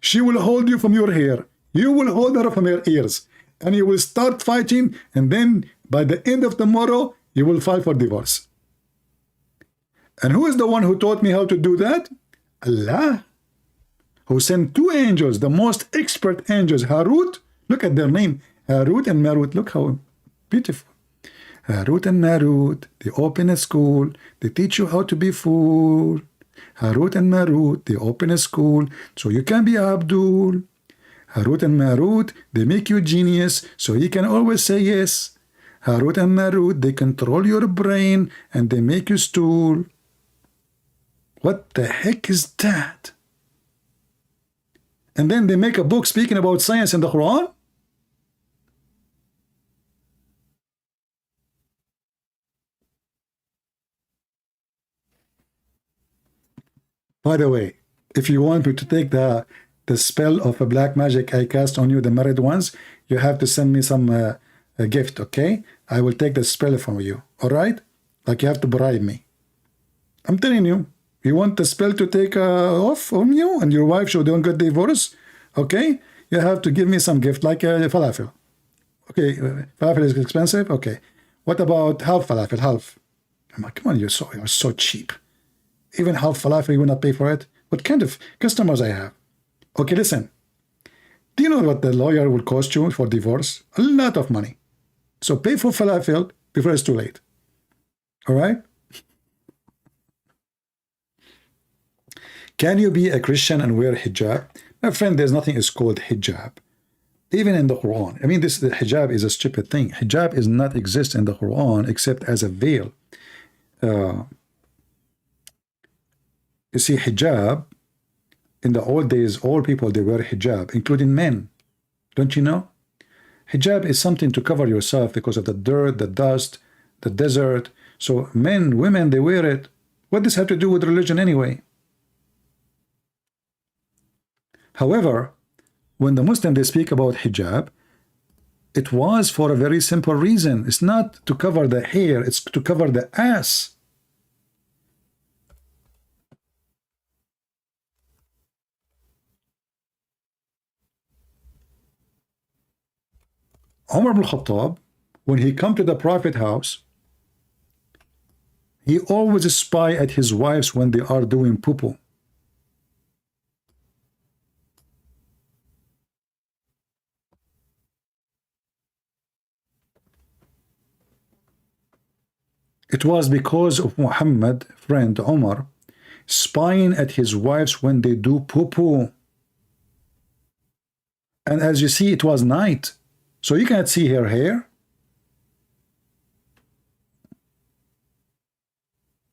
she will hold you from your hair. You will hold her from her ears. And you will start fighting. And then by the end of tomorrow, you will file for divorce. And who is the one who taught me how to do that? Allah. Who sent two angels, the most expert angels, Harut, look at their name, Harut and Marut, look how beautiful. Harut and Marut, they open a school, they teach you how to be fool. Harut and Marut, they open a school, so you can be Abdul. Harut and Marut, they make you genius, so you can always say yes. Harut and Marut, they control your brain, and they make you stool. What the heck is that? And then they make a book speaking about science in the Quran? By the way, if you want me to take the spell of a black magic I cast on you, the married ones, you have to send me some a gift, okay? I will take the spell from you, all right? Like you have to bribe me. I'm telling you. You want the spell to take off from you and your wife so don't get divorced? Okay? You have to give me some gift like falafel. Okay, falafel is expensive? Okay. What about half falafel? Half. I'm like, come on, you're so cheap. Even half falafel, you will not pay for it? What kind of customers I have? Okay, listen. Do you know what the lawyer will cost you for divorce? A lot of money. So pay for falafel before it's too late. All right? Can you be a Christian and wear hijab? My friend, there's nothing is called hijab. Even in the Quran. I mean, the hijab is a stupid thing. Hijab is not exist in the Quran except as a veil. You see, hijab, in the old days, all people, they wear hijab, including men. Don't you know? Hijab is something to cover yourself because of the dirt, the dust, the desert. So men, women, they wear it. What does this have to do with religion anyway? However, when the Muslims, they speak about hijab, it was for a very simple reason. It's not to cover the hair, it's to cover the ass. Umar ibn Khattab, when he come to the Prophet house, he always spy at his wives when they are doing poo-poo. It was because of Muhammad, friend Umar, spying at his wives when they do poo-poo. And as you see, it was night, so you cannot see her hair.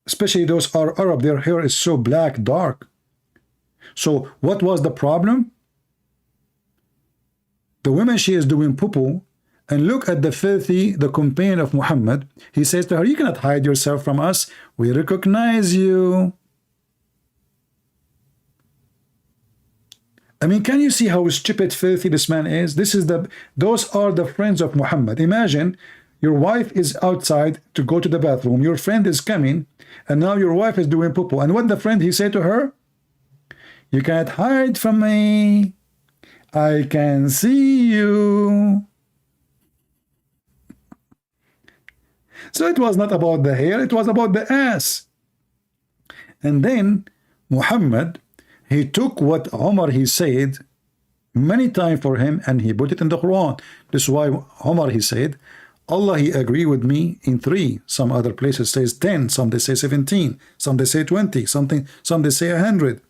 Especially those are Arab, their hair is so black, dark. So what was the problem? The woman, she is doing poo-poo, and look at the filthy, the companion of Muhammad. He says to her, you cannot hide yourself from us. We recognize you. I mean, can you see how stupid, filthy this man is? Those are the friends of Muhammad. Imagine your wife is outside to go to the bathroom. Your friend is coming, and now your wife is doing poo-poo. And what the friend he said to her? You can't hide from me. I can see you. So it was not about the hair, it was about the ass. And then Muhammad, he took what Omar he said many times for him and he put it in the Quran. This is why Omar he said, Allah he agree with me in 3. Some other places says 10, some they say 17, some they say 20, some they say 100.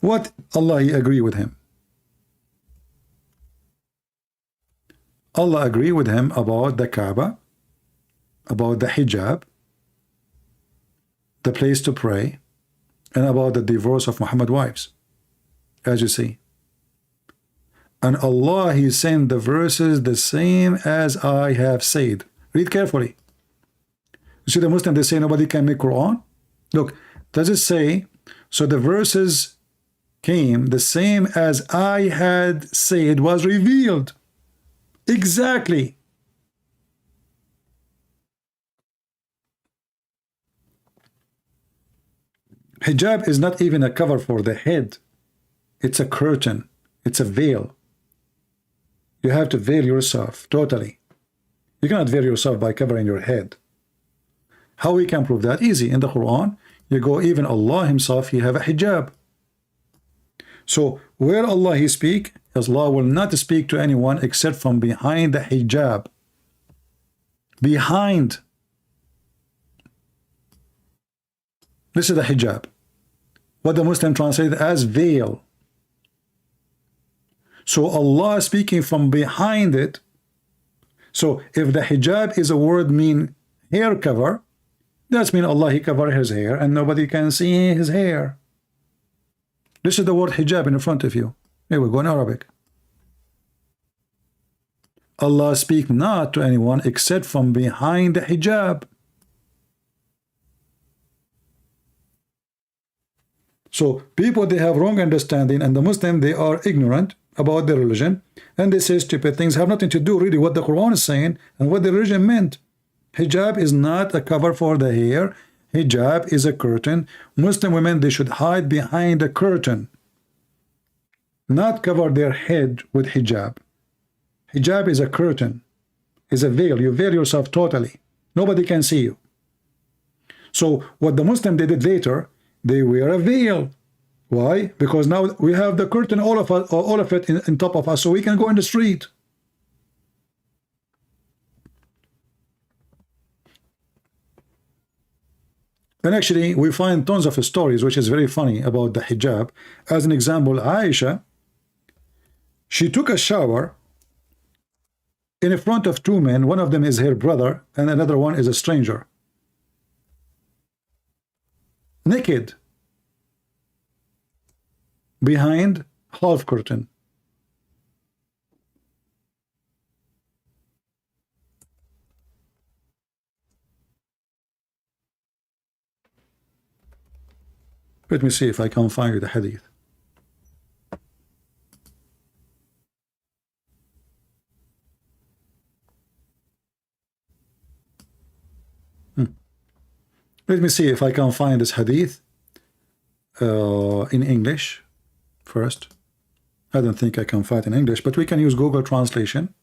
What Allah he agree with him? Allah agree with him about the Kaaba, about the hijab, the place to pray, and about the divorce of Muhammad's wives, as you see. And Allah he sent the verses the same as I have said. Read carefully. You see the Muslim, they say nobody can make Quran. Look, does it say, so the verses came the same as I had said was revealed. Exactly. Hijab is not even a cover for the head. It's a curtain. It's a veil. You have to veil yourself totally. You cannot veil yourself by covering your head. How we can prove that? Easy. In the Quran, you go, even Allah himself, he have a hijab. So where Allah he speak, Allah will not speak to anyone except from behind the hijab. Behind. This is the hijab. What the Muslim translate as veil. So Allah speaking from behind it. So if the hijab is a word mean hair cover, that's mean Allah he cover his hair and nobody can see his hair. This is the word hijab in front of you. Here we go in Arabic. Allah speak not to anyone except from behind the hijab. So people, they have wrong understanding, and the Muslim, they are ignorant about their religion, and they say stupid things, have nothing to do really what the Quran is saying and what the religion meant. Hijab is not a cover for the hair. Hijab is a curtain. Muslim women, they should hide behind a curtain, not cover their head with hijab. Hijab is a curtain, is a veil. You veil yourself totally. Nobody can see you. So what the Muslim they did later, they wear a veil. Why? Because now we have the curtain, all of it in top of us, so we can go in the street. And actually, we find tons of stories, which is very funny, about the hijab. As an example, Aisha, she took a shower in front of 2 men. One of them is her brother, and another one is a stranger. Naked. Behind half curtain. Let me see if I can find you the hadith. Let me see if I can find this hadith in English first. I don't think I can find it in English, but we can use Google translation.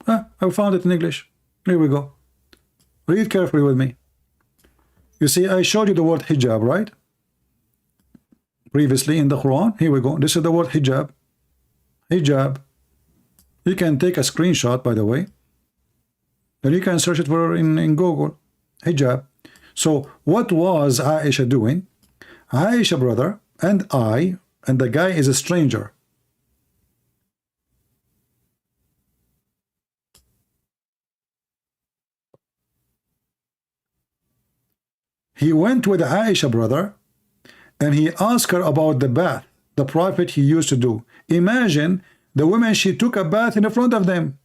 I found it in English. Here we go. Read carefully with me. You see, I showed you the word hijab, right? Previously in the Quran. Here we go. This is the word hijab. Hijab. You can take a screenshot, by the way, and you can search it for in Google. Hijab. So what was Aisha doing? Aisha brother and the guy is a stranger. He went with Aisha brother and he asked her about the bath the Prophet he used to do. Imagine the woman, she took a bath in front of them.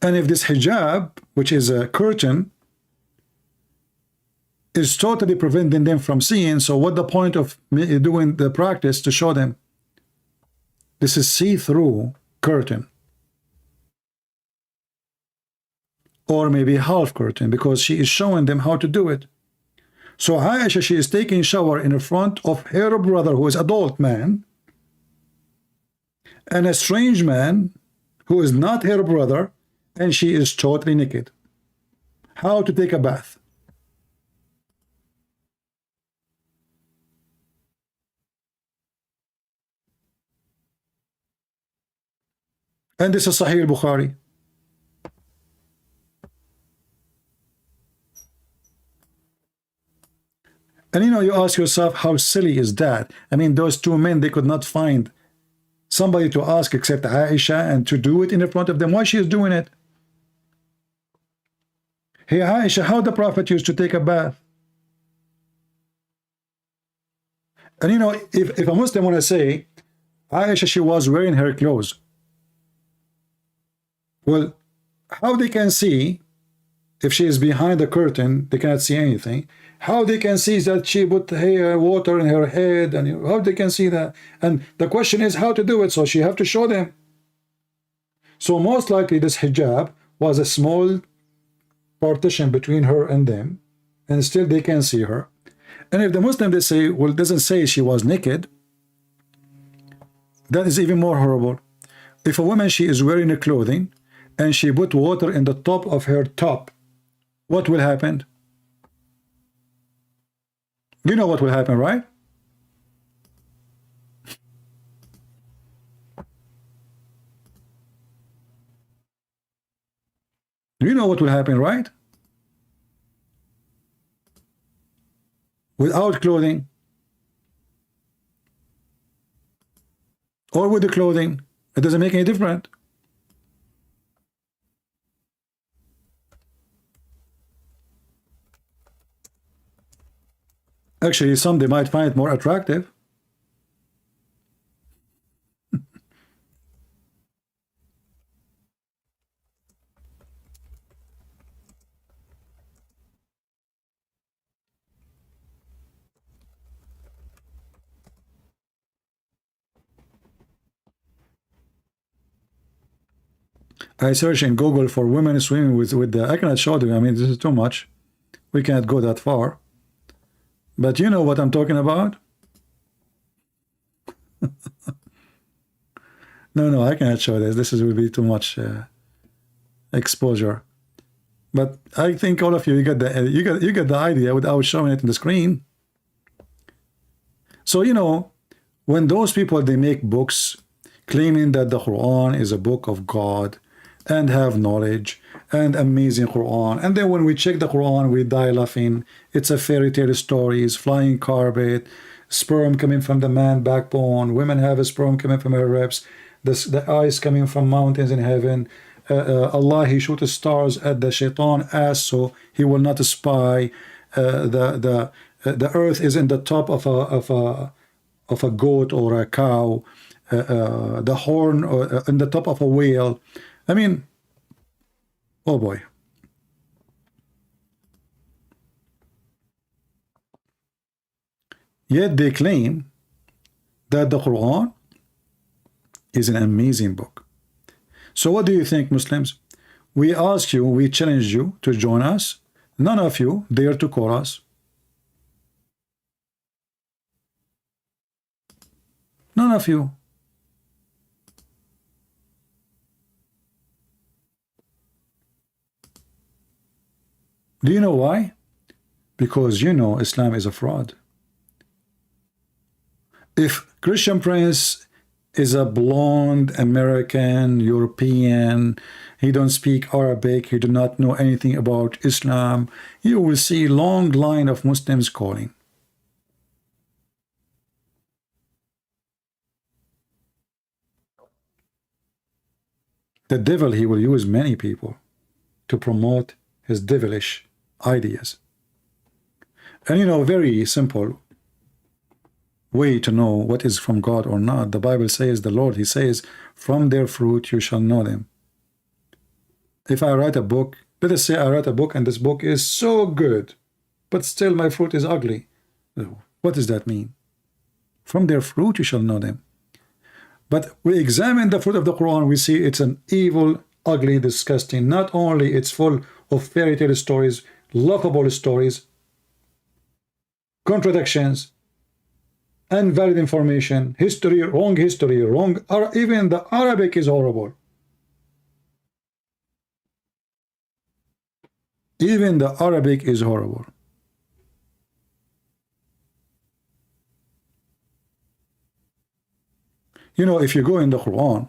And if this hijab, which is a curtain, is totally preventing them from seeing, so what the point of me doing the practice to show them? This is see-through curtain, or maybe half curtain, because she is showing them how to do it. So Aisha, she is taking shower in front of her brother, who is adult man, and a strange man who is not her brother, and she is totally naked. How to take a bath? And this is Sahih al-Bukhari. And you know, you ask yourself, how silly is that? I mean, those two men, they could not find somebody to ask except Aisha, and to do it in front of them. Why she is doing it? Hey Aisha, how the Prophet used to take a bath? And you know, if a Muslim want to say, Aisha, she was wearing her clothes. Well, how they can see, if she is behind the curtain, they cannot see anything. How they can see that she put water in her head, and how they can see that? And the question is how to do it, so she have to show them. So most likely this hijab was a small partition between her and them, and still they can see her. And if the Muslim, they say, well, it doesn't say she was naked, that is even more horrible. If a woman, she is wearing a clothing, and she put water in the top of her top, what will happen? You know what will happen, right? You know what will happen, right? Without clothing or with the clothing, it doesn't make any difference. Actually, some, they might find it more attractive. I search in Google for women swimming with the, I cannot show them. I mean, this is too much. We can't go that far. But you know what I'm talking about? No, I cannot show this. This will be too much exposure. But I think all of you, you get the idea without showing it in the screen. So you know, when those people, they make books claiming that the Quran is a book of God and have knowledge and amazing Quran, and then when we check the Quran, we die laughing. It's a fairy tale stories, flying carpet, sperm coming from the man backbone, women have a sperm coming from her ribs, the eyes coming from mountains in heaven. Allah, he shoots stars at the shaitan ass so he will not spy. The earth is in the top of a goat or a cow. The horn in the top of a whale. I mean, oh boy. Yet they claim that the Quran is an amazing book. So what do you think, Muslims? We ask you, we challenge you to join us. None of you dare to call us. None of you. Do you know why? Because you know Islam is a fraud. If Christian Prince is a blonde American, European, he don't speak Arabic, he do not know anything about Islam, you will see a long line of Muslims calling. The devil, he will use many people to promote his devilish ideas. And you know, very simple way to know what is from God or not. The Bible says, the Lord, he says, from their fruit you shall know them. if I write a book, let us say I write a book and this book is so good, but still my fruit is ugly. What does that mean? From their fruit you shall know them. But we examine the fruit of the Quran, we see it's an evil, ugly, disgusting. Not only it's full of fairy tale stories, laughable stories, contradictions, invalid information, history, wrong, even the Arabic is horrible. Even the Arabic is horrible. You know, if you go in the Quran,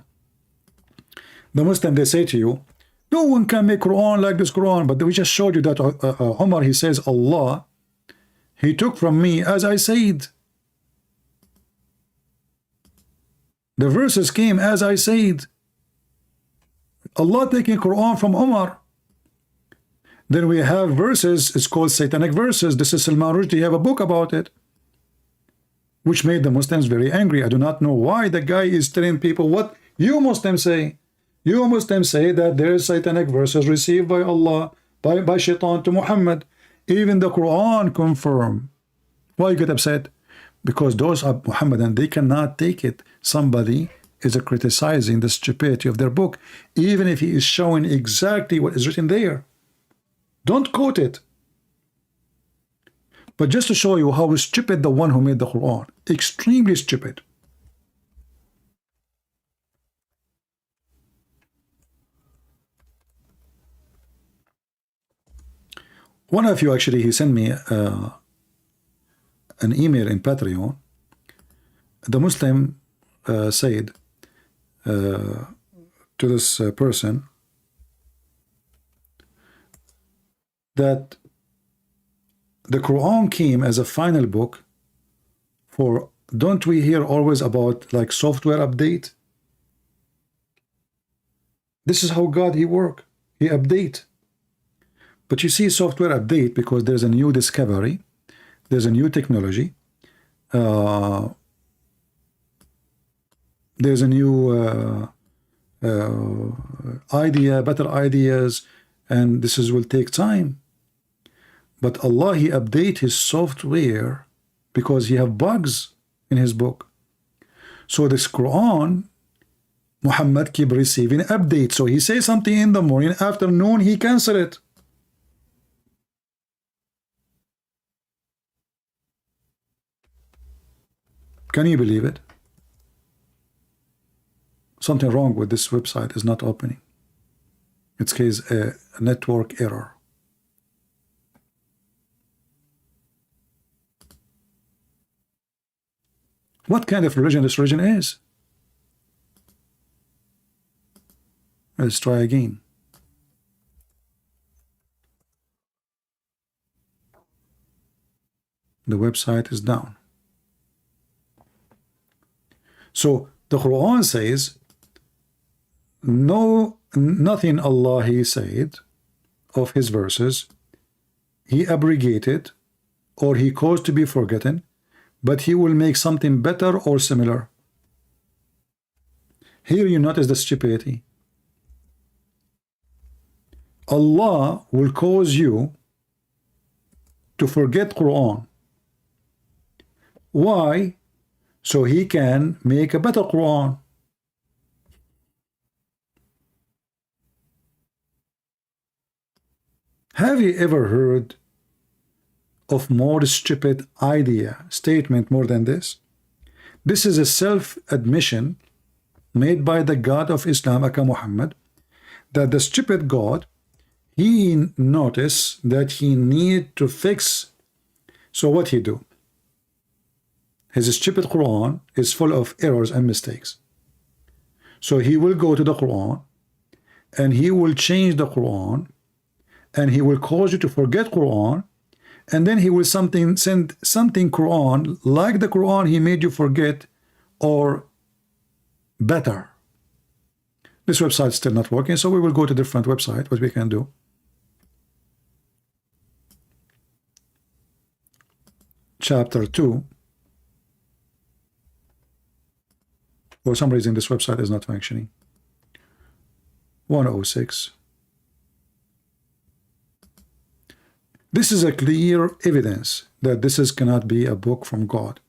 the Muslim, they say to you, no one can make Quran like this Quran, but we just showed you that Umar, he says, Allah, he took from me as I said. The verses came as I said. Allah taking Quran from Umar. Then we have verses, it's called satanic verses. This is Salman Rushdie, you have a book about it, which made the Muslims very angry. I do not know why the guy is telling people what you Muslims say. You Muslims say that there is satanic verses received by Allah, by Shaitan to Muhammad. Even the Quran confirm. Why you get upset? Because those are Muhammadan, they cannot take it. Somebody is criticizing the stupidity of their book, even if he is showing exactly what is written there. Don't quote it. But just to show you how stupid the one who made the Quran, extremely stupid. One of you actually, he sent me an email in Patreon. The Muslim said to this person that the Quran came as a final book for, don't we hear always about like software update? This is how God, he work, he update. But you see software update because there's a new discovery, there's a new technology, there's a new idea, better ideas, and this will take time. But Allah, he update his software because he have bugs in his book. So this Quran, Muhammad keep receiving updates. So he says something in the morning, afternoon he cancel it. Can you believe it? Something wrong with this website is not opening. It's case a network error. What kind of religion this religion is? Let's try again. The website is down. So the Quran says, no, nothing Allah he said of his verses, he abrogated or he caused to be forgotten, but he will make something better or similar. Here you notice the stupidity. Allah will cause you to forget Quran. Why? So he can make a better Quran. Have you ever heard of more stupid idea, statement more than this? This is a self-admission made by the God of Islam, Aka Muhammad, that the stupid God, he noticed that he need to fix. So what he do? His stupid Quran is full of errors and mistakes. So he will go to the Quran and he will change the Quran and he will cause you to forget Quran, and then he will send something Quran like the Quran he made you forget or better. This website is still not working, so we will go to a different website. What we can do, chapter 2. For some reason this website is not functioning. 106. This is a clear evidence that this is cannot be a book from God.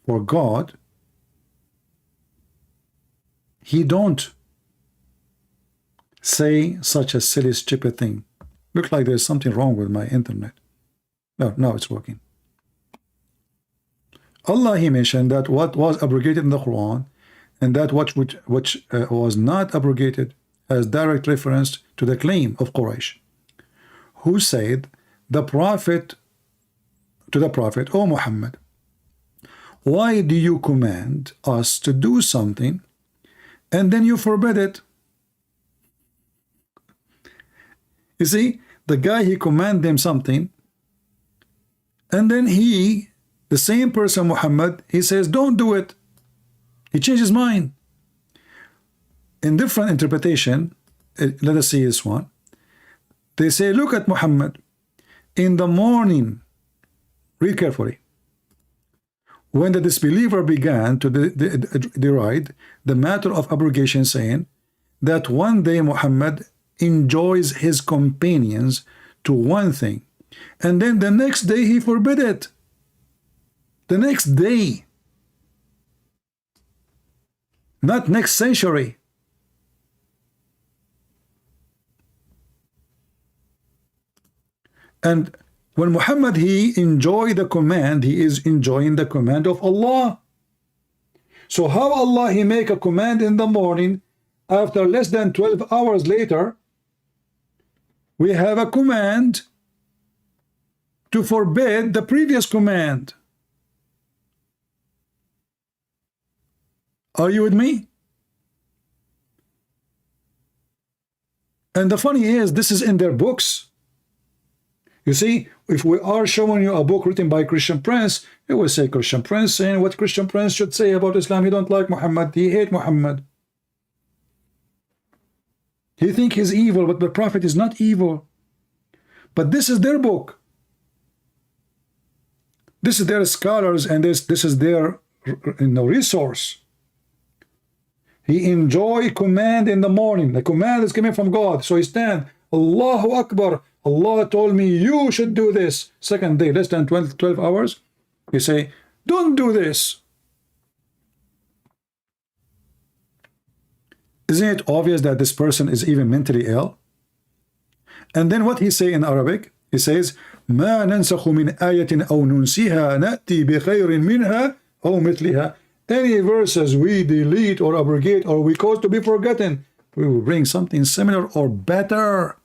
For God, He don't say such a silly, stupid thing. Look like there's something wrong with my internet. No, now it's working. Allah, He mentioned that what was abrogated in the Quran and that which was not abrogated as direct reference to the claim of Quraysh, who said to the Prophet, "O Muhammad, why do you command us to do something and then you forbid it?" You see, the guy, he commanded them something, and then the same person, Muhammad, he says, don't do it. He changed his mind. In different interpretation, let us see this one. They say, look at Muhammad. In the morning, read carefully, when the disbeliever began to deride the matter of abrogation, saying that one day Muhammad enjoys his companions to one thing, and then the next day he forbid it. The next day, not next century. And when Muhammad, he enjoy the command, he is enjoying the command of Allah. So how Allah, he make a command in the morning, after less than 12 hours later, we have a command to forbid the previous command. Are you with me? And the funny is, this is in their books. You see, if we are showing you a book written by Christian Prince, it will say Christian Prince saying what Christian Prince should say about Islam. He don't like Muhammad. He hate Muhammad. He think he's evil, but the Prophet is not evil. But this is their book. This is their scholars, and this is their resource. He enjoy command in the morning. The command is coming from God. So he stand, Allahu Akbar. Allah told me you should do this. Second day, less than 12 hours, he say, don't do this. Isn't it obvious that this person is even mentally ill? And then what he say in Arabic? He says, ما ننسخ من آية أو ننسيها نأتي بخير منها أو مثلها. Any verses we delete or abrogate or we cause to be forgotten, we will bring something similar or better.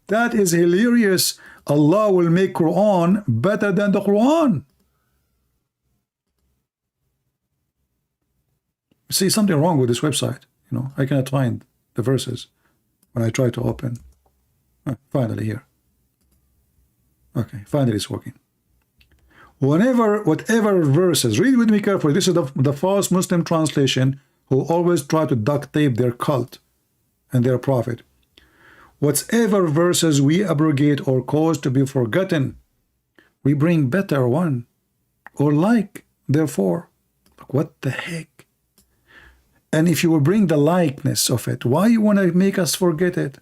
That is hilarious. Allah will make Quran better than the Quran. See, something wrong with this website. You know, I cannot find the verses when I try to open. Finally here. Okay, finally it's working. Whatever verses, read with me carefully. This is the false Muslim translation who always try to duct tape their cult and their prophet. Whatever verses we abrogate or cause to be forgotten, we bring better one or like, therefore. What the heck? And if you will bring the likeness of it, why you want to make us forget it?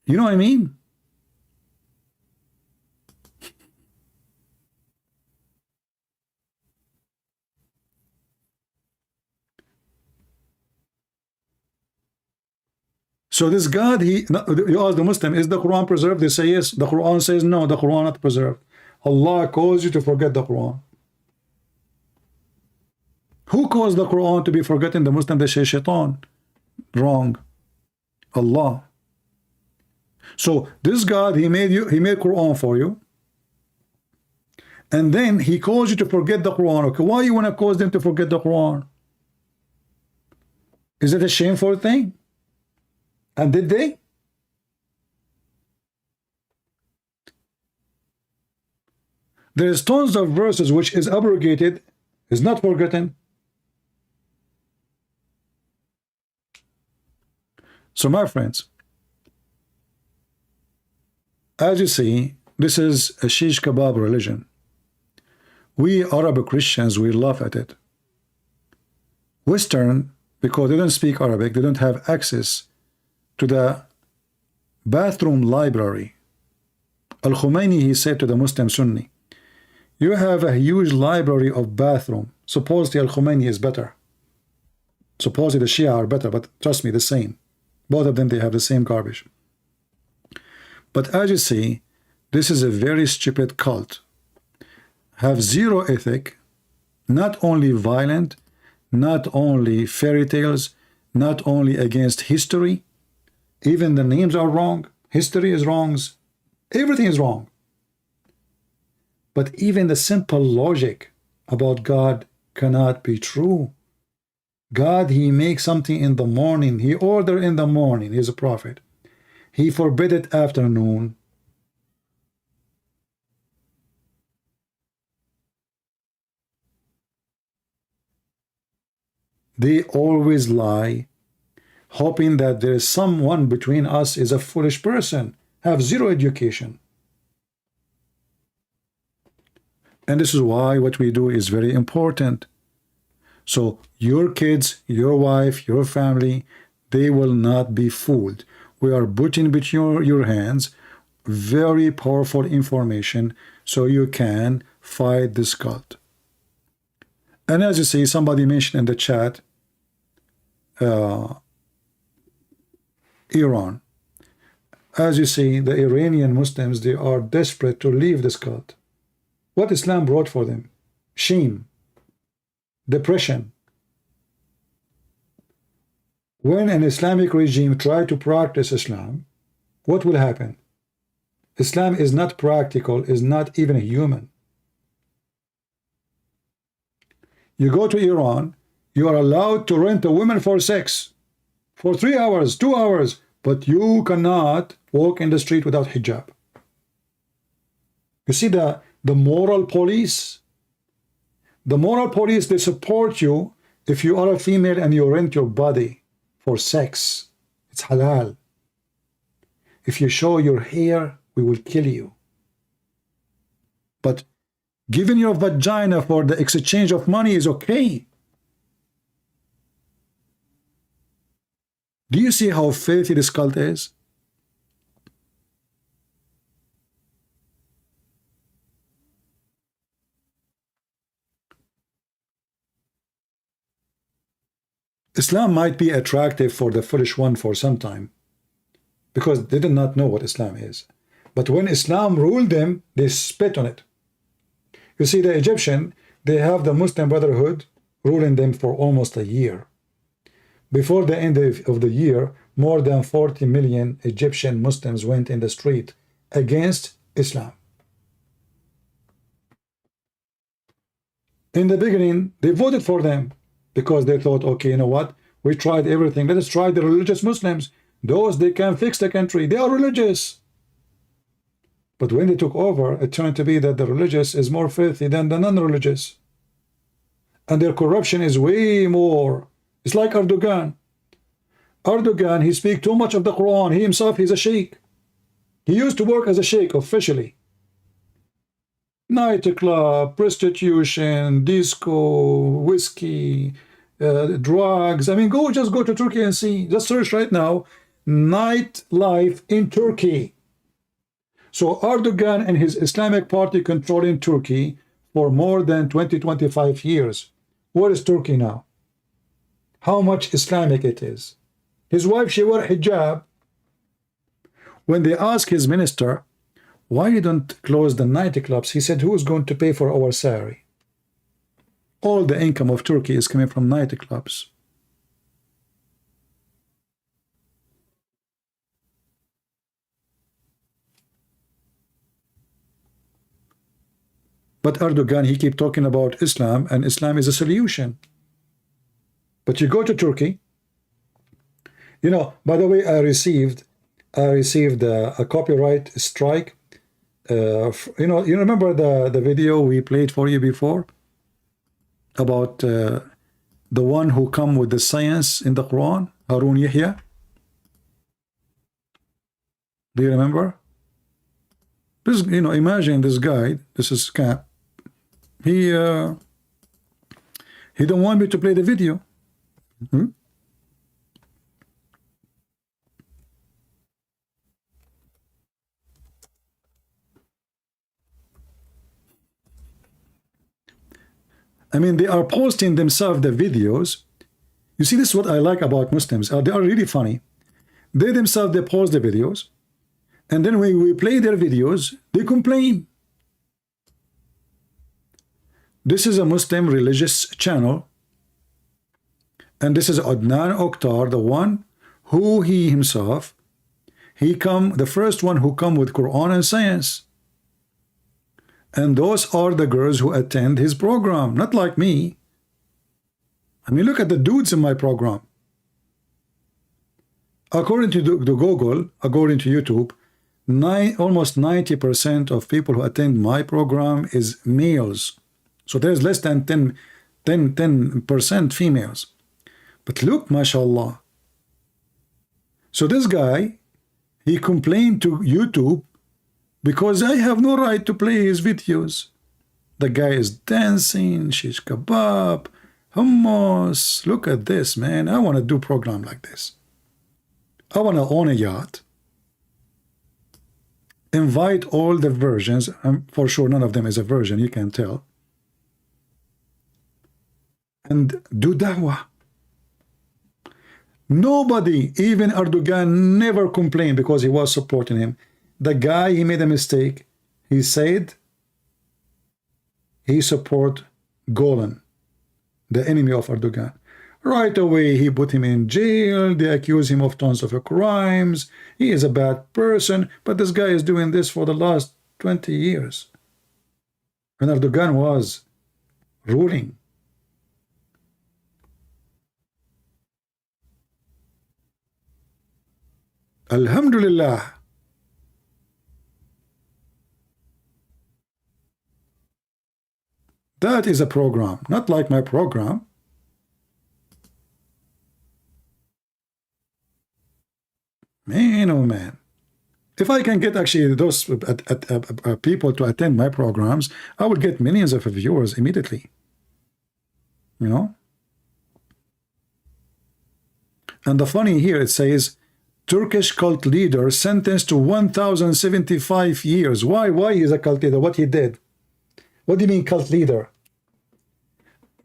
You know what I mean? So this God, you ask the Muslim, is the Quran preserved? They say yes. The Quran says no, the Quran not preserved. Allah calls you to forget the Quran. Who caused the Quran to be forgotten? The Muslim, they say shaitan. Wrong. Allah. So this God, he made Quran for you, and then he calls you to forget the Quran. Okay, why you want to cause them to forget the Quran? Is it a shameful thing? And did they? There's tons of verses which is abrogated, is not forgotten. So my friends, as you see, this is a shish kebab religion. We Arab Christians, we laugh at it. Western, because they don't speak Arabic, they don't have access to the bathroom library. Al-Khomeini, he said to the Muslim Sunni, you have a huge library of bathroom. Supposedly Al-Khomeini is better. Supposedly the Shia are better, but trust me, the same. Both of them, they have the same garbage. But as you see, this is a very stupid cult. Have zero ethic, not only violent, not only fairy tales, not only against history. Even the names are wrong. History is wrong. Everything is wrong. But even the simple logic about God cannot be true. God, he makes something in the morning. He ordered in the morning. He's a prophet. He forbid it afternoon. They always lie, hoping that there is someone between us is a foolish person, have zero education. And this is why what we do is very important. So your kids, your wife, your family, they will not be fooled. We are putting between your hands very powerful information so you can fight this cult. And as you see, somebody mentioned in the chat, Iran. As you see, the Iranian Muslims, they are desperate to leave this cult. What Islam brought for them? Shame, depression. When an Islamic regime tries to practice Islam, what will happen? Islam is not practical, is not even human. You go to Iran, you are allowed to rent a woman for sex for 3 hours, 2 hours, but you cannot walk in the street without hijab. You see the moral police? The moral police, they support you if you are a female and you rent your body for sex. It's halal. If you show your hair, we will kill you. But giving your vagina for the exchange of money is okay. Do you see how filthy this cult is? Islam might be attractive for the foolish one for some time, because they did not know what Islam is. But when Islam ruled them, they spit on it. You see, the Egyptian, they have the Muslim Brotherhood ruling them for almost a year. Before the end of the year, more than 40 million Egyptian Muslims went in the street against Islam. In the beginning, they voted for them because they thought, okay, you know what? We tried everything. Let us try the religious Muslims. Those, they can fix the country. They are religious. But when they took over, it turned to be that the religious is more filthy than the non-religious. And their corruption is way more. It's like Erdogan. Erdogan, he speaks too much of the Quran. He himself, he's a sheikh. He used to work as a sheikh officially. Nightclub, prostitution, disco, whiskey, drugs. I mean, just go to Turkey and see. Just search right now, nightlife in Turkey. So Erdogan and his Islamic party controlling Turkey for more than 20-25 years. Where is Turkey now? How much Islamic it is. His wife, she wore hijab. When they asked his minister, why you don't close the nightclubs? He said, who is going to pay for our salary? All the income of Turkey is coming from nightclubs. But Erdogan, he keep talking about Islam, and Islam is a solution. But you go to Turkey, you know, by the way, I received a copyright strike. You know, you remember the video we played for you before about the one who come with the science in the Quran, Harun Yahya? Do you remember? This, you know, imagine this guy, this is Cap. He don't want me to play the video. I mean, they are posting themselves the videos. You see, this is what I like about Muslims. They are really funny. They themselves, they post the videos. And then when we play their videos, they complain. This is a Muslim religious channel. And this is Adnan Oktar, the one who he himself, the first one who come with Quran and science. And those are the girls who attend his program, not like me. I mean, look at the dudes in my program. According to Google, according to YouTube, almost 90% of people who attend my program is males. So there's less than 10% females. But look, mashallah. So this guy, he complained to YouTube because I have no right to play his videos. The guy is dancing, shish kebab, hummus. Look at this, man. I want to do program like this. I want to own a yacht. Invite all the virgins. For sure, none of them is a virgin, you can tell. And do da'wah. Nobody, even Erdogan, never complained because he was supporting him. The guy, he made a mistake. He said he support Golan, the enemy of Erdogan. Right away, he put him in jail. They accuse him of tons of crimes. He is a bad person. But this guy is doing this for the last 20 years. When Erdogan was ruling. Alhamdulillah. That is a program, not like my program. Man, oh man. If I can get actually those people to attend my programs, I would get millions of viewers immediately. You know? And the funny here, it says, Turkish cult leader sentenced to 1,075 years. Why? Why is a cult leader? What he did? What do you mean cult leader?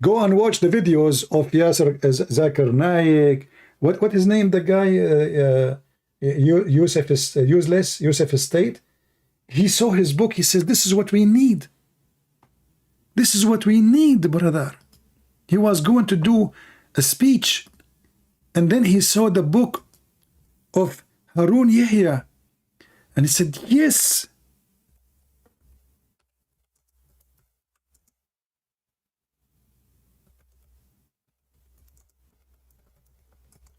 Go and watch the videos of Yasser Zakir Naik. What is name? The guy, Yusuf Estate. He saw his book. He says, this is what we need. This is what we need, brother. He was going to do a speech. And then he saw the book of Harun Yahya. And he said, yes.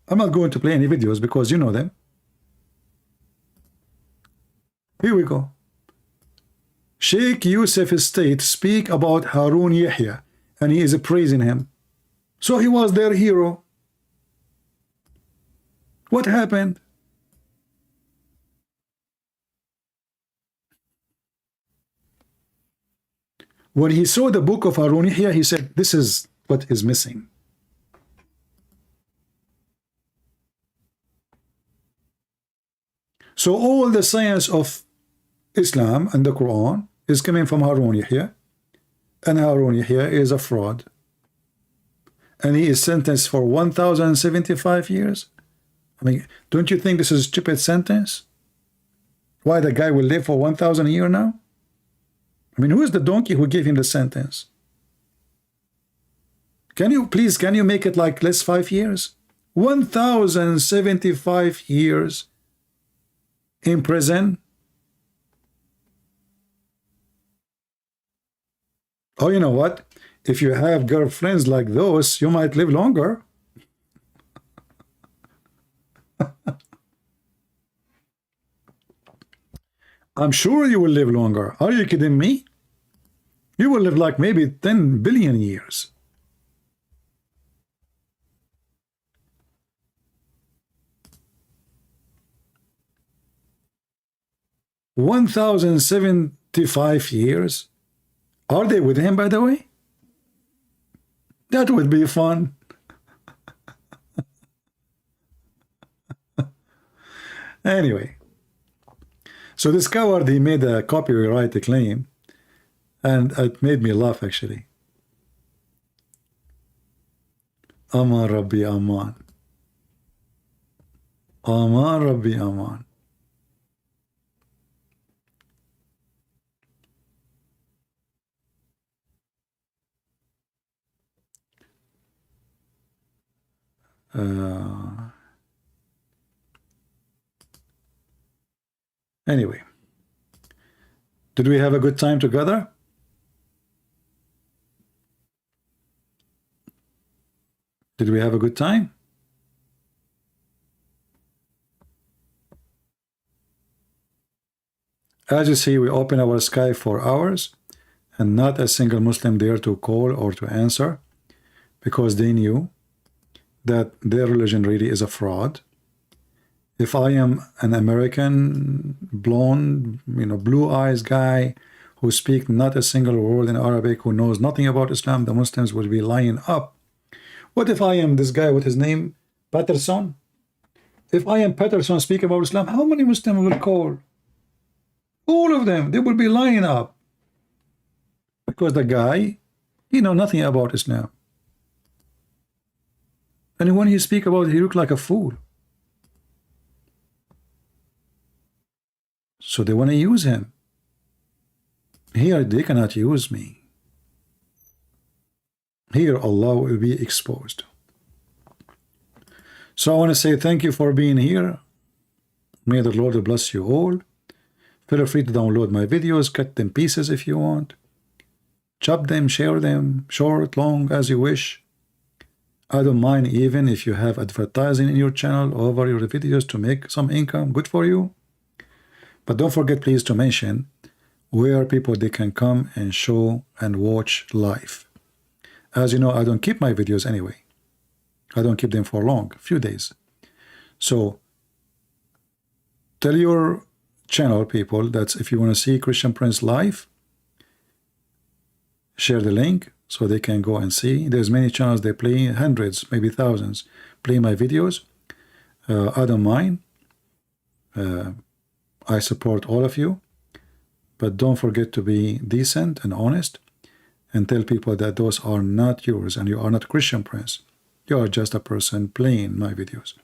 I'm not going to play any videos because you know them. Here we go. Sheikh Yusuf Estate speak about Harun Yahya, and he is praising him. So he was their hero. What happened? When he saw the book of Harun Yahya, he said, this is what is missing. So all the science of Islam and the Quran is coming from Harun Yahya, and Harun Yahya is a fraud. And he is sentenced for 1,075 years. I mean, don't you think this is a stupid sentence? Why the guy will live for 1,000 a year now? I mean, who is the donkey who gave him the sentence? Can you make it like less 5 years? 1,075 years in prison. Oh, you know what? If you have girlfriends like those, you might live longer. I'm sure you will live longer. Are you kidding me? You will live like maybe 10 billion years. $1,075 years. Are they with him, by the way? That would be fun. Anyway, so this coward, he made a copyright claim, and it made me laugh, actually. Aman Rabbi Aman. Aman Rabbi Aman. Anyway, did we have a good time together? Did we have a good time? As you see, we open our Skype for hours, and not a single Muslim there to call or to answer, because they knew that their religion really is a fraud. If I am an American, blonde, blue eyes guy who speaks not a single word in Arabic, who knows nothing about Islam, the Muslims will be lining up. What if I am this guy with his name, Patterson? If I am Patterson speak about Islam, how many Muslims will call? All of them. They will be lining up. Because the guy, he know nothing about Islam. And when he speak about it, he look like a fool. So they want to use him. Here they cannot use me. Here Allah will be exposed. So I want to say thank you for being here. May the Lord bless you all. Feel free to download my videos, cut them pieces if you want. Chop them, share them, short, long, as you wish. I don't mind even if you have advertising in your channel over your videos to make some income. Good for you. But don't forget please to mention where people they can come and show and watch live. As you know, I don't keep my videos anyway. I don't keep them for long, a few days. So tell your channel people that if you want to see Christian Prince live, share the link so they can go and see. There's many channels they play, hundreds, maybe thousands, play my videos. I don't mind. I support all of you, but don't forget to be decent and honest and tell people that those are not yours and you are not Christian Prince. You are just a person playing my videos.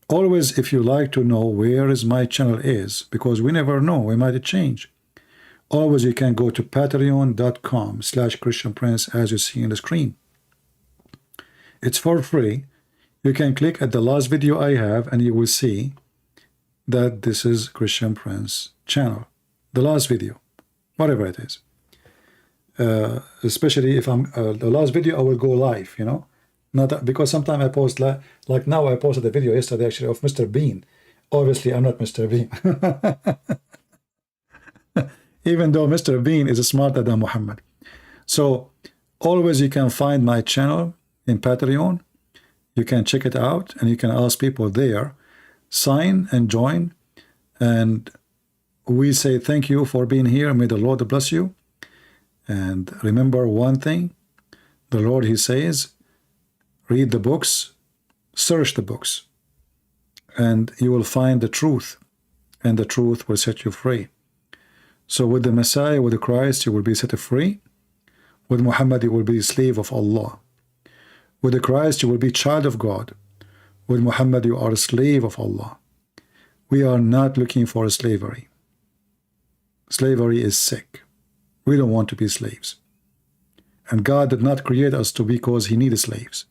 Always, if you like to know where is my channel is, because we never know, we might change. Always you can go to patreon.com/Christian Prince as you see on the screen. It's for free. You can click at the last video I have and you will see that this is Christian Prince channel. The last video, whatever it is. Especially if I'm the last video I will go live, not that, because sometimes I post like now I posted a video yesterday actually of Mr. Bean. Obviously I'm not Mr. Bean. Even though Mr. Bean is smarter than Muhammad. So always you can find my channel in Patreon. You can check it out and you can ask people there, sign and join, and we say thank you for being here. May the Lord bless you. And remember one thing, the Lord, he says, read the books, search the books, and you will find the truth, and the truth will set you free. So with the Messiah, with the Christ, you will be set free. With Muhammad, you will be slave of Allah. With the Christ, you will be child of God. With Muhammad, you are a slave of Allah. We are not looking for slavery. Slavery is sick. We don't want to be slaves. And God did not create us to because he needed slaves.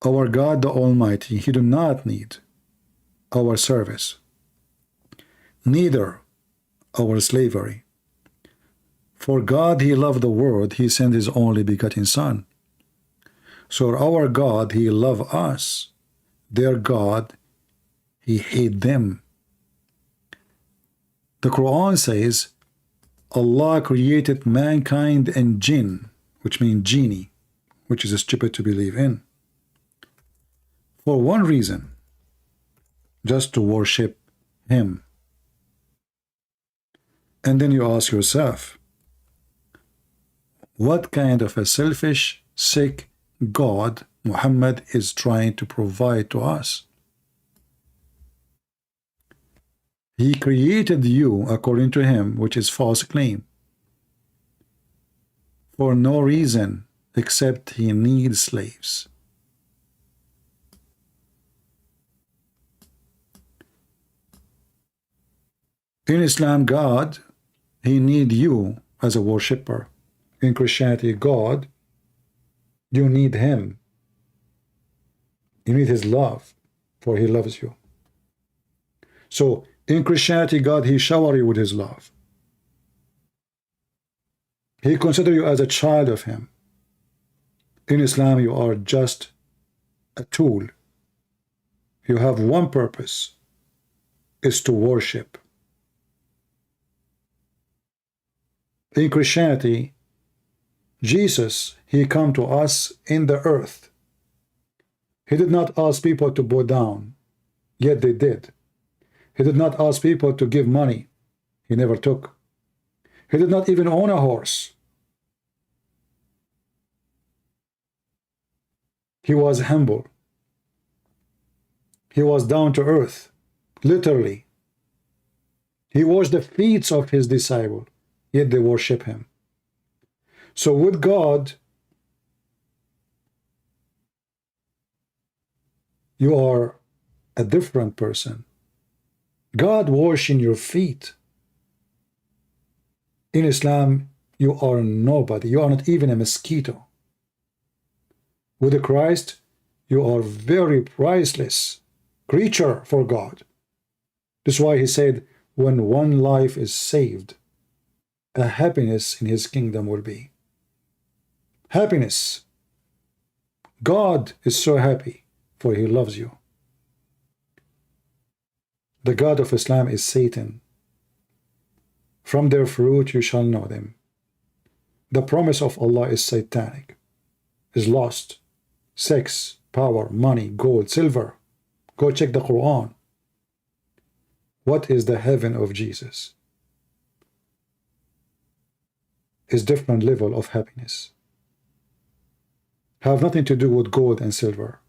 Our God, the Almighty, he do not need our service, neither our slavery. For God, he loved the world, he sent his only begotten Son. So our God, he loved us. Their God, he hate them. The Quran says, Allah created mankind and jinn, which means genie, which is stupid to believe in, for one reason, just to worship him. And then you ask yourself, what kind of a selfish, sick God Muhammad is trying to provide to us? He created you according to him, which is false claim, for no reason, except he needs slaves. In Islam, God, he need you as a worshipper. In Christianity, God, you need him. You need his love, for he loves you. So in Christianity, God, he shower you with his love. He consider you as a child of him. In Islam, you are just a tool. You have one purpose, is to worship. In Christianity, Jesus, he come to us in the earth. He did not ask people to bow down, yet they did. He did not ask people to give money. He never took. He did not even own a horse. He was humble. He was down to earth, literally. He washed the feet of his disciples, yet they worship him. So with God, you are a different person. God washing your feet. In Islam, you are nobody. You are not even a mosquito. With Christ, you are very priceless creature for God. That's why he said, when one life is saved, a happiness in his kingdom will be. Happiness. God is so happy, for he loves you. The God of Islam is Satan. From their fruit you shall know them. The promise of Allah is satanic, is lost. Sex, power, money, gold, silver. Go check the Quran. What is the heaven of Jesus? Is different level of happiness. Have nothing to do with gold and silver.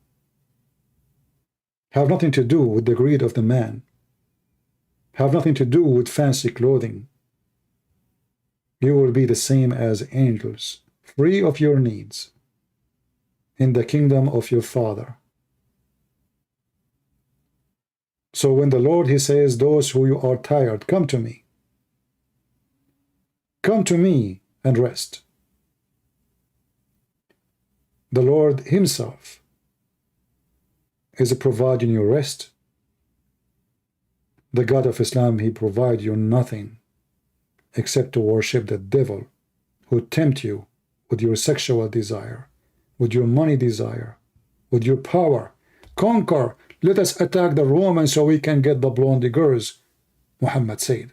Have nothing to do with the greed of the man. Have nothing to do with fancy clothing. You will be the same as angels, free of your needs, in the kingdom of your Father. So when the Lord, he says, those who you are tired, come to me. Come to me and rest. The Lord himself is providing you rest. The God of Islam, he provides you nothing except to worship the devil who tempt you with your sexual desire, with your money desire, with your power. Conquer. Let us attack the Romans so we can get the blonde girls, Muhammad said.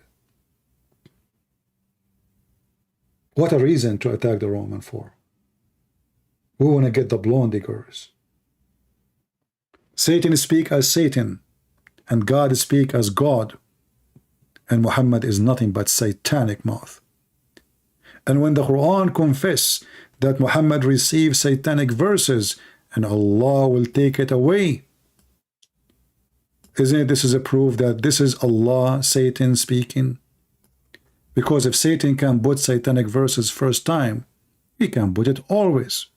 What a reason to attack the Roman for. We want to get the blonde girls. Satan speak as Satan, and God speak as God, and Muhammad is nothing but satanic mouth. And when the Quran confess that Muhammad received satanic verses and Allah will take it away, isn't it this is a proof that this is Allah, Satan speaking? Because if Satan can put satanic verses first time, he can put it always.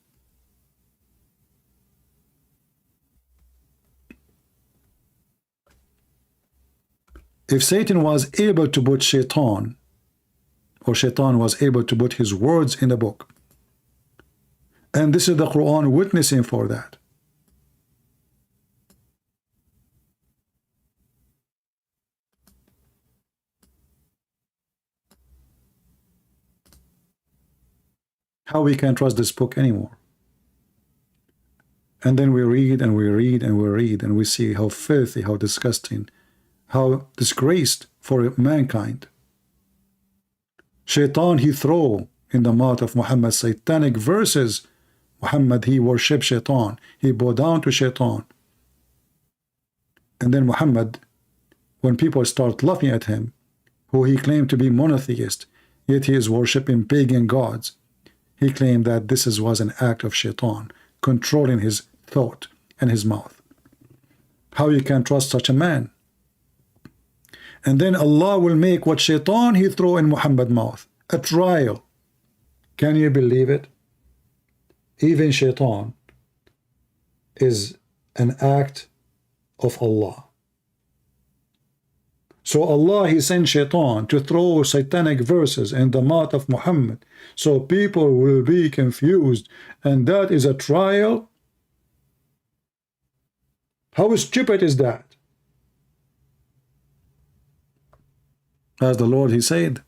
If Satan was able to put Shaitan, or Shaitan was able to put his words in the book, and this is the Quran witnessing for that, how we can trust this book anymore? And then we read and we read and we read and we see how filthy, how disgusting, how disgraced for mankind. Shaitan, he throw in the mouth of Muhammad satanic verses. Muhammad, he worship Shaitan. He bow down to Shaitan. And then Muhammad, when people start laughing at him, who he claimed to be monotheist, yet he is worshipping pagan gods, he claimed that this was an act of Shaitan, controlling his thought and his mouth. How you can trust such a man? And then Allah will make what Shaitan he throw in Muhammad's mouth, a trial. Can you believe it? even shaitan is an act of Allah. So Allah, he sent shaitan to throw satanic verses in the mouth of Muhammad, so people will be confused, and that is a trial. How stupid is that? As the Lord, he said,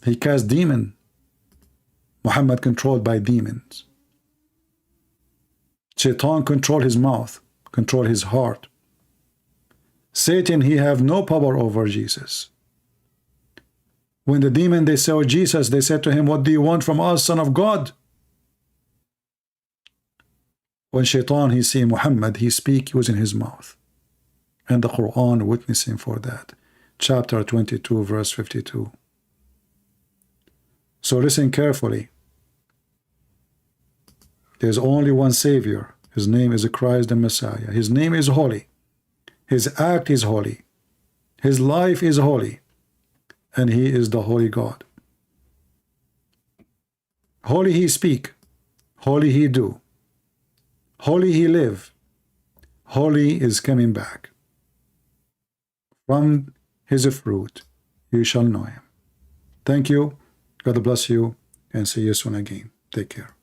he cast demon. Muhammad controlled by demons. Shaitan control his mouth, control his heart. Satan, he have no power over Jesus. When the demon, they saw Jesus, they said to him, what do you want from us, Son of God? When Shaitan, he see Muhammad, he speak using his mouth. And the Quran witnessing for that. Chapter 22, verse 52. So listen carefully. There's only one Savior. His name is Christ the Messiah. His name is holy. His act is holy. His life is holy. And he is the holy God. Holy he speak. Holy he do. Holy he live. Holy is coming back. From his fruit you shall know him. Thank you. God bless you. And see you soon again. Take care.